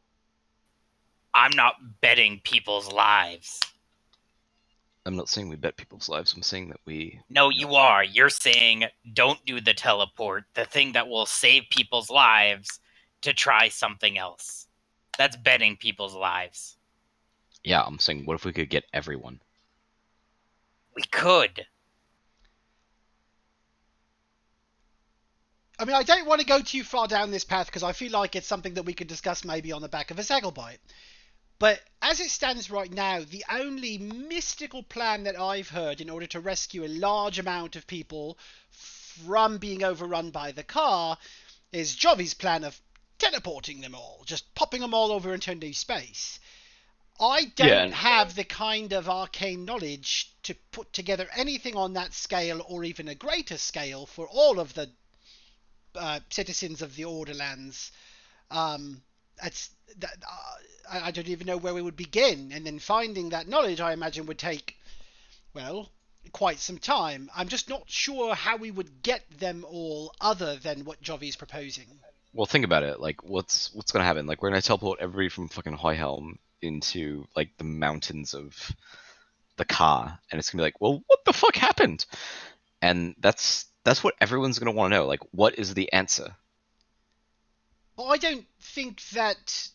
I'm not betting people's lives. I'm not saying we bet people's lives. I'm saying that we... No, you are. You're saying don't do the teleport, the thing that will save people's lives, to try something else. That's betting people's lives. Yeah, I'm saying, what if we could get everyone? We could. I mean, I don't want to go too far down this path because I feel like it's something that we could discuss maybe on the back of a Zegelbite. But as it stands right now, the only mystical plan that I've heard in order to rescue a large amount of people from being overrun by the car is Jovi's plan of teleporting them all, just popping them all over into new space. I don't have the kind of arcane knowledge to put together anything on that scale or even a greater scale for all of the citizens of the Orderlands. I don't even know where we would begin, and then finding that knowledge I imagine would take, well, quite some time. I'm just not sure how we would get them all other than what Jovi's proposing. Well, think about it. Like, what's gonna happen? Like, we're gonna teleport everybody from fucking Highhelm into like the mountains of the car, and it's gonna be like, well, what the fuck happened? And that's what everyone's gonna want to know. Like, what is the answer? Well, I don't think that.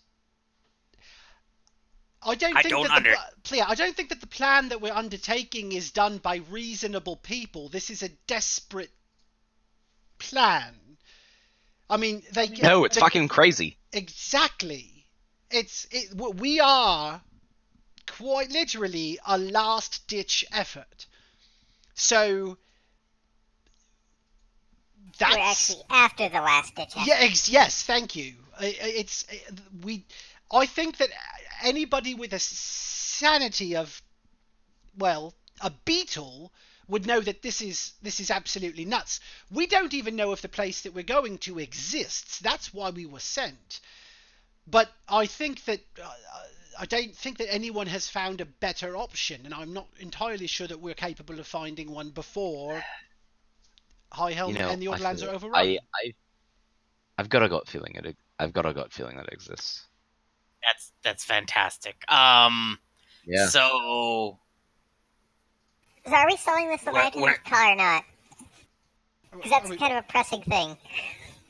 I don't I think don't that I don't think that the plan that we're undertaking is done by reasonable people. This is a desperate plan. I mean, No, it's fucking crazy. Exactly. We are quite literally a last ditch effort. So that's We're actually after the last ditch effort. yeah, yes, thank you. I think that anybody with a sanity of, well, a beetle would know that this is absolutely nuts. We don't even know if the place that we're going to exists. That's why we were sent. But I think that I don't think that anyone has found a better option, and I'm not entirely sure that we're capable of finding one before Highhelm and the I Orderlands feel are it. overrun. I've got a gut feeling I've got a gut feeling that it exists. That's fantastic. Yeah. So So are we selling this Leviathan Where- car or not? Because that's Are we- kind of a pressing thing.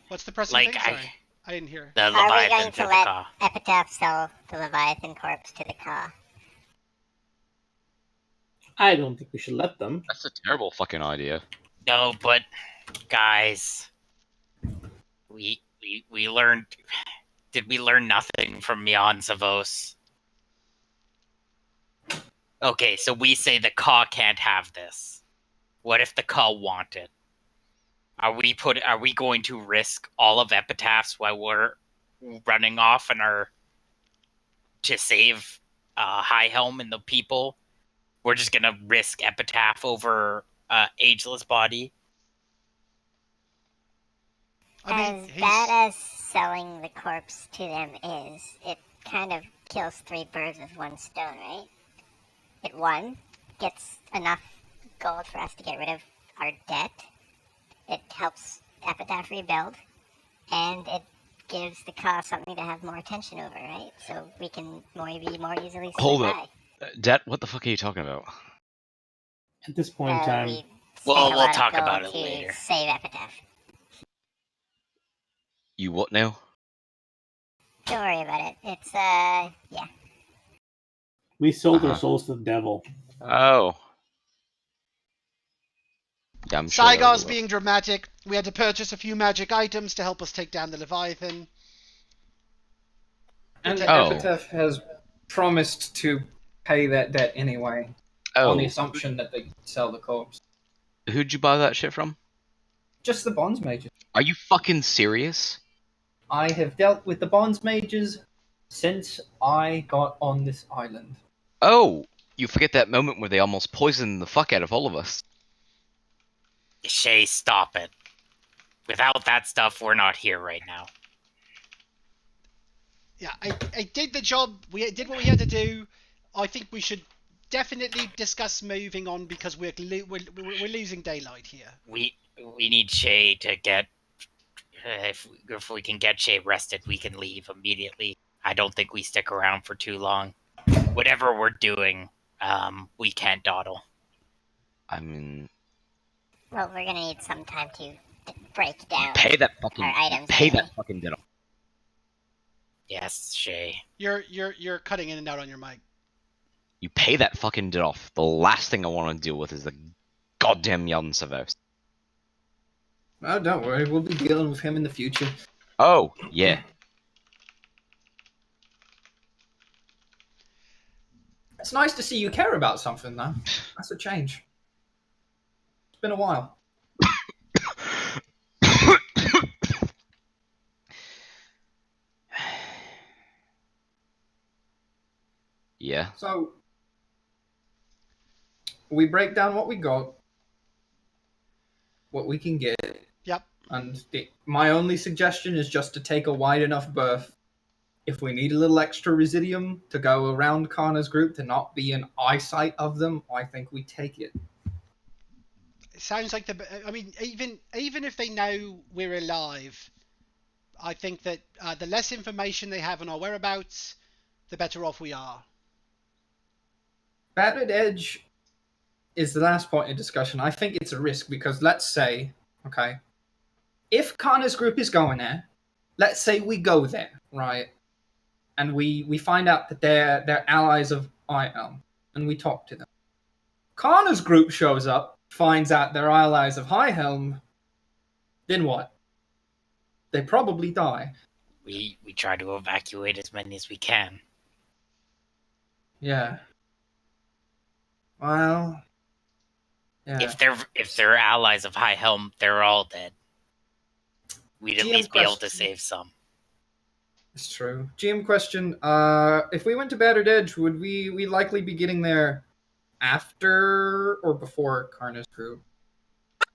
What's the pressing like thing? Sorry, I didn't hear. the Are we going Leviathan to for the let car. Epitaph sell the Leviathan corpse to the car? I don't think we should let them. That's a terrible fucking idea. No, but guys, we learned. Did we learn nothing from Jan Zavos? Okay, so we say the Ka can't have this. What if the Ka want it? Are we going to risk all of Epitaphs while we're running off and are to save Highhelm and the people? We're just gonna risk Epitaph over Ageless Body. I mean, As bad as selling the corpse to them is, it kind of kills three birds with one stone, right? It, one, gets enough gold for us to get rid of our debt. It helps Epitaph rebuild. And it gives the cause something to have more attention over, right? So we can be more easily Hold slid up. Det, what the fuck are you talking about? At this point in time, We spent Well, a we'll lot talk of gold about it to later. save Epitaph. You what now? Don't worry about it. It's, yeah. we sold Uh-huh. our souls to the devil. Oh. Yeah, I'm sure Saigar's being dramatic. We had to purchase a few magic items to help us take down the Leviathan. And Oh. Epitaph has promised to pay that debt anyway, on the Oh. assumption that they sell the corpse. Who'd you buy that shit from? Just the bonds mages. Are you fucking serious? I have dealt with the bonds mages since I got on this island. Oh, you forget that moment where they almost poisoned the fuck out of all of us. Shay, stop it. Without that stuff, we're not here right now. Yeah, I did the job. We did what we had to do. I think we should definitely discuss moving on because we're losing daylight here. We need Shay to get. If we can get Shay rested, we can leave immediately. I don't think we stick around for too long. Whatever we're doing, we can't dawdle. I mean, Well, we're gonna need some time to break down pay that fucking our items. pay anyway. that fucking debt off. Yes, Shay. You're cutting in and out on your mic. You pay that fucking debt off. The last thing I want to deal with is the goddamn Jan Savos. Oh, don't worry. We'll be dealing with him in the future. Oh, yeah. It's nice to see you care about something, though. That's a change. It's been a while. Yeah. So, we break down what we got, what we can get. Yep. And my only suggestion is just to take a wide enough berth. If we need a little extra residium to go around Kana's group to not be in eyesight of them, I think we take it. It sounds like I mean, even if they know we're alive, I think that the less information they have on our whereabouts, the better off we are. Battered Edge is the last point in discussion. I think it's a risk because let's say, okay, if Connor's group is going there, let's say we go there, right? And we find out that they're allies of IL, and we talk to them. Connor's group shows up, finds out they're allies of High Helm. Then what? They probably die. We try to evacuate as many as we can. Yeah. Well. Yeah. If they're allies of High Helm, they're all dead. We'd at GM least be able to question. save some. It's true. GM question. If we went to Battered Edge, would we likely be getting there after or before Karna's group?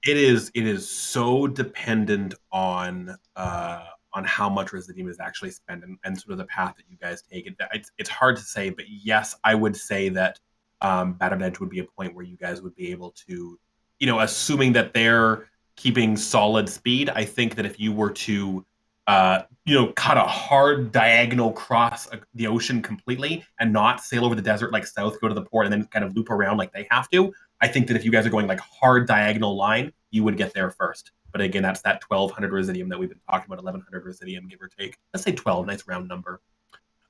It is so dependent on how much Residium is actually spent and sort of the path that you guys take. It's hard to say, but yes, I would say that Battered Edge would be a point where you guys would be able to, assuming that they're keeping solid speed. I think that if you were to cut a hard diagonal across the ocean completely and not sail over the desert like south, go to the port, and then kind of loop around like they have to, I think that if you guys are going like hard diagonal line, you would get there first. But again, that's that 1,200 Residium that we've been talking about, 1,100 Residium, give or take. Let's say 12, nice round number.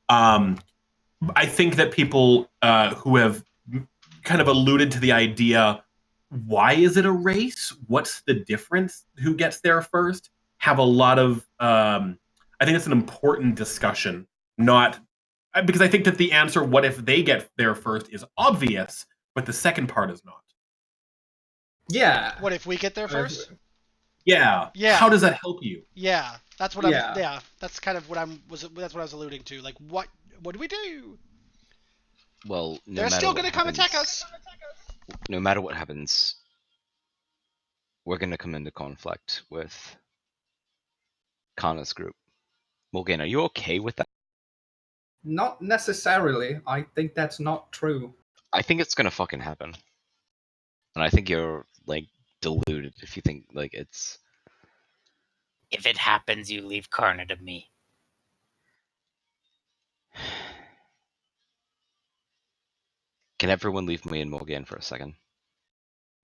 I think that people who have kind of alluded to the idea, why is it a race? What's the difference? Who gets there first? Have a lot of, I think it's an important discussion, not because I think that the answer, what if they get there first, is obvious, but the second part is not. Yeah. What if we get there first? Yeah. Yeah. How does that help you? Yeah, that's what Yeah. Yeah, that's kind of what that's what I was alluding to. Like, what do we do? Well, no They're matter still what gonna come happens, attack us. No matter what happens, we're gonna come into conflict with Kana's group. Morgan, are you okay with that? Not necessarily. I think that's not true. I think it's gonna fucking happen. And I think you're like deluded if you think like it's. If it happens, you leave Karna to me. Can everyone leave me and Morgan for a second?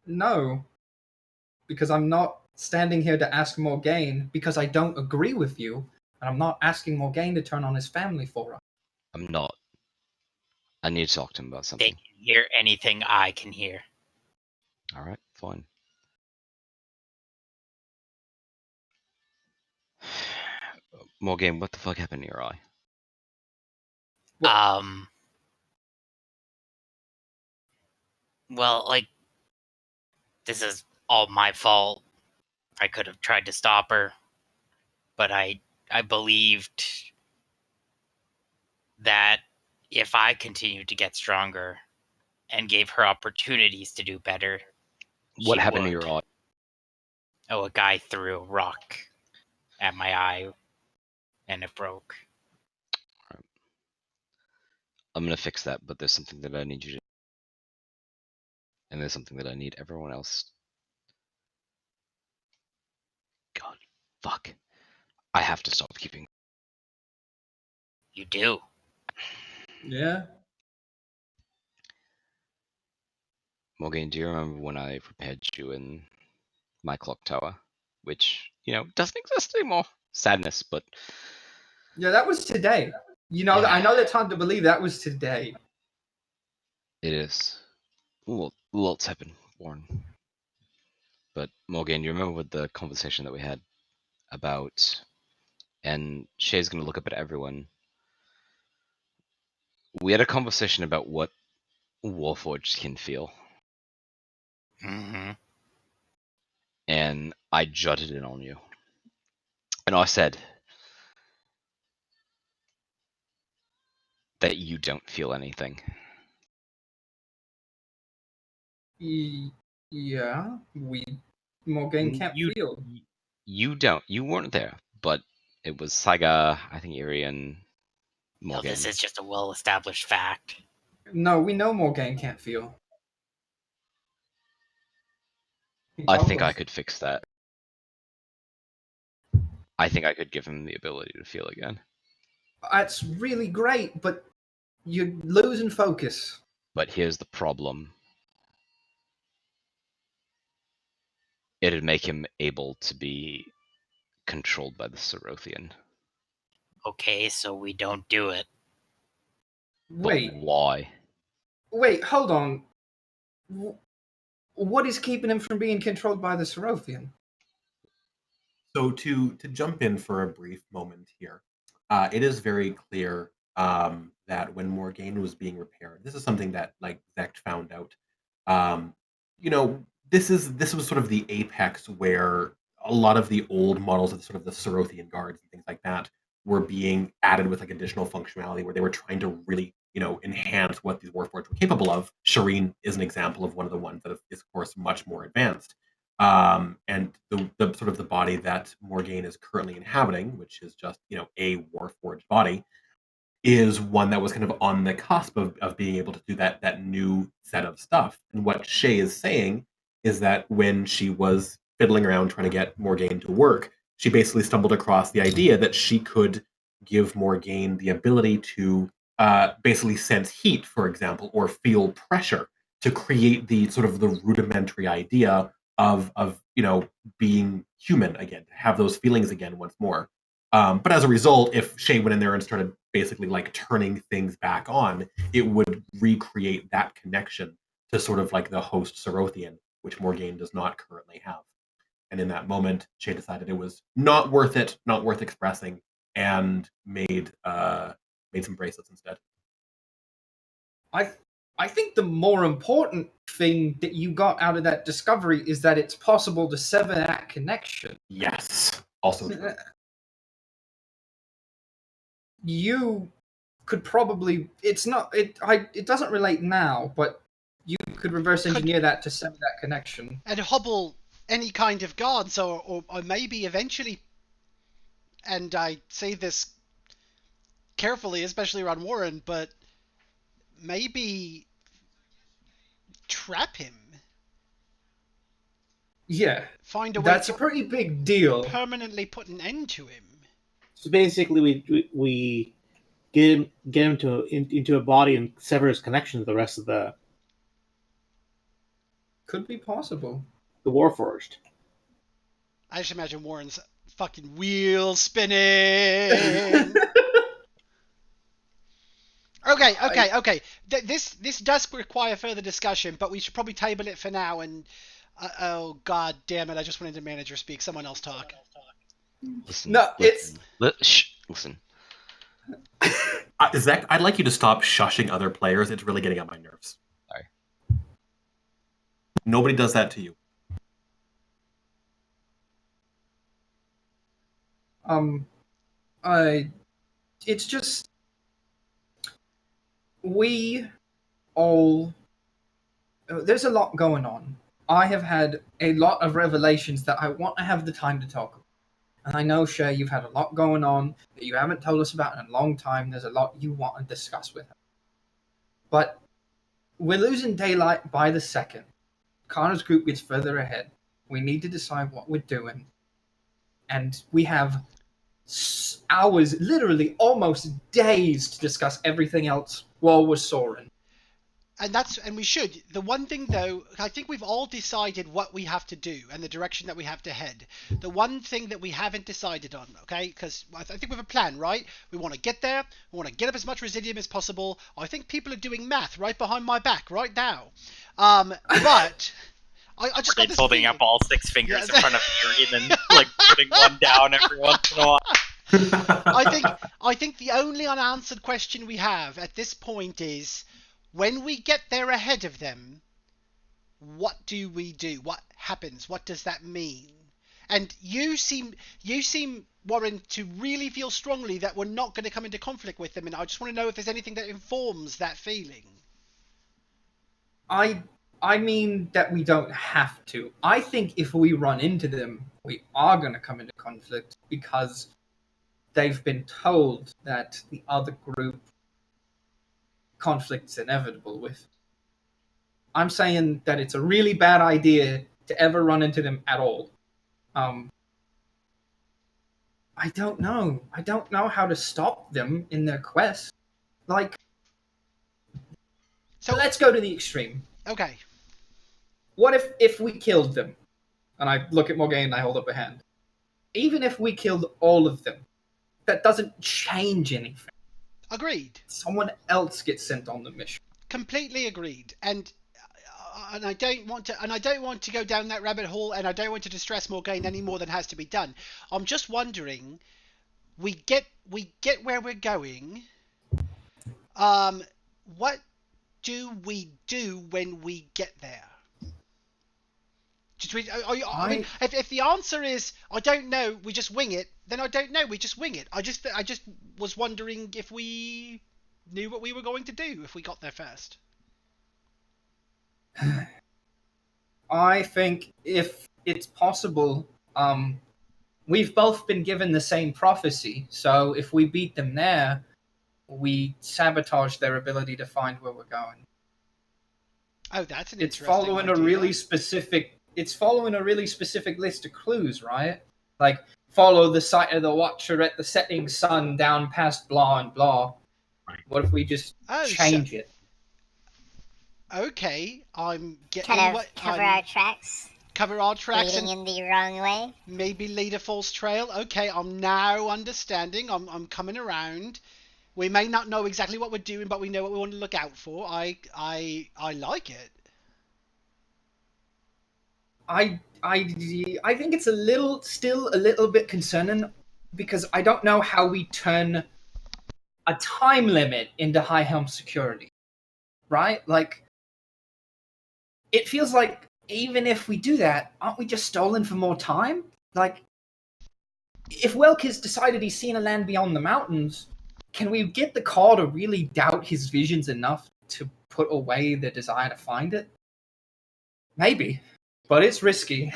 No. Because I'm not standing here to ask Morgaine because I don't agree with you, and I'm not asking Morgaine to turn on his family for us. I'm not. I need to talk to him about They something. can hear anything I can hear. All right, fine. Morgan, what the fuck happened to your eye? What? Well, like, this is all my fault. I could have tried to stop her, but I believed that if I continued to get stronger and gave her opportunities to do better, What she happened to would. your eye? Oh, a guy threw a rock at my eye, and it broke. I'm gonna fix that, but there's something that I need you to. And there's something that I need everyone else. God, fuck. I have to stop keeping. You do. Yeah. Morgan, do you remember when I prepared you in my clock tower? Which, doesn't exist anymore. Sadness, but. Yeah, that was today. Yeah. I know that's hard to believe. That was today. It is. Lots happened, Warren. But Morgan, you remember the conversation that we had about, and Shay's gonna look up at everyone. We had a conversation about what Warforged can feel. Mm-hmm. And I jotted it on you. And I said that you don't feel anything. Yeah, Morgaine can't feel. You don't. You weren't there, but it was Saiga, I think Iri, and No, Morgan. this is just a well-established fact. No, we know Morgaine can't feel. I think I could fix that. I think I could give him the ability to feel again. That's really great, but you're losing focus. But here's the problem. It'd make him able to be controlled by the Serothian. Okay, so we don't do it. Wait, But why? hold on. What is keeping him from being controlled by the Serothian? So to jump in for a brief moment here, it is very clear that when Morgaine was being repaired, this is something that like Zect found out. Um, you know, this was sort of the apex where a lot of the old models of sort of the Serothian guards and things like that were being added with like additional functionality where they were trying to really enhance what these warforged were capable of. Shireen is an example of one of the ones that is of course much more advanced. And the sort of the body that Morgaine is currently inhabiting, which is just a warforged body, is one that was kind of on the cusp of being able to do that new set of stuff. And what Shay is saying is that when she was fiddling around trying to get Morgaine to work, she basically stumbled across the idea that she could give Morgaine the ability to basically sense heat, for example, or feel pressure to create the sort of the rudimentary idea of being human again, to have those feelings again once more. But as a result, if Shay went in there and started basically like turning things back on, it would recreate that connection to sort of like the host Serothian, which Morgaine does not currently have. And in that moment, Shay decided it was not worth it, not worth expressing, and made some bracelets instead. I think the more important thing that you got out of that discovery is that it's possible to sever that connection. Yes, also true. You could probably it doesn't relate now, but you could reverse engineer that to sever that connection and hobble any kind of guards, or maybe eventually, and I say this carefully, especially around Warren, but maybe trap him. Yeah, find a way that's to a pretty big deal. permanently put an end to him. So basically, we get him into a body and sever his connection to the rest of the Could be possible. Warforged. I just imagine Warren's fucking wheel spinning. Okay. This does require further discussion, but we should probably table it for now. And oh god damn it! I just wanted the manager speak. Someone else talk. Listen, No, listen, listen. Zach, I'd like you to stop shushing other players. It's really getting on my nerves. Sorry. Nobody does that to you. It's just we all there's a lot going on. I have had a lot of revelations that I want to have the time to talk about. And I know, Shay, you've had a lot going on that you haven't told us about in a long time. There's a lot you want to discuss with her. But we're losing daylight by the second. Connor's group gets further ahead. We need to decide what we're doing. And we have hours, literally almost days, to discuss everything else while we're soaring. And we should. The one thing though, I think we've all decided what we have to do and the direction that we have to head. The one thing that we haven't decided on, okay, because I think we have a plan, right? We want to get there. We want to get up as much Residium as possible. I think people are doing math right behind my back right now. But I just got this holding feeling. up all six fingers in front of Yuri and then like putting one down every once in a while. I think the only unanswered question we have at this point is, when we get there ahead of them, what do we do? What happens? What does that mean? And you seem, Warren, to really feel strongly that we're not going to come into conflict with them, and I just want to know if there's anything that informs that feeling. I mean that we don't have to. I think if we run into them, we are going to come into conflict because they've been told that the other group conflict's inevitable with. I'm saying that it's a really bad idea to ever run into them at all. I don't know. I don't know how to stop them in their quest. Like, So let's go to the extreme. okay, What if we killed them? And I look at Morgaine and I hold up a hand. Even if we killed all of them, that doesn't change anything. agreed. Someone else gets sent on the mission. Completely agreed. And I don't want to go down that rabbit hole, and I don't want to distress Morgaine any more than has to be done. I'm just wondering, we get where we're going. What do we do when we get there? I mean, if the answer is I don't know, we just wing it, then I don't know, we just wing it. I just was wondering if we knew what we were going to do if we got there first. I think if it's possible, we've both been given the same prophecy, so if we beat them there, we sabotage their ability to find where we're going. Oh, that's an It's interesting following idea. a really specific. It's following a really specific list of clues, right? Like follow the sight of the Watcher at the setting sun down past blah and blah. Right. What if we just change it? Okay, I'm getting Kind of what cover our tracks, cover our tracks leading and in the wrong way. maybe lead a false trail. Okay, I'm now understanding. I'm coming around. We may not know exactly what we're doing, but we know what we want to look out for. I like it. I think it's still a little bit concerning because I don't know how we turn a time limit into high helm security, right? Like, it feels like even if we do that, aren't we just stolen for more time? Like, if Welk has decided he's seen a land beyond the mountains, can we get the call to really doubt his visions enough to put away the desire to find it? Maybe. But it's risky.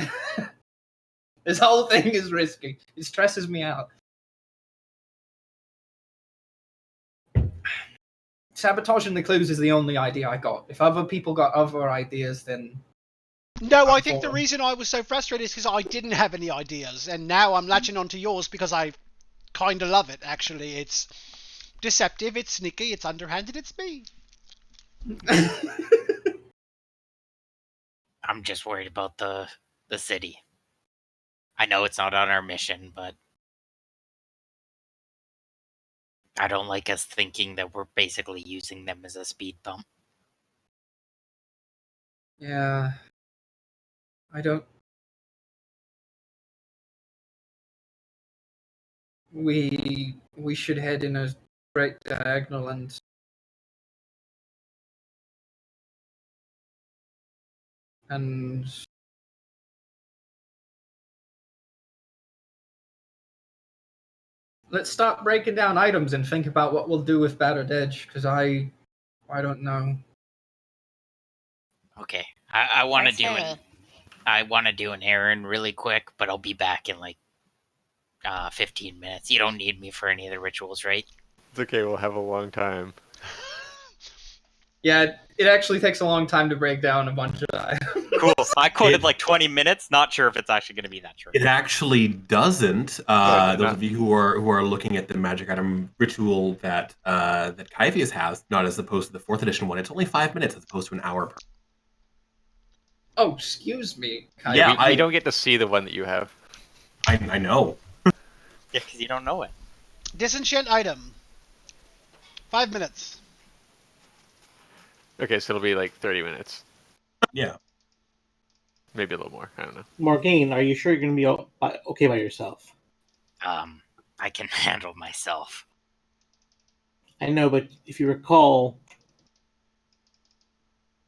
This whole thing is risky. It stresses me out. Sabotaging the clues is the only idea I got. If other people got other ideas, then... No, I think the reason I was so frustrated is because I didn't have any ideas, and now I'm latching onto yours because I kind of love it, actually. It's deceptive, it's sneaky, it's underhanded, it's me. I'm just worried about the city. I know it's not on our mission, but I don't like us thinking that we're basically using them as a speed bump. Yeah. I don't... We should head in a straight diagonal and let's start breaking down items and think about what we'll do with Battered Edge, because I don't know. Okay, I want to Let's do hurry. an I want to do an errand really quick, but I'll be back in like 15 minutes. You don't need me for any of the rituals, right? It's okay, we'll have a long time. Yeah, it actually takes a long time to break down a bunch of items. Cool. I quoted like 20 minutes. Not sure if it's actually going to be that short. It actually doesn't. Yeah, Those of you who are looking at the magic item ritual that that Kyvius has, not as opposed to the 4th edition one, it's only 5 minutes as opposed to an hour per. Oh, excuse me. Yeah, we don't get to see the one that you have. I know. Yeah, because you don't know it. Disenchant item. 5 minutes. Okay, so it'll be like 30 minutes. Yeah. Maybe a little more. I don't know. Morgaine, are you sure you're going to be okay by yourself? I can handle myself. I know, but if you recall,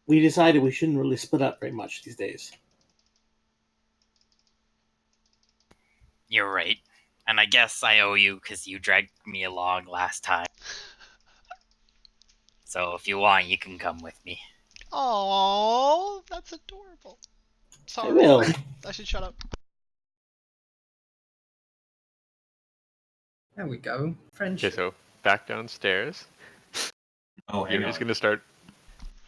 we decided we shouldn't really split up very much these days. You're right. And I guess I owe you because you dragged me along last time. So if you want, you can come with me. Oh, that's adorable. Sorry, I will. I should shut up. There we go. Okay, Friendship. so back downstairs. Oh, hang You're on. just gonna start.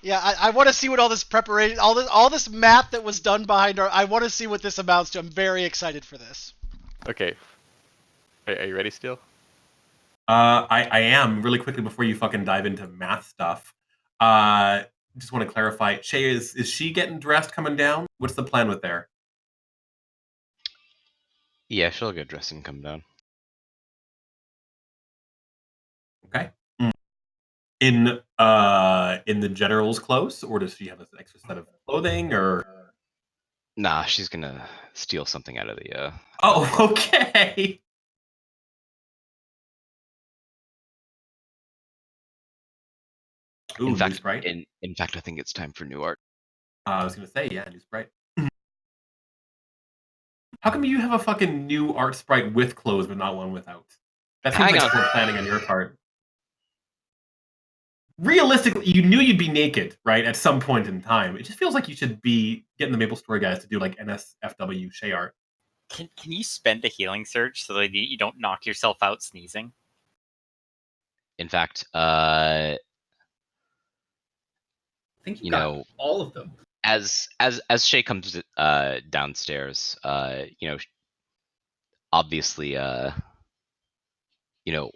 Yeah, I want to see what all this preparation, all this map that was done behind our. I want to see what this amounts to. I'm very excited for this. Okay. Are you ready, Steel? I am really quickly before you fucking dive into math stuff. Just want to clarify, Shay, is she getting dressed coming down? What's the plan with there? Yeah, she'll get dressed and come down. Okay. In the general's clothes, or does she have an extra set of clothing, or? Nah, she's gonna steal something out of the. Oh, okay. Ooh, in new fact, sprite. in fact, I think it's time for new art. I was gonna say, yeah, new sprite. How come you have a fucking new art sprite with clothes, but not one without? That seems Hang like on. poor planning on your part. Realistically, you knew you'd be naked, right, at some point in time. It just feels like you should be getting the Maple Story guys to do like NSFW Shay art. Can you spend a healing surge so that you don't knock yourself out sneezing? In fact, I think you got know, all of them. as Shay comes downstairs, obviously,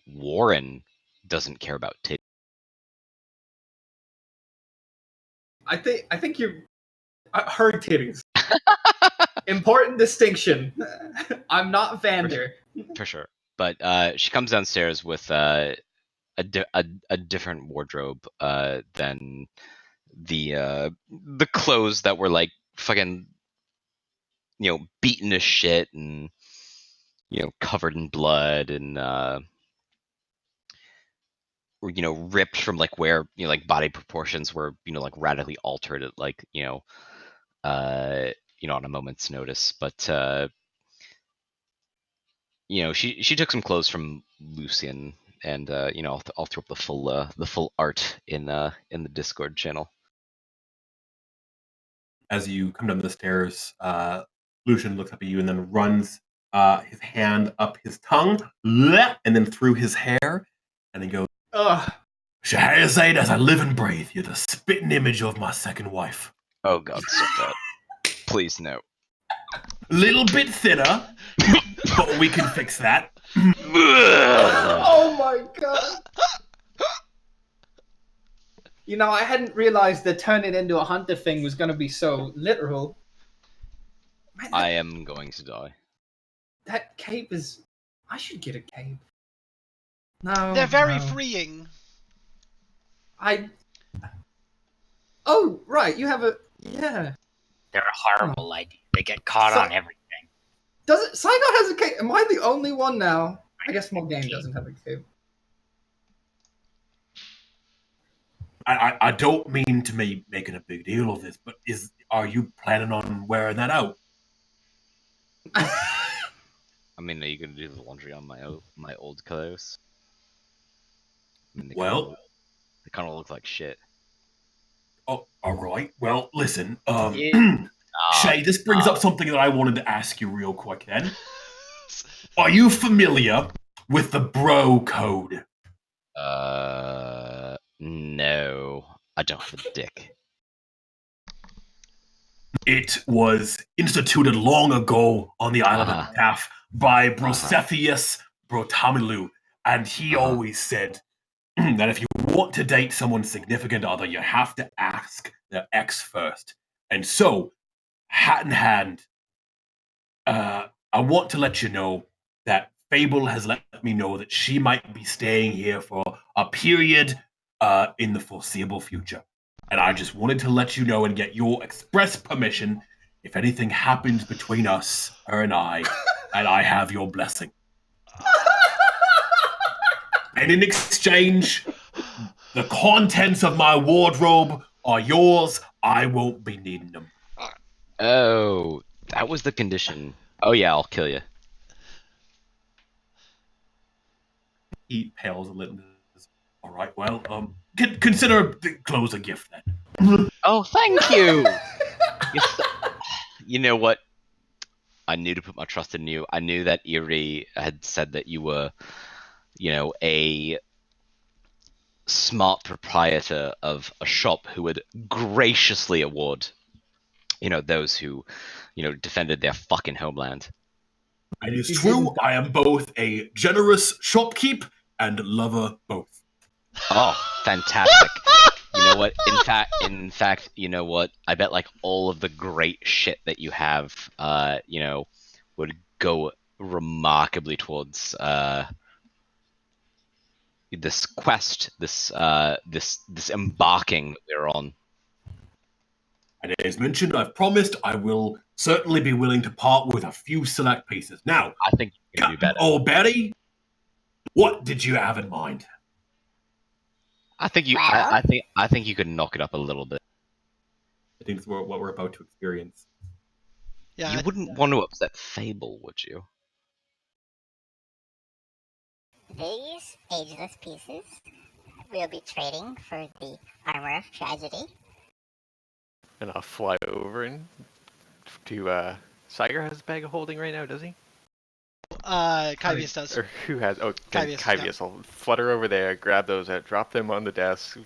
Warren doesn't care about titties. I think you're her titties. Important distinction. I'm not Vander. For sure. But she comes downstairs with a different wardrobe than the clothes that were like fucking beaten to shit and covered in blood and ripped from like where like body proportions were like radically altered at like on a moment's notice. But she took some clothes from Lucian, and I'll throw up the full art in the Discord channel. As you come down the stairs, Lucian looks up at you and then runs his hand up his tongue, and then through his hair, and then goes, Ugh. Scheherazade, as I live and breathe, you're the spitting image of my second wife. Oh god, stop that. Please no. A little bit thinner, but we can fix that. Oh my god. I hadn't realized that turning into a hunter thing was going to be so literal. Man, I am going to die. that cape is... I should get a cape. No. They're very no. freeing. Oh, right, you have a... Yeah. They're a horrible idea. They get caught on everything. Does it... Saigon has a cape. Am I the only one now? I guess Small Game doesn't have a cape. I don't mean to be making a big deal of this, but are you planning on wearing that out? I mean, are you gonna do the laundry on my old clothes? I mean, they kind of look like shit. Oh, all right. Well, listen, Shay, this brings up something that I wanted to ask you real quick. Then, are you familiar with the Bro Code? No, I don't have a dick. It was instituted long ago on the island of Taff by Brocephius Brotamilu, and he always said that if you want to date someone's significant other, you have to ask their ex first. And so, hat in hand, I want to let you know that Fable has let me know that she might be staying here for a period in the foreseeable future. And I just wanted to let you know and get your express permission if anything happens between us, her and I have your blessing. And in exchange, the contents of my wardrobe are yours. I won't be needing them. Oh, that was the condition. Oh yeah, I'll kill you. He pales a little. All right, well, consider the clothes a gift then. Oh, thank you. You know what? I knew to put my trust in you. I knew that Erie had said that you were, a smart proprietor of a shop who would graciously award, those who, defended their fucking homeland. It is You true. didn't- I am both a generous shopkeep and lover both. Oh, fantastic. You know what? In fact, you know what? I bet like all of the great shit that you have, would go remarkably towards this quest, this embarking that we're on. And as mentioned, I've promised I will certainly be willing to part with a few select pieces. Now, I think you can do better. O'Berry, what did you have in mind? I think you. Well- I think you could knock it up a little bit. I think it's what we're about to experience. Yeah. You wouldn't want to upset Fable, would you? These ageless pieces we'll be trading for the armor of tragedy. And I'll fly over and to Saigar has a bag of holding right now, does he? Kyvius does. Or who has? Oh, then Kyvius, Kyvius. I'll flutter over there, grab those out, drop them on the desk,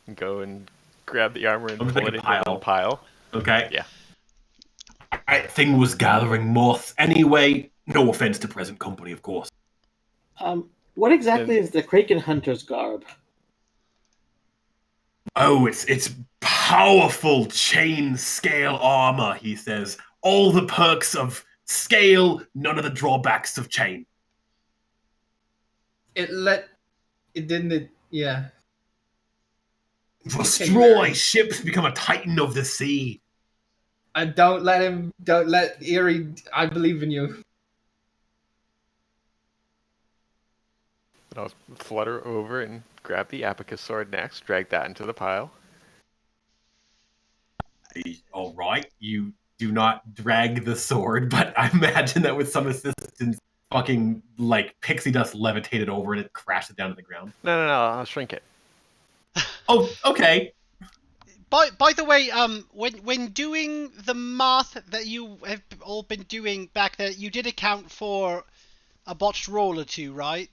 and go and grab the armor and Sounds pull like it a into one pile. Okay. Yeah. Thing was gathering moths anyway. No offense to present company, of course. What exactly is the Kraken Hunter's garb? Oh, it's powerful chain scale armor, he says. All the perks of scale, none of the drawbacks of chain. It didn't. Yeah. Destroy ships, become a titan of the sea. And don't let him. Don't let Eerie. I believe in you. And I'll flutter over and grab the Apicus sword next, drag that into the pile. All right, you do not drag the sword, but I imagine that with some assistance, fucking like pixie dust levitated over and it crashes down to the ground. No, I'll shrink it. Oh, okay. By the way, when doing the math that you have all been doing back there, you did account for a botched roll or two, right?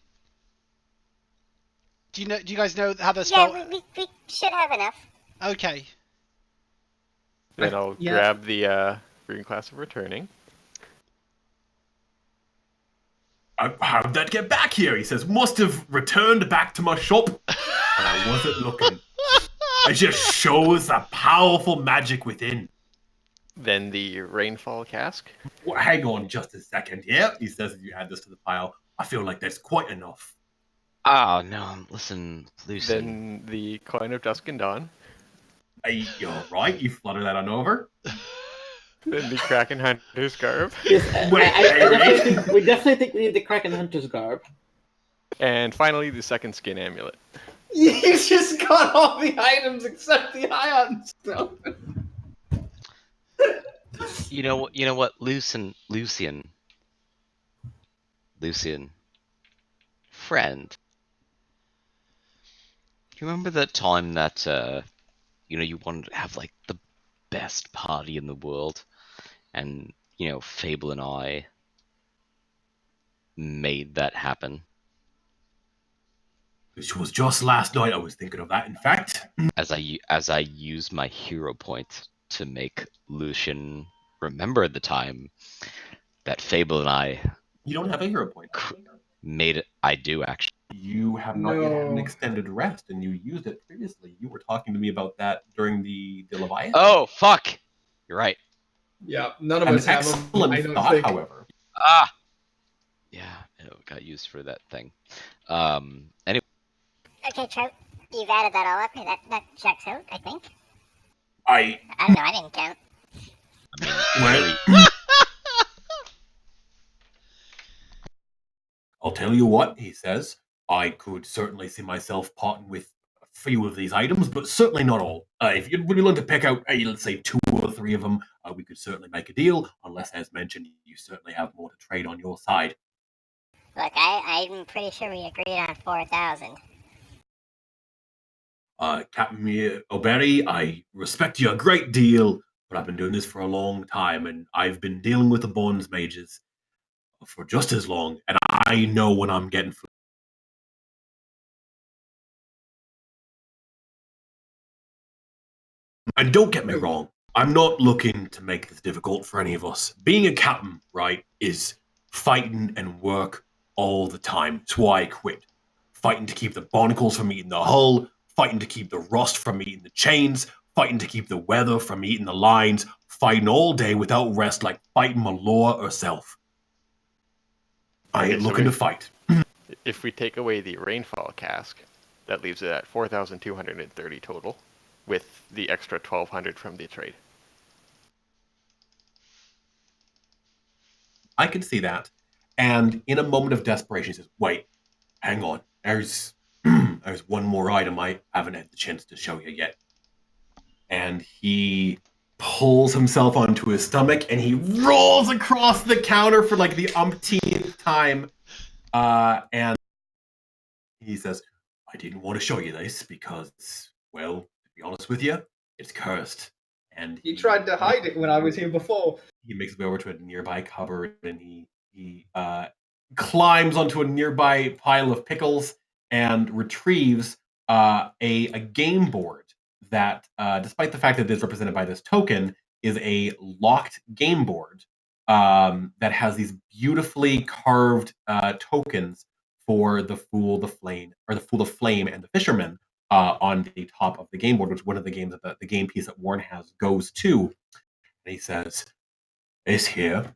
Do you guys know how the spell? Yeah, we should have enough. Okay. Then I'll Yeah. grab the Green Class of Returning. How did that get back here? He says, must have returned back to my shop when I wasn't looking. It just shows the powerful magic within. Then the Rainfall Cask. Well, hang on just a second. Yeah, he says as you add this to the pile. I feel like there's quite enough. Oh no, listen, Lucy. Then the Coin of Dusk and Dawn. You're right, you flutter that on over. Then the Kraken Hunter's Garb. Yes, Wait, we definitely think we need the Kraken Hunter's garb. And finally, the Second Skin Amulet. You just got all the items except the ion stone. You know what, Lucian, friend. You remember that time that you wanted to have like the best party in the world, and Fable and I made that happen. Which was just last night I was thinking of that, in fact. As I used my hero point to make Lucian remember the time that Fable and I You don't have a hero point. made it. I do actually. You have not yet had an No. extended rest, and you used it previously. You were talking to me about that during the Leviathan. Oh fuck! You're right. Yeah, none of An us have them. excellent I don't thought, think. however. Ah. Yeah, it got used for that thing. Anyway. Okay, Trout, you've added that all up. That checks out, I think. I I don't know, I didn't count. well, I'll tell you what, he says. I could certainly see myself parting with a few of these items, but certainly not all. If you'd be willing to pick out, let's say 2 or 3 of them, we could certainly make a deal, unless, as mentioned, you certainly have more to trade on your side. Look, I'm pretty sure we agreed on 4,000. Captain O'Berry, I respect you a great deal, but I've been doing this for a long time, and I've been dealing with the bonds mages for just as long, and I know when I'm getting food. And don't get me wrong, I'm not looking to make this difficult for any of us. Being a captain, right, is fighting and work all the time. That's why I quit. Fighting to keep the barnacles from eating the hull, fighting to keep the rust from eating the chains, fighting to keep the weather from eating the lines, fighting all day without rest like fighting Malora herself. I Okay, ain't so looking to fight. If we take away the rainfall cask, that leaves it at 4,230 total, with the extra 1,200 from the trade. I can see that. And in a moment of desperation, he says, wait, hang on. There's there's one more item I haven't had the chance to show you yet. And he pulls himself onto his stomach and he rolls across the counter for like the umpteenth time. And he says, I didn't want to show you this because, well, to be honest with you, it's cursed. And You tried to hide it when I was here before. he makes his way over to a nearby cupboard and he climbs onto a nearby pile of pickles and retrieves a game board that, despite the fact that it is represented by this token, is a locked game board that has these beautifully carved tokens for the Fool, the Flame, or the Fool, the Flame, and the Fisherman on the top of the game board, which is one of the games that the game piece that Warren has goes to. And he says, this here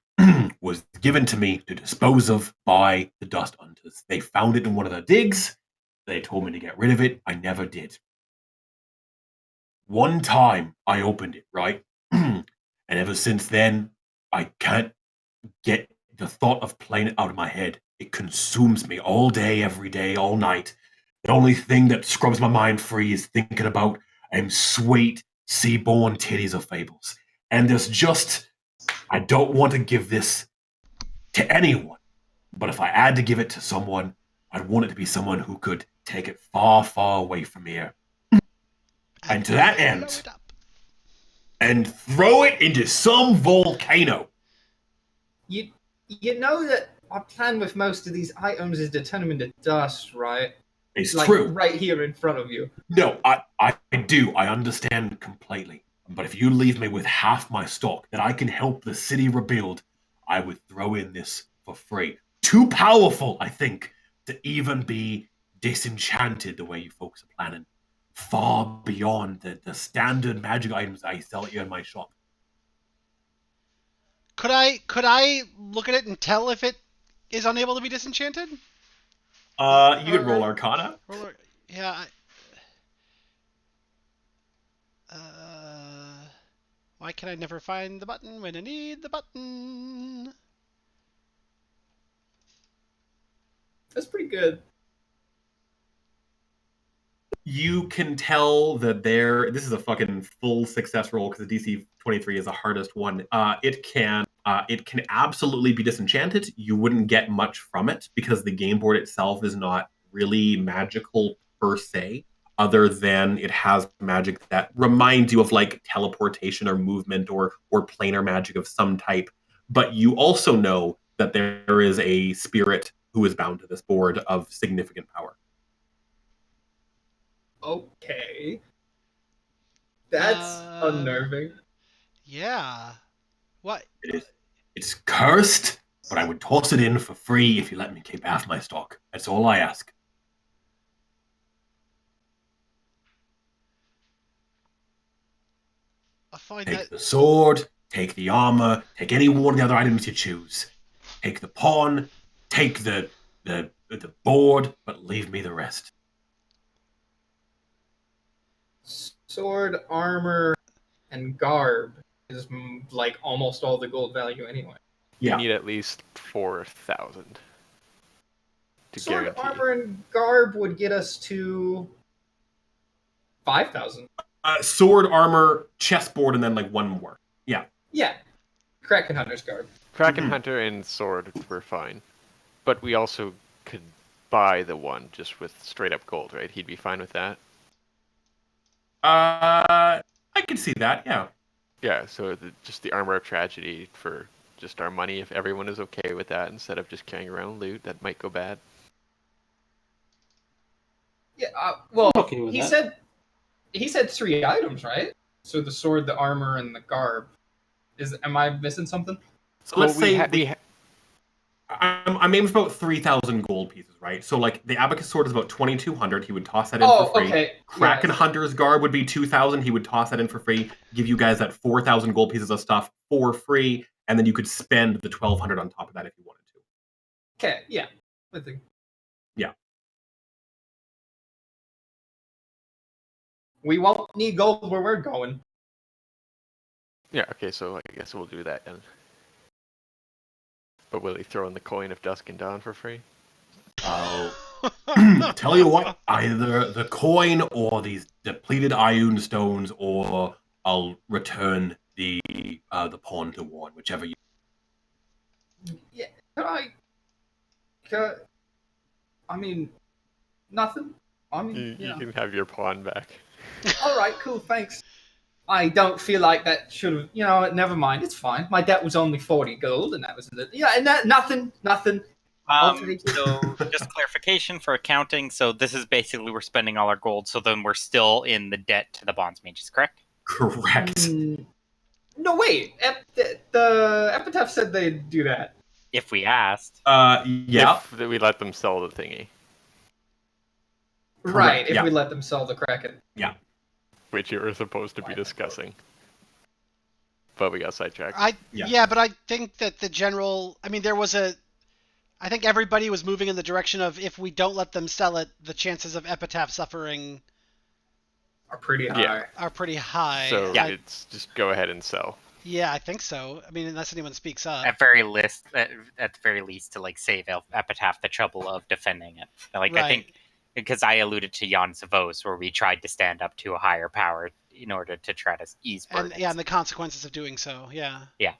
was given to me to dispose of by the dust hunters. They found it in one of their digs. They told me to get rid of it. I never did. One time I opened it, right? And ever since then, I can't get the thought of playing it out of my head. It consumes me all day, every day, all night. The only thing that scrubs my mind free is thinking about sweet, sea-born titties of fables. And there's just, I don't want to give this to anyone, but if I had to give it to someone, I'd want it to be someone who could take it far, far away from here. And to that end, and throw it into some volcano. You know that our plan with most of these items is to turn them into dust, right? It's like, true. Right here in front of you. No, I do. I understand completely. But if you leave me with half my stock that I can help the city rebuild, I would throw in this for free. Too powerful, I think, to even be disenchanted the way you folks are planning. Far beyond the standard magic items I sell here in my shop. Could I look at it and tell if it is unable to be disenchanted? You could roll Arcana. Yeah. Why can I never find the button when I need the button? That's pretty good. You can tell that this is a fucking full success roll because the DC 23 is the hardest one. It can absolutely be disenchanted. You wouldn't get much from it because the game board itself is not really magical per se, other than it has magic that reminds you of like teleportation or movement or planar magic of some type. But you also know that there is a spirit who is bound to this board of significant power. Okay. That's unnerving. Yeah. What? It's cursed, but I would toss it in for free if you let me keep half my stock. That's all I ask. I'll find Take that. the sword, take the armor, take any one of the other items you choose. Take the pawn, take the board, but leave me the rest. Sword, armor, and garb is like almost all the gold value anyway. You need at least 4,000 to Sword, guarantee. armor, and garb would get us to 5,000. Sword, armor, chessboard, and then like one more. Yeah. Yeah. Kraken Hunter's garb. Kraken Hunter and sword were fine. But we also could buy the one just with straight up gold, right? He'd be fine with that. I can see that, yeah. Yeah, so just the armor of tragedy for just our money, if everyone is okay with that, instead of just carrying around loot, that might go bad. Yeah, well, okay with that. He said 3 items, right? So the sword, the armor, and the garb. Am I missing something? So let's say I'm aiming for about 3,000 gold pieces, right? So like the abacus sword is about 2,200. He would toss that in Oh, for free. okay. Kraken Yes. Hunter's Garb would be 2,000. He would toss that in for free. Give you guys that 4,000 gold pieces of stuff for free, and then you could spend the 1,200 on top of that if you wanted to. Okay, yeah. I think. Yeah. We won't need gold where we're going. Yeah, okay, so I guess we'll do that then. But will he throw in the coin of Dusk and Dawn for free? I'll tell you what, either the coin or these depleted Ioun stones, or I'll return the pawn to Warren, whichever you. Yeah, I mean, nothing. I mean, You can have your pawn back. All right, cool, thanks. I don't feel like that should have. You know what? Never mind. It's fine. My debt was only 40 gold, and that was and nothing. So just clarification for accounting. So this is basically we're spending all our gold, so then we're still in the debt to the bonds mages, correct? Correct. No, wait. The epitaph said they'd do that. If we asked. Yeah. If we let them sell the thingy. Correct, Right, if yeah. we let them sell the Kraken. Yeah. Which you were supposed to be discussing. But we got sidetracked. Yeah, but I think that the general... I mean, there was a... I think everybody was moving in the direction of if we don't let them sell it, the chances of Epitaph suffering are pretty high. Yeah. Are pretty high. So it's just go ahead and sell. Yeah, I think so. I mean, unless anyone speaks up. At the very least, to like save Epitaph the trouble of defending it. Like Right. I think because I alluded to Jan Savos, where we tried to stand up to a higher power in order to try to ease burdens. And the consequences of doing so. Yeah. Yeah.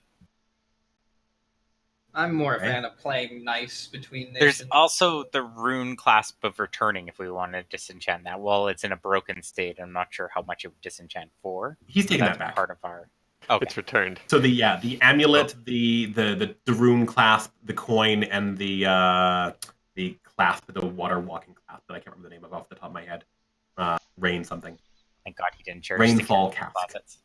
I'm more a fan of playing nice between nations. There's also the rune clasp of returning if we want to disenchant that. Well, it's in a broken state. I'm not sure how much it would disenchant for. He's taking That's that back. part of our. Okay. It's returned. So the amulet, the rune clasp, the coin, and the clasp, the water walking clasp that I can't remember the name of off the top of my head. Rain something. Thank God he didn't charge Rainfall security cask. deposits.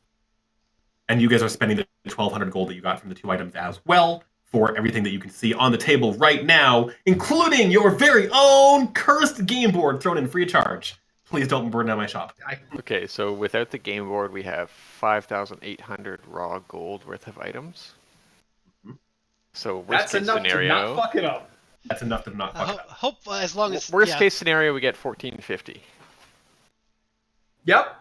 And you guys are spending the 1,200 gold that you got from the two items as well for everything that you can see on the table right now, including your very own cursed game board thrown in free of charge. Please don't burn down my shop. Okay, so without the game board, we have 5,800 raw gold worth of items. So worst case scenario, to not fuck it up. That's enough to not fuck it up. Hope as long as worst case scenario, we get 1,450. Yep.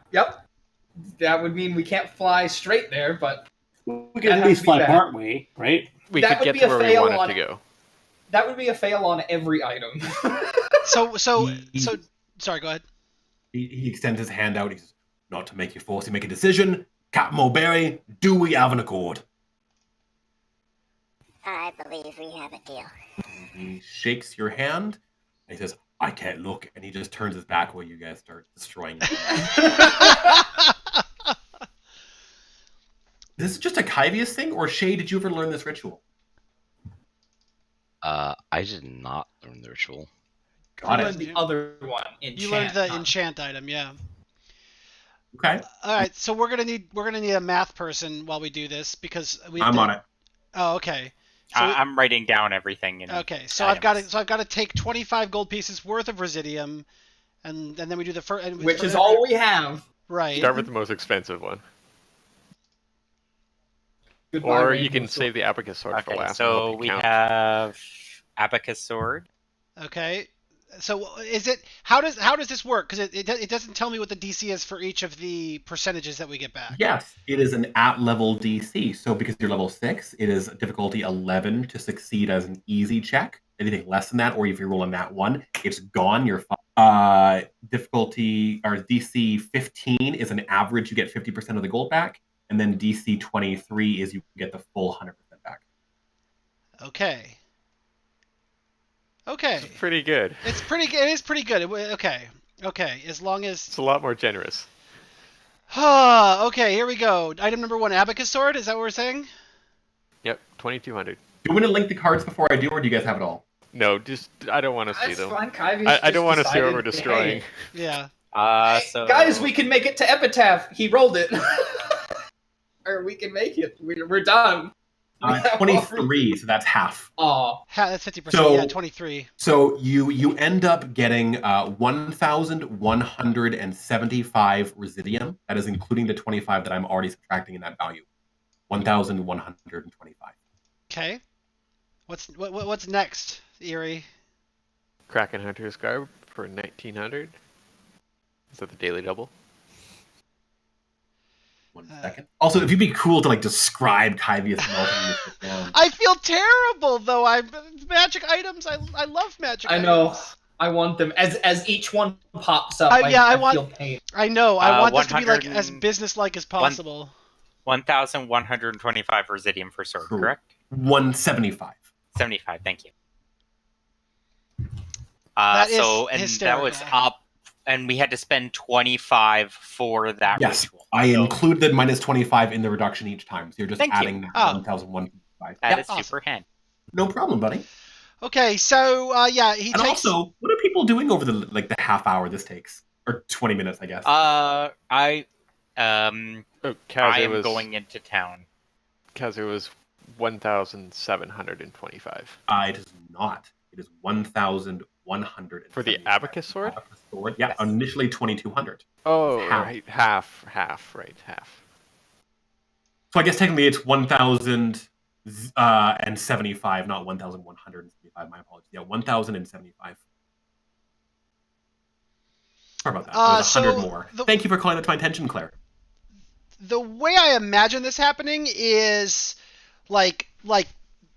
That would mean we can't fly straight there, but we can at least fly part way, right? We could get to where we wanted to go. That would be a fail on every item. So sorry, go ahead. He extends his hand out. He says, "Not to make you force you make a decision, Captain Mulberry. Do we have an accord?" I believe we have a deal. He shakes your hand. And he says, "I can't look," and he just turns his back while you guys start destroying it. This is just a Kyvius thing, or Shay, did you ever learn this ritual? I did not learn the ritual. I learned the other one. You learned the enchant item, yeah. Okay. All right, so we're gonna need a math person while we do this because we. I'm on it. Oh, okay. So I'm writing down everything. Okay, so I've got to take 25 gold pieces worth of Residium, and then we do the first. Which is all we have. Right. Start with the most expensive one. Goodbye, or Rainbow you can Sword. save the Abacus Sword for last. So we have Abacus Sword. Okay. So is it how does this work? Because it doesn't tell me what the DC is for each of the percentages that we get back. Yes, it is an at-level DC. So because you're level 6, it is difficulty 11 to succeed as an easy check. Anything less than that, or if you're rolling that one, it's gone. You're fine. Difficulty or DC 15 is an average. You get 50% of the gold back, and then DC 23 is you get the full 100% back. Okay. Okay. It's pretty good. It's pretty good. It is pretty good. Okay. As long as it's a lot more generous. Okay, here we go. Item number 1, Abacus Sword. Is that what we're saying? Yep, 2,200. Do you want to link the cards before I do, or do you guys have it all? No, just I don't want to see them. Fine. I don't want to see what we're destroying. Yeah. So guys, we can make it to Epitaph. He rolled it. Or we can make it. We're done. 23, so that's half. Oh, That's 50%. So- yeah, 23. So you end up getting 1,175 residium. That is including the 25 that I'm already subtracting in that value. 1,125. Okay. What's next, Erie? Kraken Hunter's Garb for 1900. Is that the daily double? One second. Also, if you'd be cool to like describe Kyvius melting this shit down. I feel terrible though. Magic items. I love magic I know. items. I want them as each one pops up. Yeah, I want- feel pain. I know. I want this to be like 100 as businesslike as possible. 1,125 residium for sword, Cool. correct? 175. 75, thank you. That is that was hysterical. up, and we had to spend 25 for that Yes, ritual. I So included minus 25 in the reduction each time. So you're just Thank you. adding Oh. 1,125. that Yeah, is awesome. super handy. no problem, buddy. Okay, so yeah, he And takes. also, what are people doing over the half hour this takes? Or 20 minutes, I guess. I Oh, I Kaz, it am was, going into town. Kaz, it was 1,725. It is not. It is 1,100 For the abacus sword? Yeah, Yes. initially 2,200. Oh, Half. right. Half, right, half. So I guess technically it's 1,075, not 1,175. My apologies. Yeah, 1,075. Sorry about that. That was 100 So more. the- Thank you for calling that to my attention, Claire. The way I imagine this happening is like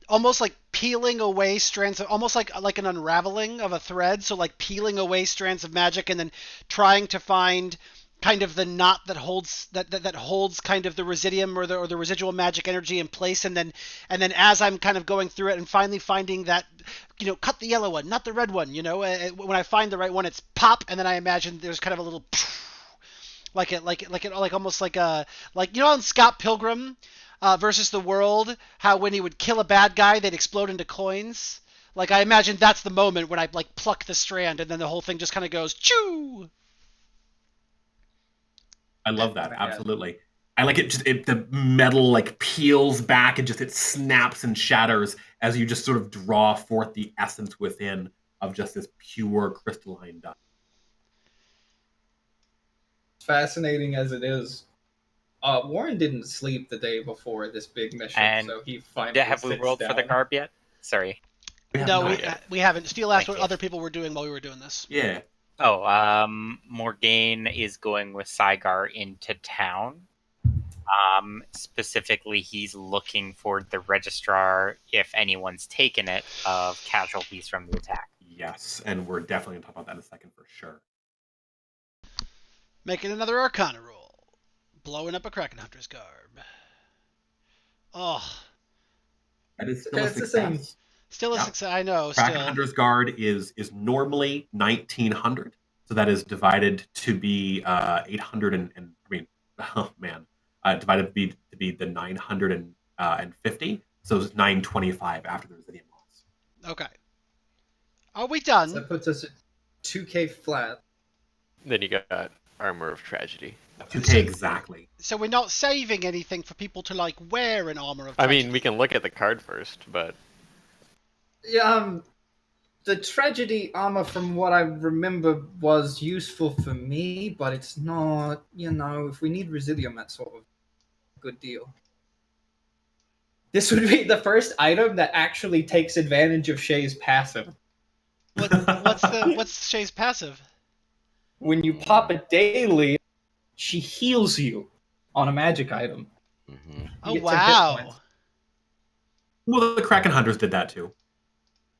almost like peeling away strands of, almost like an unraveling of a thread, so like peeling away strands of magic and then trying to find kind of the knot that holds that holds kind of the residium or the residual magic energy in place, and then as I'm kind of going through it and finally finding that, cut the yellow one, not the red one, when I find the right one, it's pop, and then I imagine there's kind of a little like almost like on Scott Pilgrim versus the World, how when he would kill a bad guy, they'd explode into coins. Like, I imagine that's the moment when I like pluck the strand, and then the whole thing just kind of goes choo. I love that. Yeah. Absolutely. I like it. The metal like peels back and it snaps and shatters as you just sort of draw forth the essence within of just this pure crystalline dust. Fascinating as it is, Warren didn't sleep the day before this big mission, And so he finally Have we sits rolled for the down. garb yet? Sorry. No, we haven't. Steele asked Thank what you. other people were doing while we were doing this. Yeah. Oh, Morgaine is going with Saigar into town. Specifically, he's looking for the registrar, if anyone's taken it, of casualties from the attack. Yes, and we're definitely going to talk about that in a second for sure. Making another Arcana roll. Blowing up a Kraken Hunter's Garb. Oh, That is still a It's the same. success. still a Yeah. success. I know. Kraken Still. Hunter's Guard is normally 1,900, so that is divided to be 800 divided to be the 950. So it's 925 after the Residium loss. Okay. Are we done? So that puts us at 2K flat. Then you got Armor of Tragedy. 2K exactly. So we're not saving anything for people to like wear an armor of. I Tragedy. mean, we can look at the card first, but Yeah, the tragedy armor, from what I remember, was useful for me, but it's not. If we need Residium, that's sort of a good deal. This would be the first item that actually takes advantage of Shay's passive. What's Shay's passive? When you pop it daily, she heals you on a magic item. Mm-hmm. Oh get 10 hit wow. points. Well, the Kraken Hunters did that too.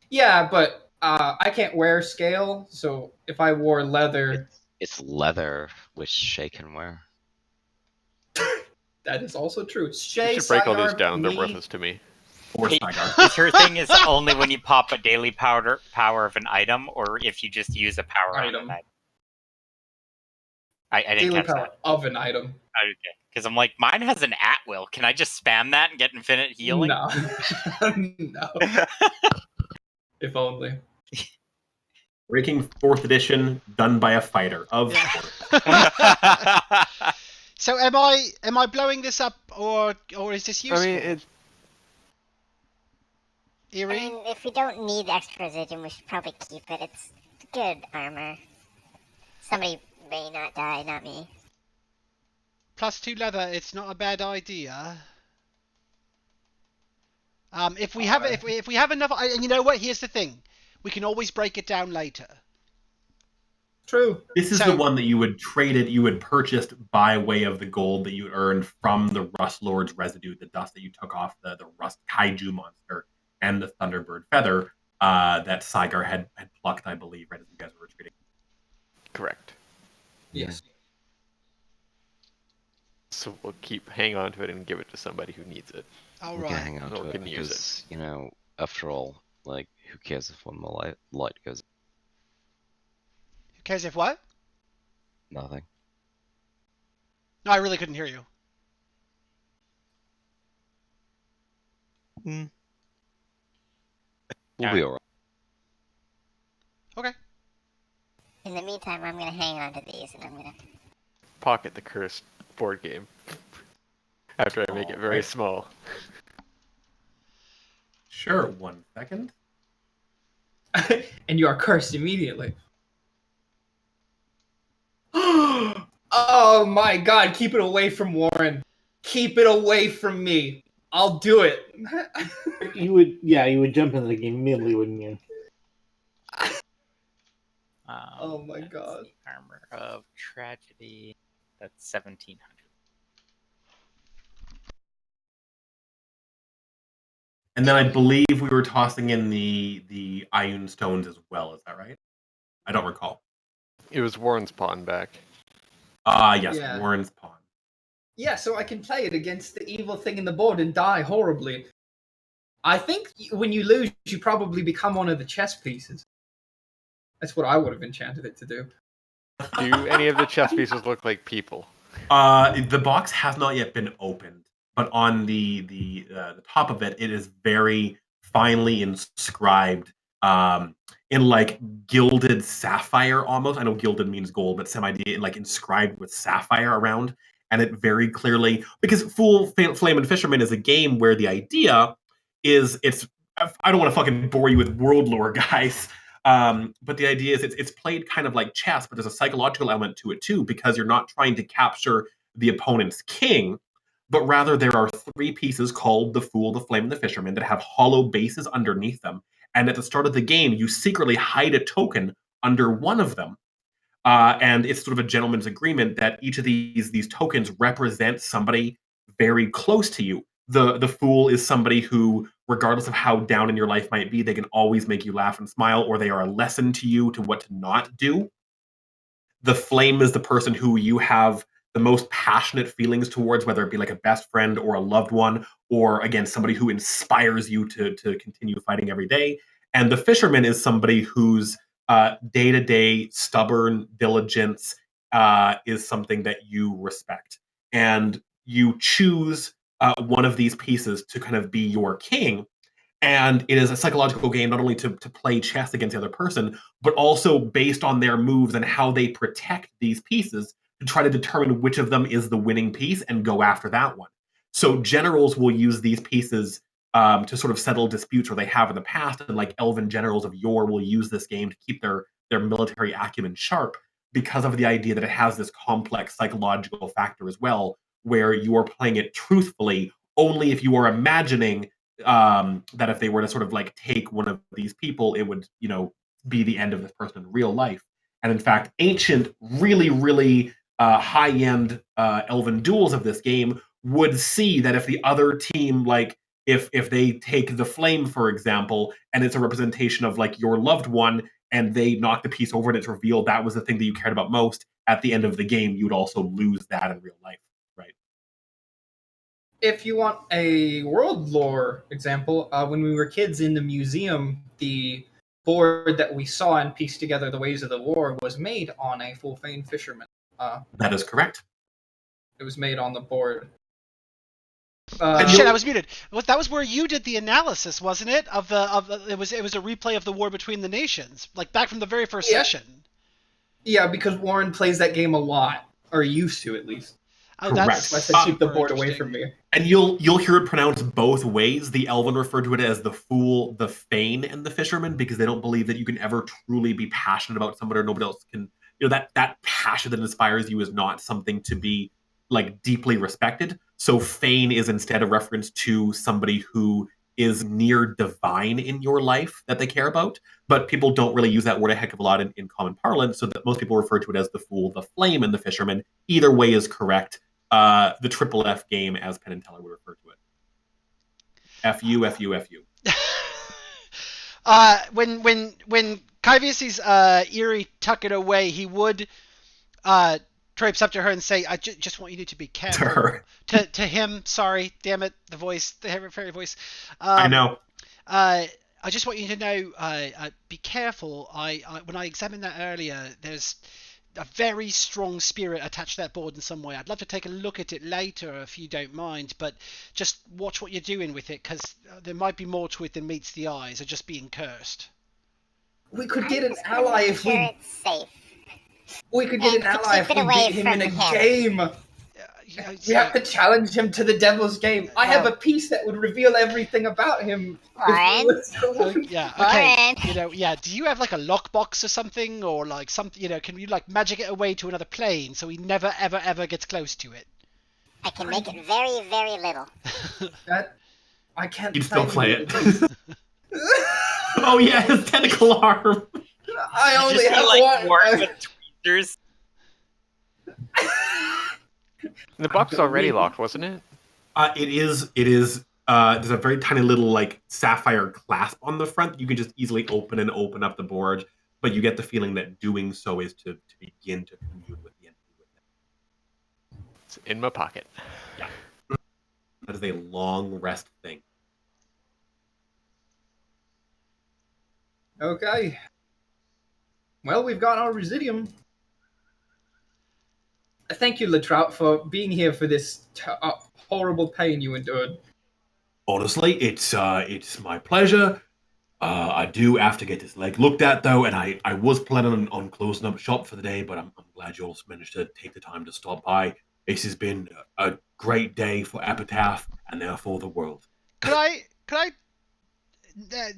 Yeah, but I can't wear scale, so if I wore leather, It's leather, which Shay can wear. that is also true. you Shay, should break all these Saigar, down. They're me, worthless to me. Or Hey, Saigar. Her thing is only when you pop a daily power of an item, or if you just use a power on Item. an item. I didn't daily catch power that. of an item. Okay, because I'm like, mine has an at will. Can I just spam that and get infinite healing? No. No. If only. Breaking 4th edition, done by a fighter. Of Yeah. course. So am I blowing this up, or is this useful? I mean, I Eerie? mean, if we don't need extra residuum, we should probably keep it. It's good armor. Somebody may not die, not me. +2 leather, it's not a bad idea. If we have if we have enough, and you know what? Here's the thing: we can always break it down later. True. This is So- the one that you would purchased by way of the gold that you earned from the Rust Lord's residue, the dust that you took off the Rust Kaiju monster and the Thunderbird feather that Saigar had plucked, I believe, right as you guys were retreating. Correct. Yes. So we'll hang on to it and give it to somebody who needs it. All We can right. hang on Or to it can use because, after all, like, who cares if one more light goes? Who cares if what? Nothing. No, I really couldn't hear you. We'll be alright. Okay. In the meantime, I'm gonna hang on to these, and I'm gonna. Pocket the cursed board game. After I make it very Alright. small. Sure, 1 second. And you are cursed immediately. Oh my god, keep it away from Warren. Keep it away from me. I'll do it. You would jump into the game immediately, wouldn't you? Oh my that's God. the armor of tragedy. That's 1700. And then I believe we were tossing in the Ioun stones as well. Is that right? I don't recall. It was Warren's pawn back. Yes, Yeah. Warren's pawn. Yeah, so I can play it against the evil thing in the board and die horribly. I think when you lose, you probably become one of the chess pieces. That's what I would have enchanted it to do. Do any of the chess pieces look like people? The box has not yet been opened, but on the top of it, it is very finely inscribed in like gilded sapphire almost. I know gilded means gold, but some idea like inscribed with sapphire around, and it very clearly because Flame and Fisherman is a game where the idea is it's. I don't want to fucking bore you with world lore, guys. But the idea is it's played kind of like chess, but there's a psychological element to it too, because you're not trying to capture the opponent's king, but rather there are 3 pieces called the Fool, the Flame, and the Fisherman that have hollow bases underneath them. And at the start of the game, you secretly hide a token under one of them. And it's sort of a gentleman's agreement that each of these tokens represent somebody very close to you. The Fool is somebody who, regardless of how down in your life might be, they can always make you laugh and smile, or they are a lesson to you to what to not do. The Flame is the person who you have the most passionate feelings towards, whether it be like a best friend or a loved one, or again, somebody who inspires you to continue fighting every day. And the Fisherman is somebody whose day-to-day stubborn diligence is something that you respect. And you choose one of these pieces to kind of be your king. And it is a psychological game not only to play chess against the other person, but also based on their moves and how they protect these pieces to try to determine which of them is the winning piece and go after that one. So generals will use these pieces to sort of settle disputes where they have in the past, and like elven generals of yore will use this game to keep their military acumen sharp because of the idea that it has this complex psychological factor as well, where you are playing it truthfully only if you are imagining that if they were to sort of like take one of these people, it would, be the end of this person in real life. And in fact, ancient, really, really high-end elven duels of this game would see that if the other team, like if they take the Flame, for example, and it's a representation of like your loved one, and they knock the piece over and it's revealed that was the thing that you cared about most, at the end of the game, you would also lose that in real life. If you want a world lore example, when we were kids in the museum, the board that we saw and pieced together the ways of the war was made on a full Fane Fisherman. That is correct. It was made on the board. Shit, I was muted. That was where you did the analysis, wasn't it? It was a replay of the war between the nations, like back from the very first session. Yeah, because Warren plays that game a lot, or used to at least. Oh, Correct. that's I said keep the super board away interesting. from me. And you'll hear it pronounced both ways. The Elven refer to it as the fool, the Fane, and the fisherman because they don't believe that you can ever truly be passionate about somebody or nobody else can. That passion that inspires you is not something to be like deeply respected. So Fane is instead a reference to somebody who is near divine in your life that they care about. But people don't really use that word a heck of a lot in common parlance, so that most people refer to it as the fool, the flame, and the fisherman. Either way is correct. The triple F game, as Penn and Teller would refer to it. FU, FU, FU. When Kaivius' Eerie tuck it away, he would traipse up to her and say, "I just want you to be careful." To her. To him, sorry, damn it, the voice, the fairy voice. I know. I just want you to know, be careful. When I examined that earlier, there's a very strong spirit attached to that board in some way. I'd love to take a look at it later if you don't mind, but just watch what you're doing with it, because there might be more to it than meets the eyes, or just being cursed. We could get I'm an just gonna ally make if sure we. it's safe. We could get And an to ally keep if it we away beat him in from a him. game. We have to challenge him to the devil's game. I have No. a piece that would reveal everything about him. Lauren? Yeah, okay. Lauren. Do you have like a lockbox or something, or like something, can you like magic it away to another plane so he never ever ever gets close to it? I can make it very, very little. That I can't. You'd still play it. it. Oh yeah, his tentacle arm. I You only just have see, like, one. work with tweezers. The box was already locked, wasn't it? It is. There's a very tiny little like sapphire clasp on the front. You can just easily open up the board, but you get the feeling that doing so is to begin to commune with the entity with it. It's in my pocket. Yeah. That is a long rest thing. Okay. Well, we've got our Residium. Thank you, Latrout, for being here for this horrible pain you endured. Honestly, it's my pleasure. I do have to get this leg looked at though, and I was planning on closing up shop for the day, but I'm glad you all managed to take the time to stop by. This has been a great day for Epitaph and therefore the world. Could I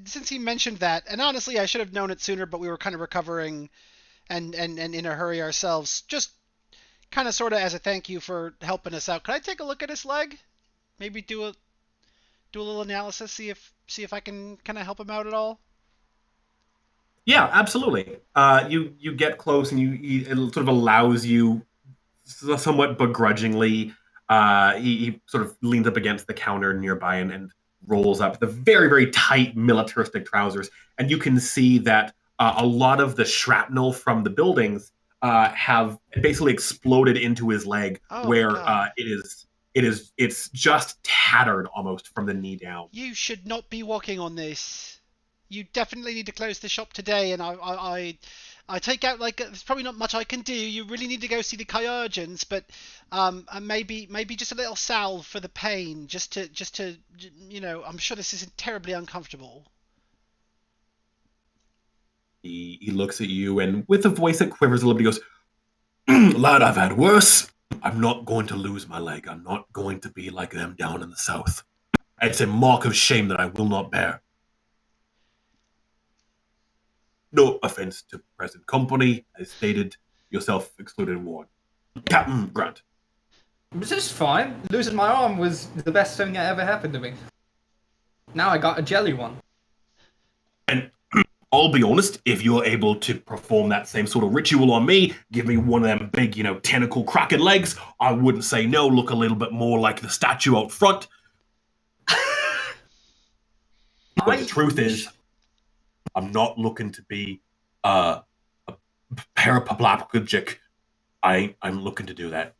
since he mentioned that, and honestly I should have known it sooner, but we were kind of recovering and in a hurry ourselves, just kind of sort of as a thank you for helping us out, could I take a look at his leg? Maybe do a little analysis, see if I can kind of help him out at all? Yeah, absolutely. You get close, and it sort of allows you somewhat begrudgingly. He sort of leans up against the counter nearby and rolls up the very, very tight militaristic trousers. And you can see that a lot of the shrapnel from the buildings have basically exploded into his leg, Oh, where God. it's just tattered almost from the knee down. You should not be walking on this. You definitely need to close the shop today, and I take out, like, there's probably not much I can do. You really need to go see the Kyurgeons, but and maybe just a little salve for the pain, just to I'm sure this is terribly uncomfortable. He looks at you, and with a voice that quivers a little bit, he goes, "Lad, I've had worse. I'm not going to lose my leg. I'm not going to be like them down in the south. It's a mark of shame that I will not bear. No offense to present company, as stated, yourself excluded and warned. Captain Grant." This is fine. Losing my arm was the best thing that ever happened to me. Now I got a jelly one. And I'll be honest, if you're able to perform that same sort of ritual on me, give me one of them big, tentacle cracking legs, I wouldn't say no, look a little bit more like the statue out front. But the truth is, I'm not looking to be a paraplegic. I'm looking to do that.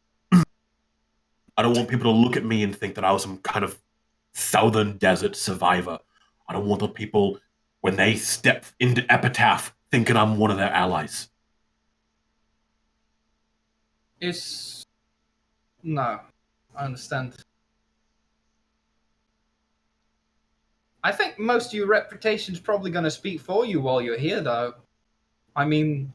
I don't want people to look at me and think that I was some kind of southern desert survivor. I don't want the people, when they step into Epitaph, thinking I'm one of their allies. No, I understand. I think most of your reputation's probably going to speak for you while you're here, though. I mean,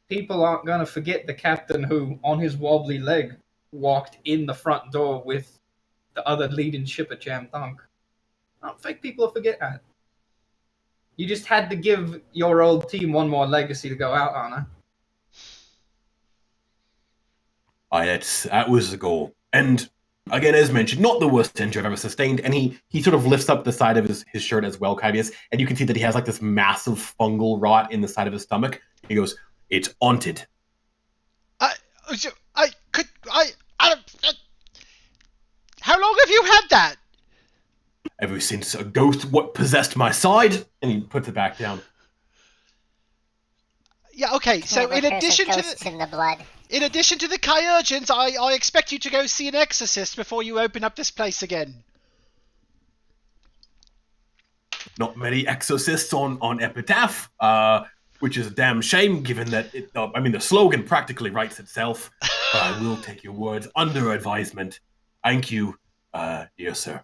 people aren't going to forget the captain who, on his wobbly leg, walked in the front door with the other leading ship at Jam Dunk. I don't think people will forget that. You just had to give your old team one more legacy to go out on, huh? That was the goal. And again, as mentioned, not the worst injury I've ever sustained. And he sort of lifts up the side of his shirt as well, Kybius, and you can see that he has like this massive fungal rot in the side of his stomach. He goes, "It's haunted." How long have you had that? Ever since a ghost possessed my side, and he puts it back down. Yeah, okay, so in addition to the Kyurgens, I expect you to go see an exorcist before you open up this place again. Not many exorcists on Epitaph, which is a damn shame given that the slogan practically writes itself. But I will take your words under advisement. Thank you, dear sir.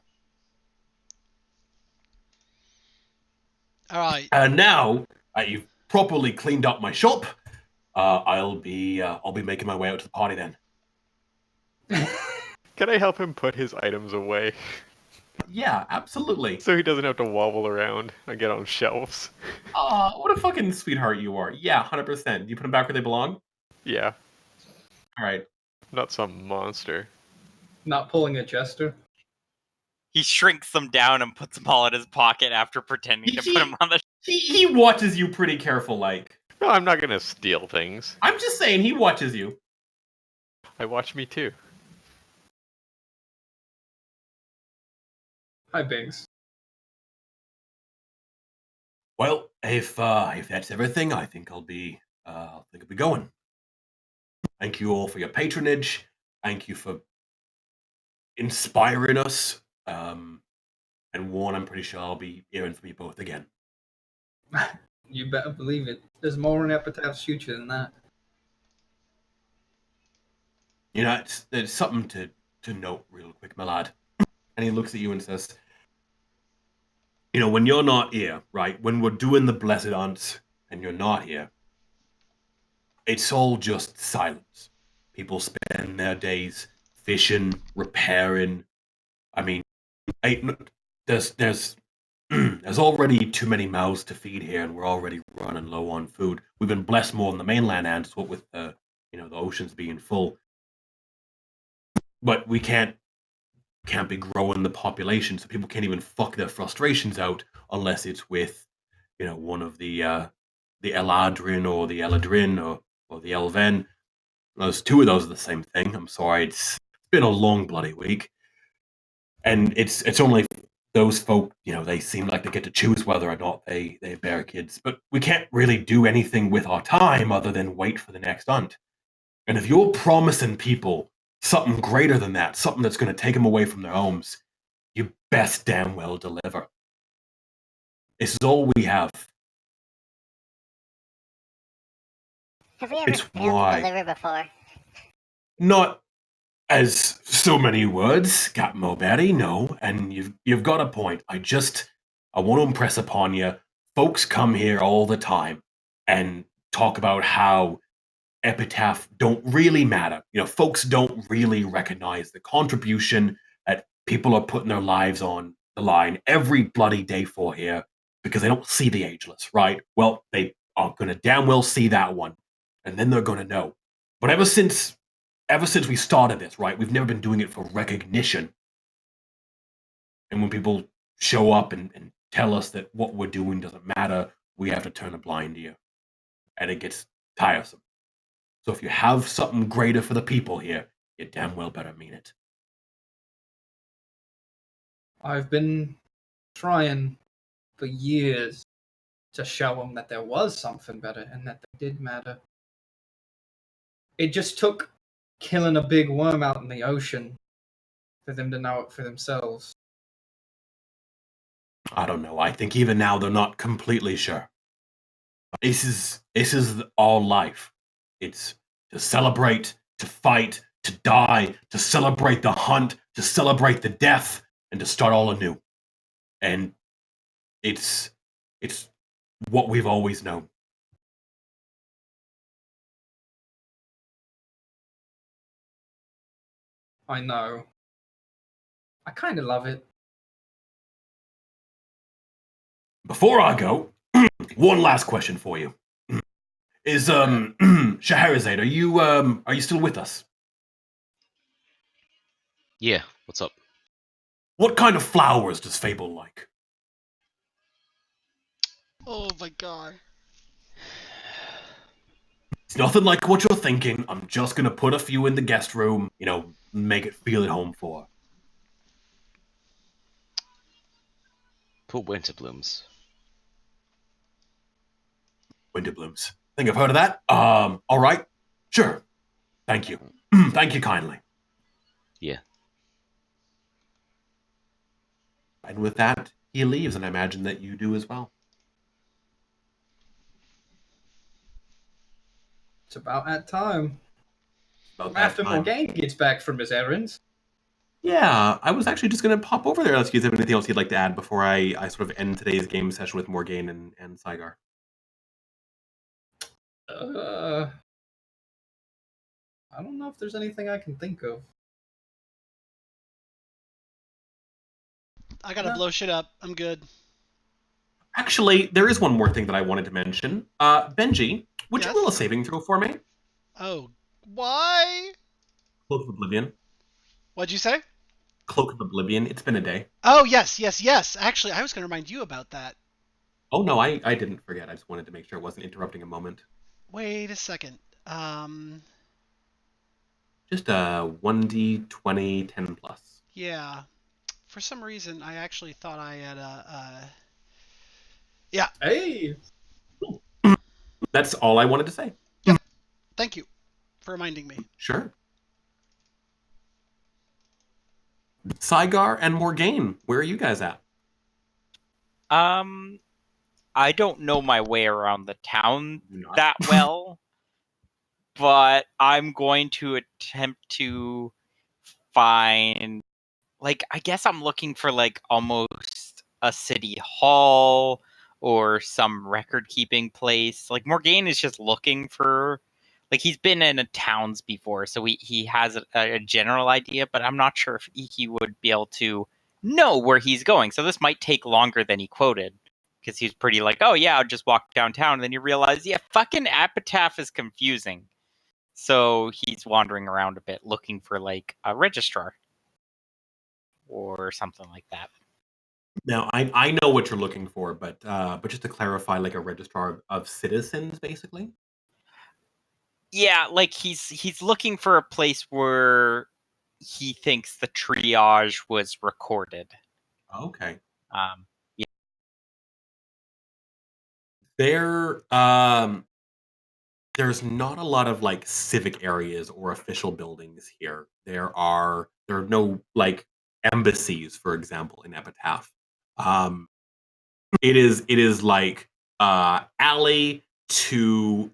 All right. And now you've properly cleaned up my shop. I'll be making my way out to the party then. Can I help him put his items away? Yeah, absolutely. So he doesn't have to wobble around and get on shelves. What a fucking sweetheart you are. Yeah, 100%. You put them back where they belong? Yeah. All right. Not some monster. Not pulling a Jester. He shrinks them down and puts them all in his pocket after pretending to put them on the... He watches you pretty careful, like. No, I'm not gonna steal things. I'm just saying, he watches you. I watch me too. Hi, Biggs. Well, if that's everything, I think I'll be going. Thank you all for your patronage. Thank you for inspiring us. And Warren, I'm pretty sure I'll be hearing from you both again. You better believe it. There's more in Epitaph's future than that. You know, there's something to note real quick, my lad. And he looks at you and says, you know, when you're not here, right, when we're doing the Blessed Hunt and you're not here, it's all just silence. People spend their days fishing, repairing. I mean, there's there's already too many mouths to feed here, and we're already running low on food. We've been blessed more than the mainland ants, what with the oceans being full. But we can't be growing the population, so people can't even fuck their frustrations out unless it's with, one of the Eladrin or the Eladrin or the Elven. Those two of those are the same thing. I'm sorry, it's been a long bloody week, and it's only those folk. They seem like they get to choose whether or not they bear kids, but we can't really do anything with our time other than wait for the next hunt. And if you're promising people something greater than that, something that's going to take them away from their homes, you best damn well deliver. This is all we have. Have we ever failed to deliver before? Not as so many words, Captain Mulberry, no. And you've got a point. I want to impress upon you, folks come here all the time and talk about how Epitaph don't really matter. Folks don't really recognize the contribution that people are putting their lives on the line every bloody day for here because they don't see the ageless, right? Well, they are going to damn well see that one, and then they're going to know. But ever since we started this, right, we've never been doing it for recognition. And when people show up and tell us that what we're doing doesn't matter, we have to turn a blind ear. And it gets tiresome. So if you have something greater for the people here, you damn well better mean it. I've been trying for years to show them that there was something better and that they did matter. It just took killing a big worm out in the ocean for them to know it for themselves. I don't know. I think even now they're not completely sure. This is our life. It's to celebrate, to fight, to die, to celebrate the hunt, to celebrate the death, and to start all anew. And it's what we've always known. I know. I kind of love it. Before I go, one last question for you. Is Scheherazade, are you still with us? Yeah, what's up? What kind of flowers does Fable like? Oh my god. It's nothing like what you're thinking. I'm just gonna put a few in the guest room, make it feel at home for. Put winter blooms. Winter blooms. Think I've heard of that. All right. Sure. Thank you. Thank you kindly. Yeah. And with that, he leaves, and I imagine that you do as well. It's about that time. About that After time. Morgane gets back from his errands. Yeah, I was actually just going to pop over there. Let's see if there's anything else you'd like to add before I sort of end today's game session with Morgane and Saigar. I don't know if there's anything I can think of. I gotta blow shit up. I'm good. Actually, there is one more thing that I wanted to mention. Benji, would you Yes? roll a saving throw for me? Oh, why? Cloak of Oblivion. What'd you say? Cloak of Oblivion. It's been a day. Oh, yes, yes, yes. Actually, I was gonna remind you about that. Oh, no, I didn't forget. I just wanted to make sure it wasn't interrupting a moment. Wait a second. Just a 1d20 10 plus. Yeah. For some reason, I actually thought I had Yeah. Hey! That's all I wanted to say. Yeah. Thank you for reminding me. Sure. Saigar and Morgane, where are you guys at? I don't know my way around the town Not. that well, but I'm going to attempt to find, like, I guess I'm looking for, like, almost a city hall or some record-keeping place. Like, Morgane is just looking for, like, he's been in towns before, so he has a general idea, but I'm not sure if he would be able to know where he's going. So this might take longer than he quoted, because he's pretty like, oh yeah, I'll just walk downtown, and then you realize, yeah, fucking Epitaph is confusing. So he's wandering around a bit looking for, like, a registrar or something like that. Now, I know what you're looking for, but just to clarify, like a registrar of citizens, basically. Yeah, like he's looking for a place where he thinks the triage was recorded. Okay. Yeah. There's not a lot of like civic areas or official buildings here. There are no like embassies, for example, in Epitaph. It is like alley to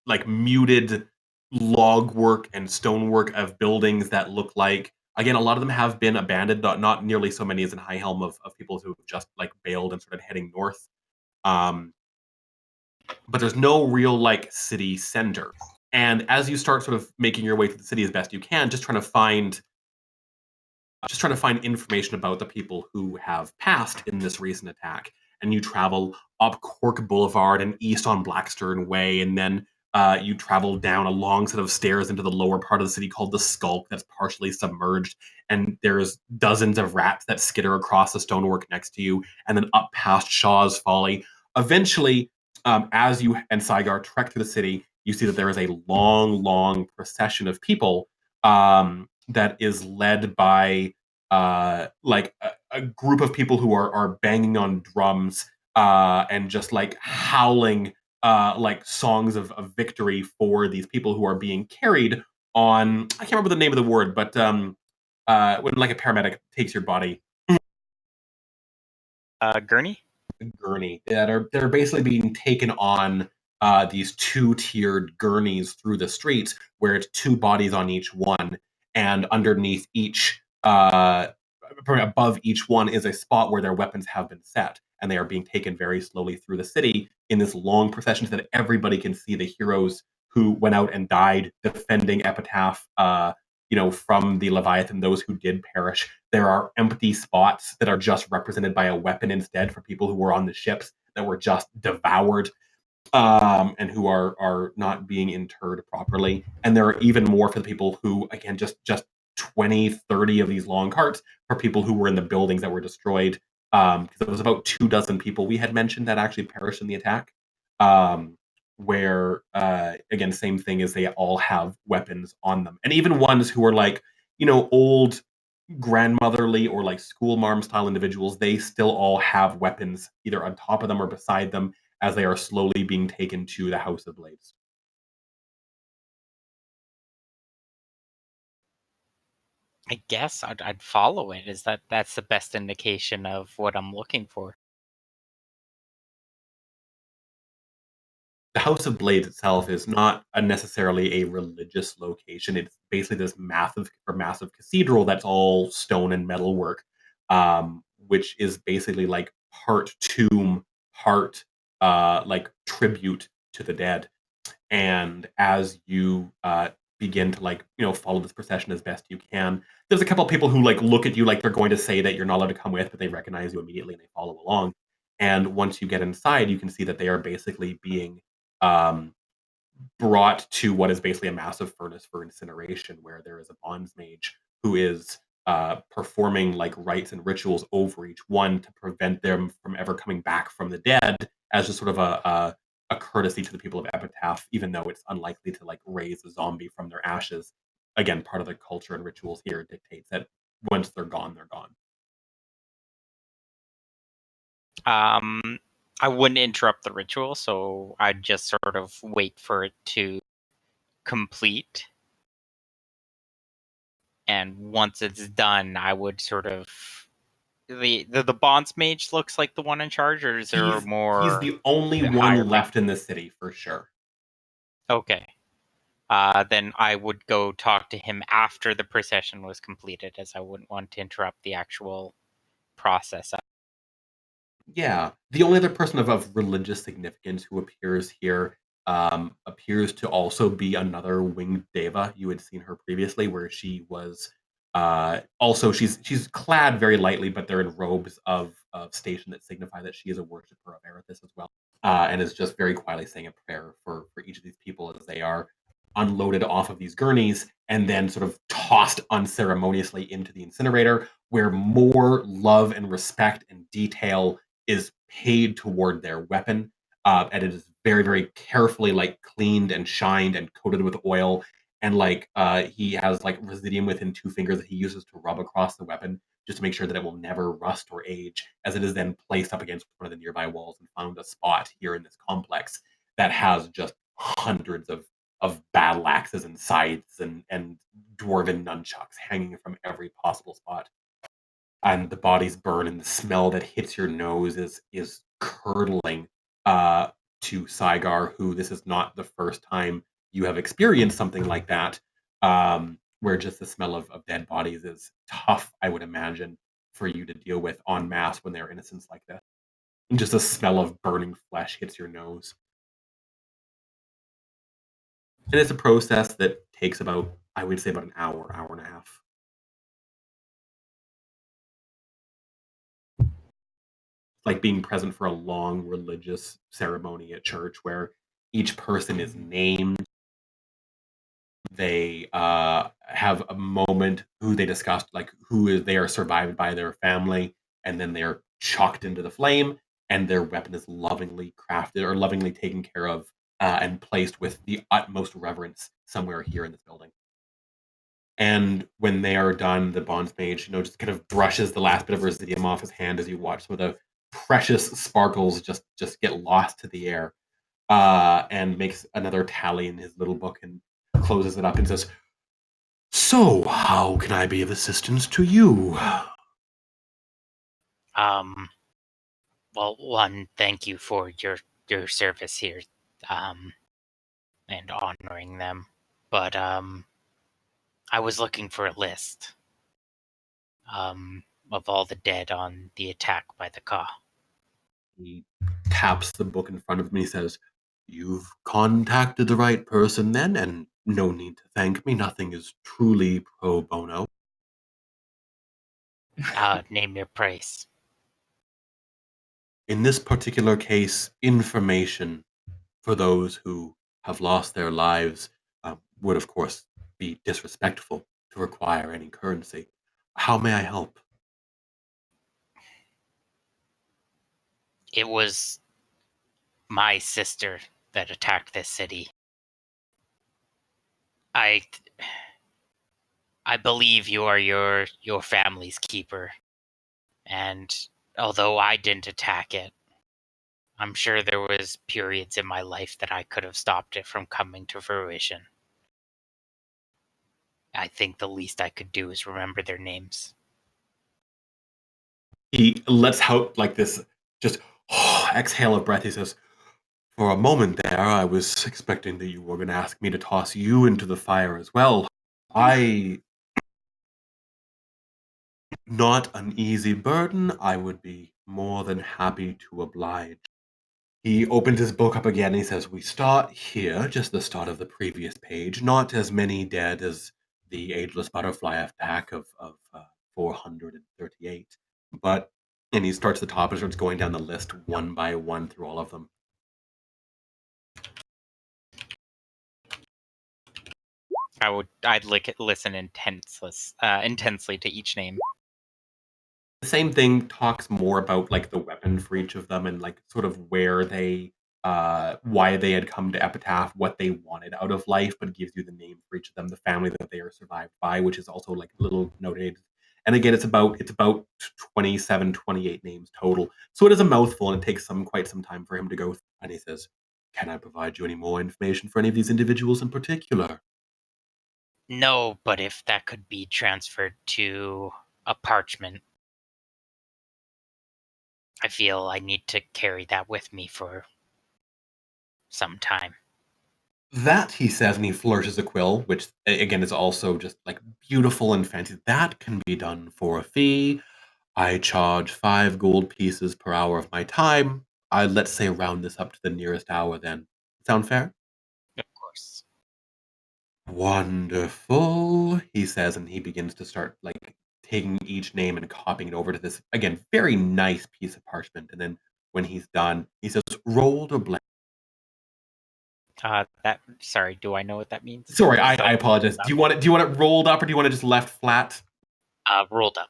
like muted log work and stonework of buildings that look like, again, a lot of them have been abandoned, not nearly so many as in High Helm of people who have just like bailed and started heading north. But there's no real like city center. And as you start sort of making your way through the city as best you can, just trying to find information about the people who have passed in this recent attack. And you travel up Cork Boulevard and east on Blackstern Way, and then you travel down a long set of stairs into the lower part of the city called the Skulk that's partially submerged. And there's dozens of rats that skitter across the stonework next to you, and then up past Shaw's Folly. Eventually, as you and Saigar trek through the city, you see that there is a long, long procession of people that is led by like a group of people who are banging on drums and just like howling like songs of victory for these people who are being carried on, I can't remember the name of the word, but when like a paramedic takes your body. Gurney? Gurney that they're basically being taken on these two-tiered gurneys through the streets where it's two bodies on each one, and underneath each above each one is a spot where their weapons have been set, and they are being taken very slowly through the city in this long procession so that everybody can see the heroes who went out and died defending Epitaph from the Leviathan, those who did perish. There are empty spots that are just represented by a weapon instead for people who were on the ships that were just devoured, and who are not being interred properly. And there are even more for the people who, again, just 20, 30 of these long carts for people who were in the buildings that were destroyed. Because it was about 2 dozen people we had mentioned that actually perished in the attack. Where again, same thing, is they all have weapons on them, and even ones who are like old grandmotherly or like school marm style individuals, they still all have weapons either on top of them or beside them as they are slowly being taken to the House of Blades. I guess I'd follow it. That's the best indication of what I'm looking for. The House of Blades itself is not necessarily a religious location. It's basically this massive cathedral that's all stone and metal work, which is basically like part tomb, part like tribute to the dead. And as you begin to follow this procession as best you can, there's a couple of people who like look at you like they're going to say that you're not allowed to come with, but they recognize you immediately and they follow along. And once you get inside, you can see that they are basically being um, brought to what is basically a massive furnace for incineration, where there is a bonds mage who is performing like rites and rituals over each one to prevent them from ever coming back from the dead, as just sort of a courtesy to the people of Epitaph, even though it's unlikely to like raise a zombie from their ashes. Again, part of the culture and rituals here dictates that once they're gone, they're gone. I wouldn't interrupt the ritual, so I'd just sort of wait for it to complete. And once it's done, I would sort of the bonds mage looks like the one in charge, or is there more? He's the only one left in the city for sure. Okay. Then I would go talk to him after the procession was completed, as I wouldn't want to interrupt the actual process. Yeah. The only other person of religious significance who appears here appears to also be another winged deva. You had seen her previously, where she was also she's clad very lightly, but they're in robes of station that signify that she is a worshiper of Erithus as well, and is just very quietly saying a prayer for each of these people as they are unloaded off of these gurneys and then sort of tossed unceremoniously into the incinerator, where more love and respect and detail is paid toward their weapon, and it is very, very carefully like cleaned and shined and coated with oil. And like he has like residium within 2 fingers that he uses to rub across the weapon just to make sure that it will never rust or age, as it is then placed up against one of the nearby walls and found a spot here in this complex that has just hundreds of battle axes and scythes and dwarven nunchucks hanging from every possible spot. And the bodies burn, and the smell that hits your nose is curdling to Saigar, who this is not the first time you have experienced something like that, where just the smell of dead bodies is tough, I would imagine, for you to deal with en masse when they're innocents like this. And just the smell of burning flesh hits your nose. And it's a process that takes about, I would say, about an hour, hour and a half. Like being present for a long religious ceremony at church where each person is named. They have a moment who they discussed, like they are survived by their family, and then they are chucked into the flame, and their weapon is lovingly crafted or lovingly taken care of and placed with the utmost reverence somewhere here in this building. And when they are done, the bonds mage, just kind of brushes the last bit of residium off his hand as you watch some of the precious sparkles just get lost to the air, and makes another tally in his little book and closes it up and says, "So, how can I be of assistance to you?" Well, one, thank you for your service here, and honoring them. But I was looking for a list of all the dead on the attack by the Ka. He taps the book in front of me and he says, "You've contacted the right person then, and No need to thank me. Nothing is truly pro bono. Name your price. In this particular case, information for those who have lost their lives would, of course, be disrespectful to require any currency. How may I help? It was my sister that attacked this city. I believe you are your family's keeper, and although I didn't attack it, I'm sure there was periods in my life that I could have stopped it from coming to fruition. I think the least I could do is remember their names. He lets out like this just exhale of breath. He says, "For a moment there, I was expecting that you were going to ask me to toss you into the fire as well. Not an easy burden. I would be more than happy to oblige." He opens his book up again and he says, "We start here, just the start of the previous page. Not as many dead as the ageless butterfly attack of 438. But," and he starts at the top and starts going down the list one by one through all of them. I'd listen intensely to each name. The same thing talks more about like the weapon for each of them and like sort of where they why they had come to Epitaph, what they wanted out of life, but gives you the name for each of them, the family that they are survived by, which is also like little noted. And again, it's about 27, 28 names total. So it is a mouthful and it takes quite some time for him to go through. And he says, "Can I provide you any more information for any of these individuals in particular?" No, but if that could be transferred to a parchment, I feel I need to carry that with me for some time. That, he says, and he flourishes a quill, which again is also just like beautiful and fancy. That can be done for a fee. I charge 5 gold pieces per hour of my time. Let's say round this up to the nearest hour then. Sound fair? Of course. Wonderful, he says, and he begins to start like taking each name and copying it over to this, again, very nice piece of parchment. And then when he's done, he says, "Roll to blank." Sorry, do I know what that means? Sorry, I apologize. Do you want it rolled up or do you want it just left flat? Rolled up.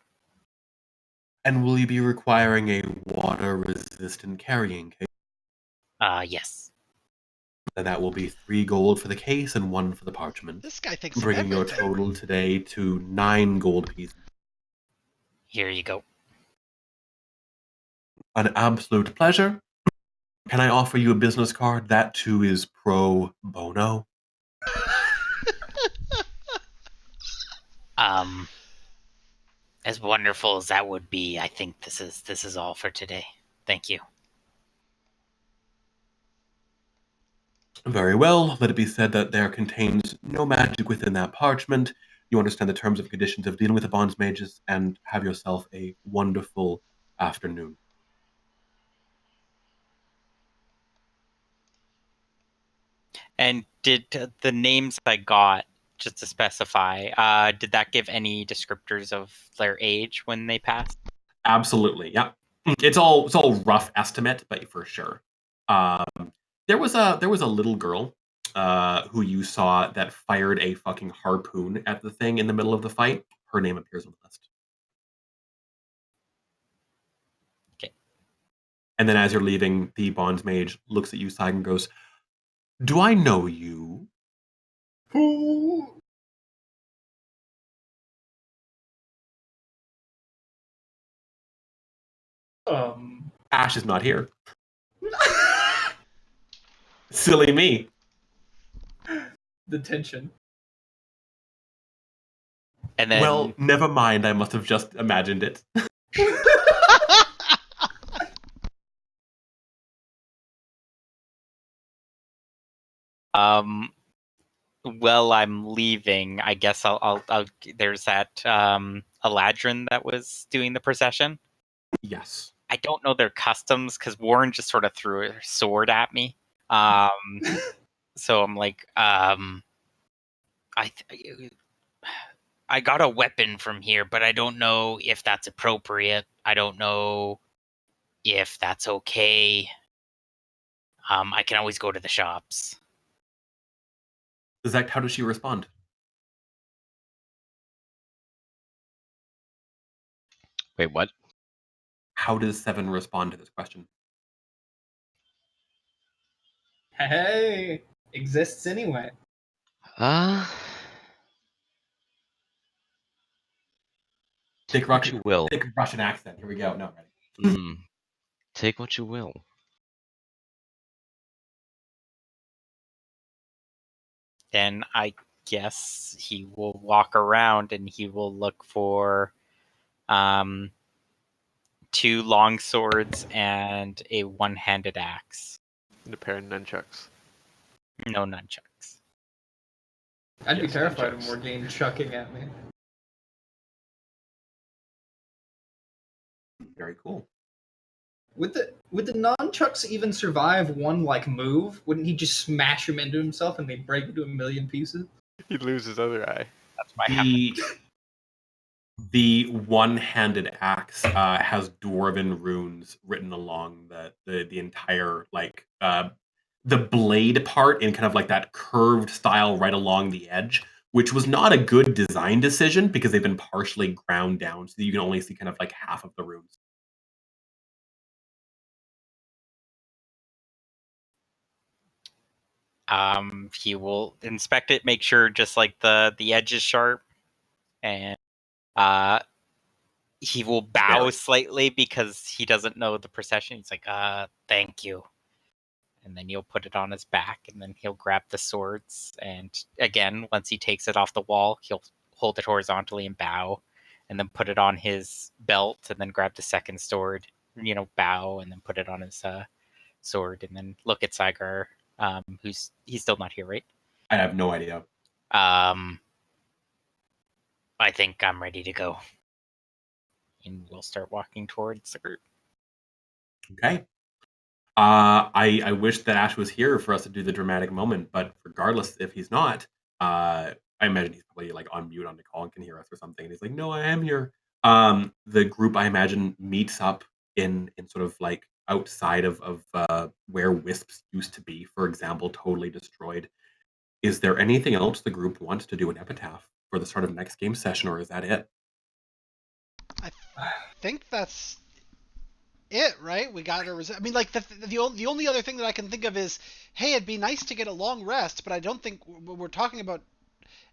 And will you be requiring a water-resistant carrying case? Yes. Then that will be 3 gold for the case and 1 for the parchment, This guy thinks of bringing your everything. total today to 9 gold pieces. Here you go. An absolute pleasure. Can I offer you a business card? That too is pro bono. As wonderful as that would be, I think this is all for today. Thank you. Very well. Let it be said that there contains no magic within that parchment. You understand the terms and conditions of dealing with the bonds mages, and have yourself a wonderful afternoon. And did the names I got, just to specify, did that give any descriptors of their age when they passed? Absolutely, yeah. It's all rough estimate, but for sure. There was a little girl who you saw that fired a fucking harpoon at the thing in the middle of the fight. Her name appears on the list. Okay. And then as you're leaving, the bonds mage looks at you side and goes, "Do I know you?" Ash is not here. Silly me. The tension. And then Well, never mind. I must have just imagined it. while I'm leaving, I guess I'll there's that Eladrin that was doing the procession. Yes. I don't know their customs because Warren just sort of threw a sword at me. So I'm like, I got a weapon from here, but I don't know if that's appropriate. I don't know if that's okay. I can always go to the shops. Zach, how does she respond? Wait, what? How does Seven respond to this question? Hey, exists anyway. Take what you will. Thick Russian accent. Here we go. No, ready. Take what you will. Then I guess he will walk around and he will look for 2 long swords and a one-handed axe. And a pair of nunchucks. No nunchucks. I'd be Yes, terrified nunchucks. of Morgaine chucking at me. Very cool. Would the nunchucks even survive one like move? Wouldn't he just smash him into himself and they break into a million pieces? He'd lose his other eye. That's my The one-handed axe has dwarven runes written along the entire the blade part in kind of like that curved style right along the edge, which was not a good design decision because they've been partially ground down, so you can only see kind of like half of the runes. He will inspect it, make sure just like the edge is sharp, and he will bow Very. slightly because he doesn't know the procession. He's like, thank you. And then you'll put it on his back, and then he'll grab the swords. And again, once he takes it off the wall, he'll hold it horizontally and bow, and then put it on his belt, and then grab the second sword, bow, and then put it on his sword, and then look at Saigar, he's still not here, right? I have no idea. I think I'm ready to go. And we'll start walking towards the group. Okay. I wish that Ash was here for us to do the dramatic moment, but regardless, if he's not, I imagine he's probably like on mute on the call and can hear us or something. And he's like, "No, I am here." The group, I imagine, meets up in sort of like outside of where Wisps used to be, for example, totally destroyed. Is there anything else the group wants to do an epitaph for the start of next game session, or is that it? I think that's it, right? We got to. I mean, like the only other thing that I can think of is, hey, it'd be nice to get a long rest, but I don't think we're talking about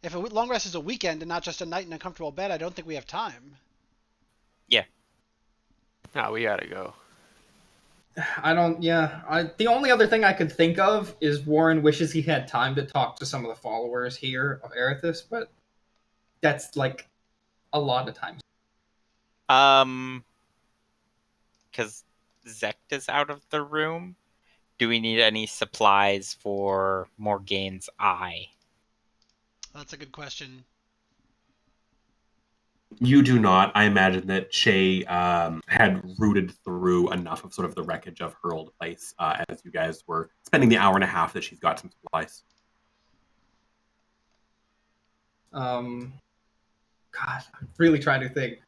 if a long rest is a weekend and not just a night in a comfortable bed. I don't think we have time. Yeah. No, we gotta go. The only other thing I could think of is Warren wishes he had time to talk to some of the followers here of Erithus, but that's like a lot of times. Because Zect is out of the room. Do we need any supplies for Morgaine's eye? That's a good question. You do not. I imagine that Shay had rooted through enough of sort of the wreckage of her old place as you guys were spending the hour and a half that she's got some supplies. God, I'm really trying to think.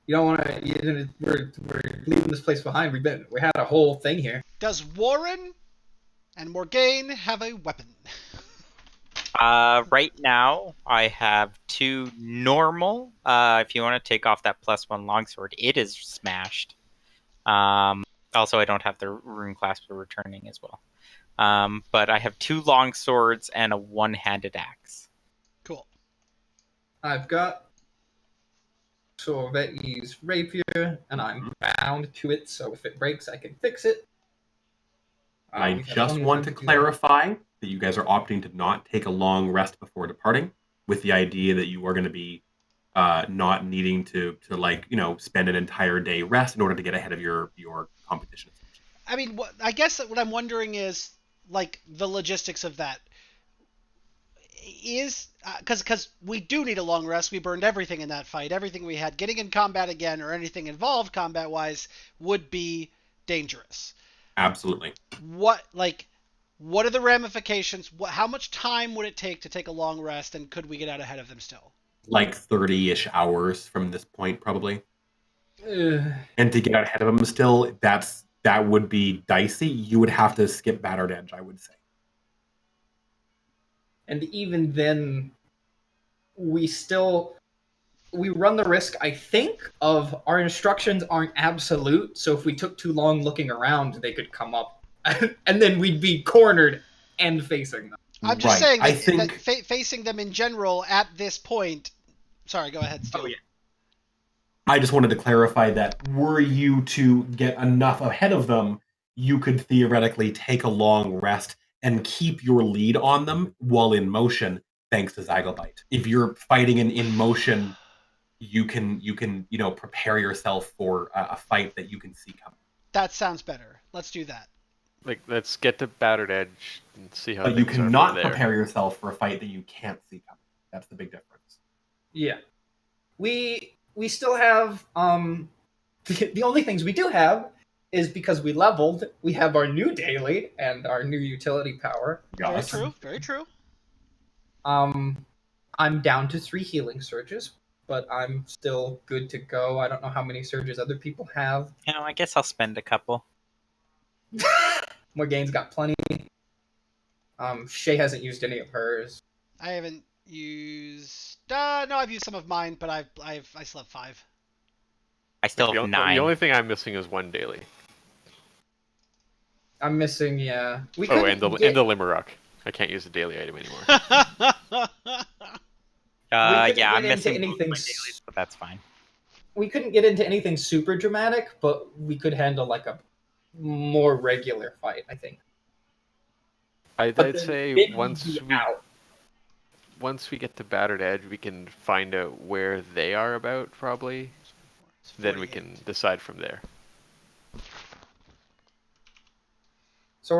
You don't want to. We're leaving this place behind. We had a whole thing here. Does Warren and Morgaine have a weapon? Right now, I have 2 normal. If you want to take off that +1 longsword, it is smashed. Also, I don't have the rune clasp for returning as well. But I have 2 longswords and a one-handed axe. Cool. I've got Sorvetti's rapier, and I'm bound to it, so if it breaks, I can fix it. I We have just plenty of want time to do that. clarify that you guys are opting to not take a long rest before departing, with the idea that you are going to be not needing to spend an entire day rest in order to get ahead of your competition. I mean, I guess what I'm wondering is like the logistics of that. Is because we do need a long rest. We burned everything in that fight. Everything we had. Getting in combat again or anything involved combat-wise would be dangerous. Absolutely. What What are the ramifications? How much time would it take to take a long rest, and could we get out ahead of them still? Like 30-ish hours from this point, probably. Ugh. And to get out ahead of them still, that would be dicey. You would have to skip Battered Edge, I would say. And even then, we run the risk, I think, of our instructions aren't absolute. So if we took too long looking around, they could come up, and then we'd be cornered and facing them. I'm just Right. saying that, I think facing them in general at this point. Sorry, go ahead, Stu. Oh yeah. I just wanted to clarify that were you to get enough ahead of them, you could theoretically take a long rest and keep your lead on them while in motion, thanks to Zygobite. If you're fighting in motion, you can prepare yourself for a fight that you can see coming. That sounds better. Let's do that. Like, let's get to Battered Edge and see how But you things are cannot from there. prepare yourself for a fight that you can't see coming. That's the big difference. Yeah. We still have the only things we do have is because we leveled, we have our new daily and our new utility power. Very Yes. true. Very true. I'm down to 3 healing surges, but I'm still good to go. I don't know how many surges other people have. I guess I'll spend a couple. Morgane's got plenty. Shay hasn't used any of hers. I haven't used. No, I've used some of mine, but I still have 5. I still The have 9. the only thing I'm missing is 1 daily. I'm missing, yeah. We Oh, couldn't and get- the Limerok. I can't use the daily item anymore. couldn't Yeah, I'm get into missing both anything my dailies, but that's fine. we couldn't get into anything super dramatic, but we could handle like a more regular fight, I think. I'd But then say we'd once be we out. get to Battered Edge, we can find out where they are about, probably. Then we 48. can decide from there. So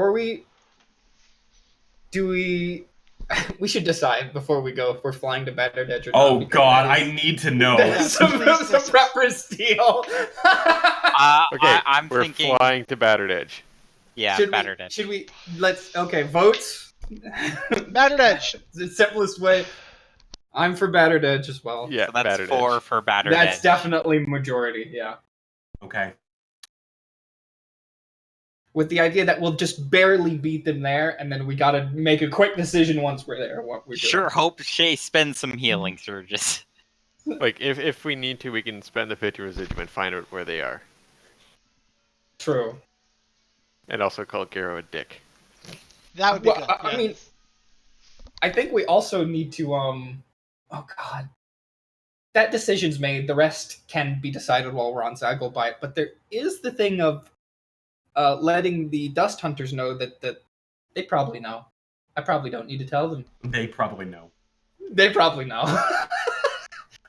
do we we should decide before we go if we're flying to Battered Edge or not. Oh because God, that I is- need to know. Yes, some, please, some yes. prep for steal. Okay, I'm we're thinking. flying to Battered Edge. Yeah, should Battered we, Edge. should we votes? Battered Edge. The simplest way. I'm for Battered Edge as well. Yeah, So that's Battered 4 Edge. for Battered That's Edge. definitely majority, yeah. Okay. With the idea that we'll just barely beat them there, and then we gotta make a quick decision once we're there. What we're doing. Sure, hope Shay spends some healing surges. Like, if we need to, we can spend the 50 residuum and find out where they are. True. And also call Garo a dick. That would be Well, good. I yeah. mean, I think we also need to oh god. That decision's made. The rest can be decided while we're on Zagglebite, but there is the thing of letting the Dust Hunters know that they probably know. I probably don't need to tell them. They probably know. They probably know.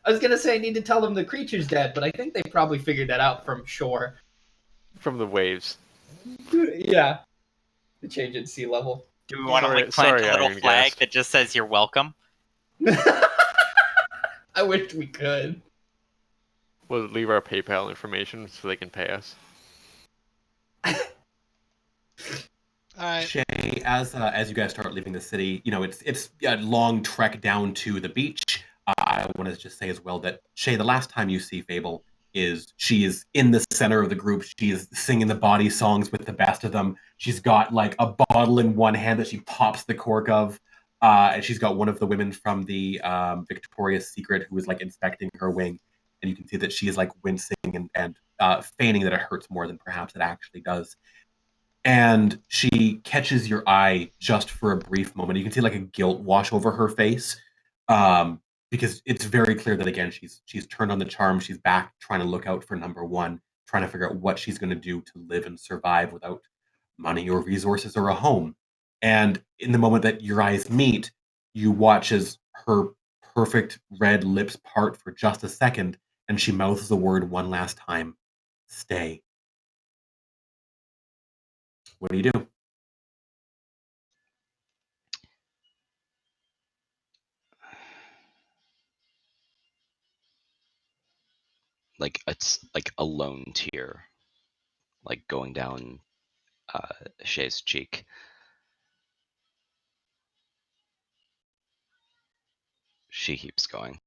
I was gonna say I need to tell them the creature's dead, but I think they probably figured that out from shore. From the waves. Yeah. The change in sea level. Do we want to Sorry- plant sorry, a little Iron flag Guest. that just says you're welcome? I wish we could. We'll leave our PayPal information so they can pay us. All right. Shay, as you guys start leaving the city, it's a long trek down to the beach. I want to just say as well that Shay, the last time you see Fable she is in the center of the group. She is singing the body songs with the best of them. She's got like a bottle in one hand that she pops the cork of, and she's got one of the women from the Victoria's Secret who is like inspecting her wing, and you can see that she is like wincing and feigning that it hurts more than perhaps it actually does. And she catches your eye just for a brief moment. You can see like a guilt wash over her face, because it's very clear that again she's turned on the charm. She's back trying to look out for number one, trying to figure out what she's going to do to live and survive without money or resources or a home. And in the moment that your eyes meet, you watch as her perfect red lips part for just a second, and she mouths the word one last time: "Stay." What do you do? Like it's like a lone tear, like going down Shay's cheek. she keeps going.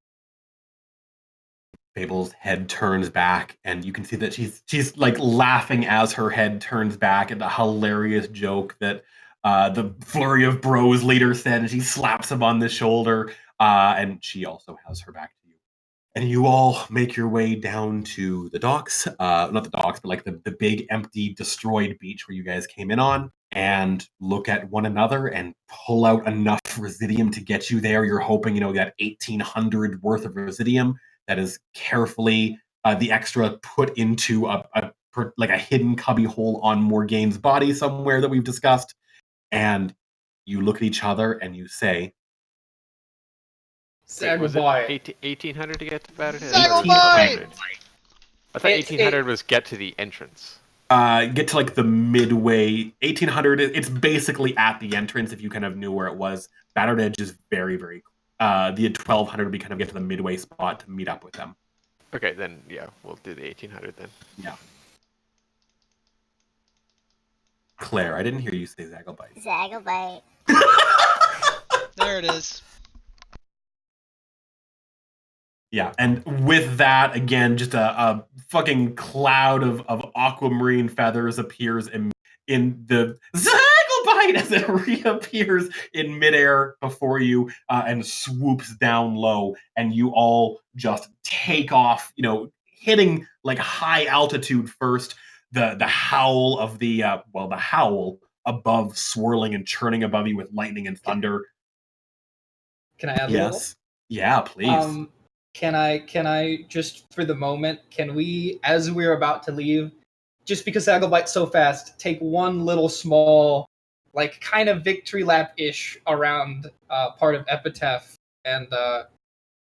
Fable's head turns back, and you can see that she's like laughing as her head turns back at the hilarious joke that the flurry of bros leader said, and she slaps him on the shoulder, and she also has her back to you. And you all make your way down to the docks, not the docks, but like the big, empty, destroyed beach where you guys came in on, and look at one another and pull out enough residium to get you there. You're hoping, you got 1,800 worth of residium that is carefully the extra put into like a hidden cubby hole on Morgane's body somewhere that we've discussed. And you look at each other and you say, Wait, was Sagabite. it 1800 to get to Battered Head? Sagabite! 1800. I thought It's 1800 was get to the entrance. get to like the midway. 1,800, it's basically at the entrance if you kind of knew where it was. Battered Edge is very, very the 1,200 would be kind of get to the midway spot to meet up with them. Okay, then yeah, we'll do the 1800 then. Yeah. Claire, I didn't hear you say Zagglebite. Zagglebite. There it is. Yeah, and with that, again, just a fucking cloud of aquamarine feathers appears in the Zagglebite as it reappears in midair before you and swoops down low, and you all just take off, hitting like high altitude first. The howl of the howl above swirling and churning above you with lightning and thunder. Can I add a little? Yes. Yeah, please. Can I just for the moment, can we, as we're about to leave, just because Sagglebite's so fast, take one little small, like kind of victory lap-ish around part of Epitaph, and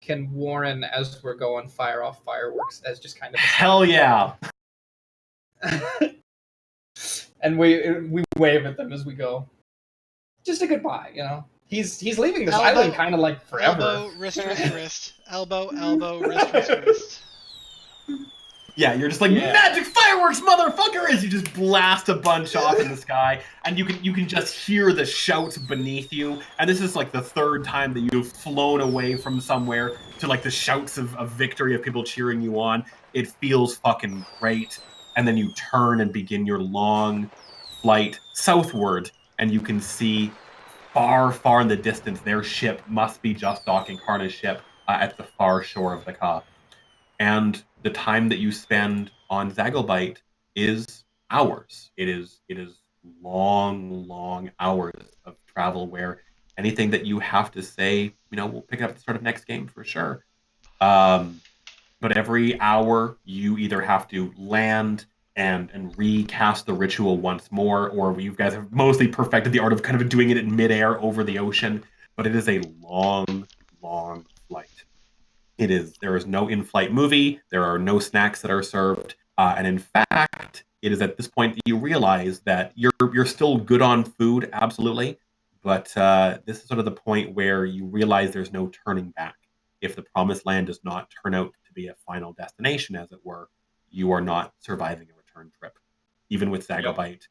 can Warren, as we're going, fire off fireworks as just kind of Hell yeah. and we wave at them as we go. Just a goodbye, He's leaving this island kind of like forever. Elbow, wrist, wrist, wrist. Elbow, elbow, wrist, wrist, wrist. Yeah, you're just like, magic fireworks, motherfucker! As you just blast a bunch off in the sky, and you can just hear the shouts beneath you. And this is like the third time that you've flown away from somewhere to like the shouts of victory of people cheering you on. It feels fucking great. And then you turn and begin your long flight southward, and you can see far, far in the distance, their ship must be just docking Karna's ship at the far shore of the Ka. And the time that you spend on Zagglebite is hours. It is long, long hours of travel where anything that you have to say, we'll pick it up at the start of next game for sure. But every hour you either have to land and recast the ritual once more, or you guys have mostly perfected the art of kind of doing it in midair over the ocean. But it is a long, long flight. There is no in-flight movie. There are no snacks that are served. And in fact, it is at this point that you realize that you're still good on food, absolutely. But this is sort of the point where you realize there's no turning back. If the Promised Land does not turn out to be a final destination, as it were, you are not surviving a return trip. Even with Zagglebite,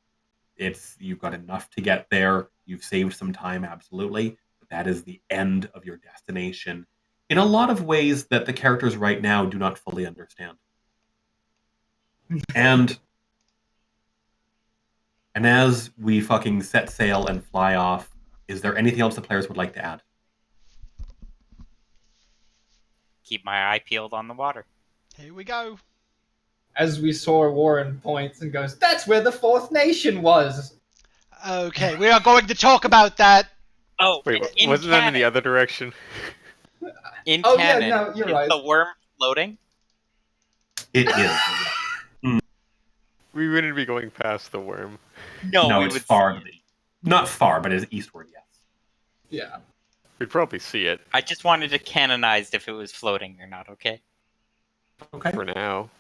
you've got enough to get there. You've saved some time, absolutely. But that is the end of your destination in a lot of ways that the characters right now do not fully understand. And as we fucking set sail and fly off, is there anything else the players would like to add? Keep my eye peeled on the water. Here we go. As we soar, Warren points and goes, "That's where the Fourth Nation was." Okay, we are going to talk about that. Oh, Wait, in wasn't that in canon, the other direction? in Oh, yeah, canon, no, you're is right. the worm floating? It is. We wouldn't be going past the worm. No, No, we it's would far see to it. the not far, but it is eastward, yes. Yeah. We'd probably see it I just wanted to canonize if it was floating or not, okay? Okay. for now.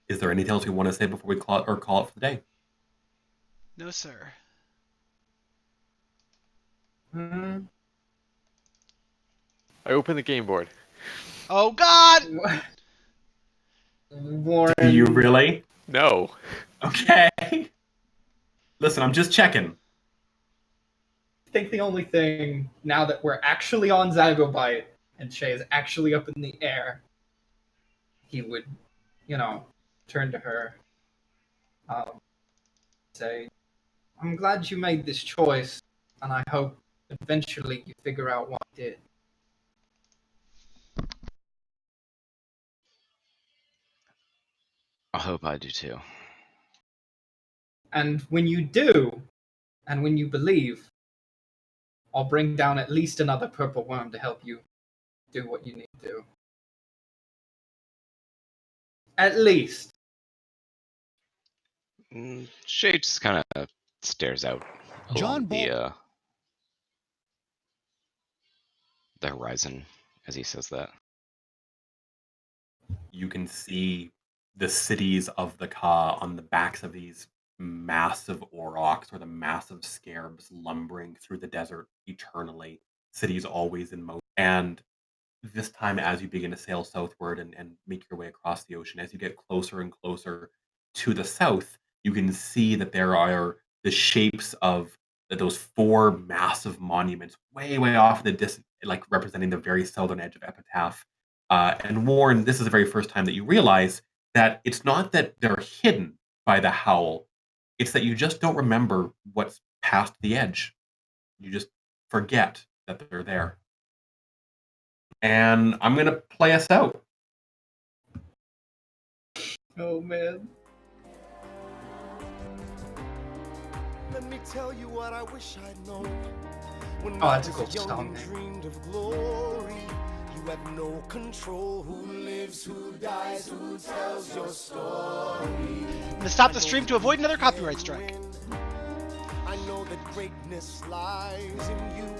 Is there anything else we want to say before we call it for the day? No, sir. I open the game board. Oh, God! Warren. Do you really? No. Okay. Listen, I'm just checking. I think the only thing, now that we're actually on Zagobite and Shay is actually up in the air, he would, turn to her, say, I'm glad you made this choice, and I hope eventually you figure out what I did. I hope I do too. And when you do, and when you believe, I'll bring down at least another purple worm to help you do what you need to do. At least. Shay just kind of stares out along the horizon as he says that. You can see the cities of the Ka on the backs of these massive aurochs or the massive scarabs lumbering through the desert eternally. Cities always in motion. And this time, as you begin to sail southward and make your way across the ocean, as you get closer and closer to the south, you can see that there are the shapes of those four massive monuments way, way off in the distance, like representing the very southern edge of Epitaph. And Warren, this is the very first time that you realize that it's not that they're hidden by the howl, it's that you just don't remember what's past the edge. You just forget that they're there. And I'm going to play us out. Oh, man. Let me tell you what I wish I'd known. When Oh, I that's a was cool young song, and man. dreamed of glory. You have no control. Who lives, who dies, who tells your story? I'm gonna stop the stream to avoid another copyright strike. I know that greatness lies in you.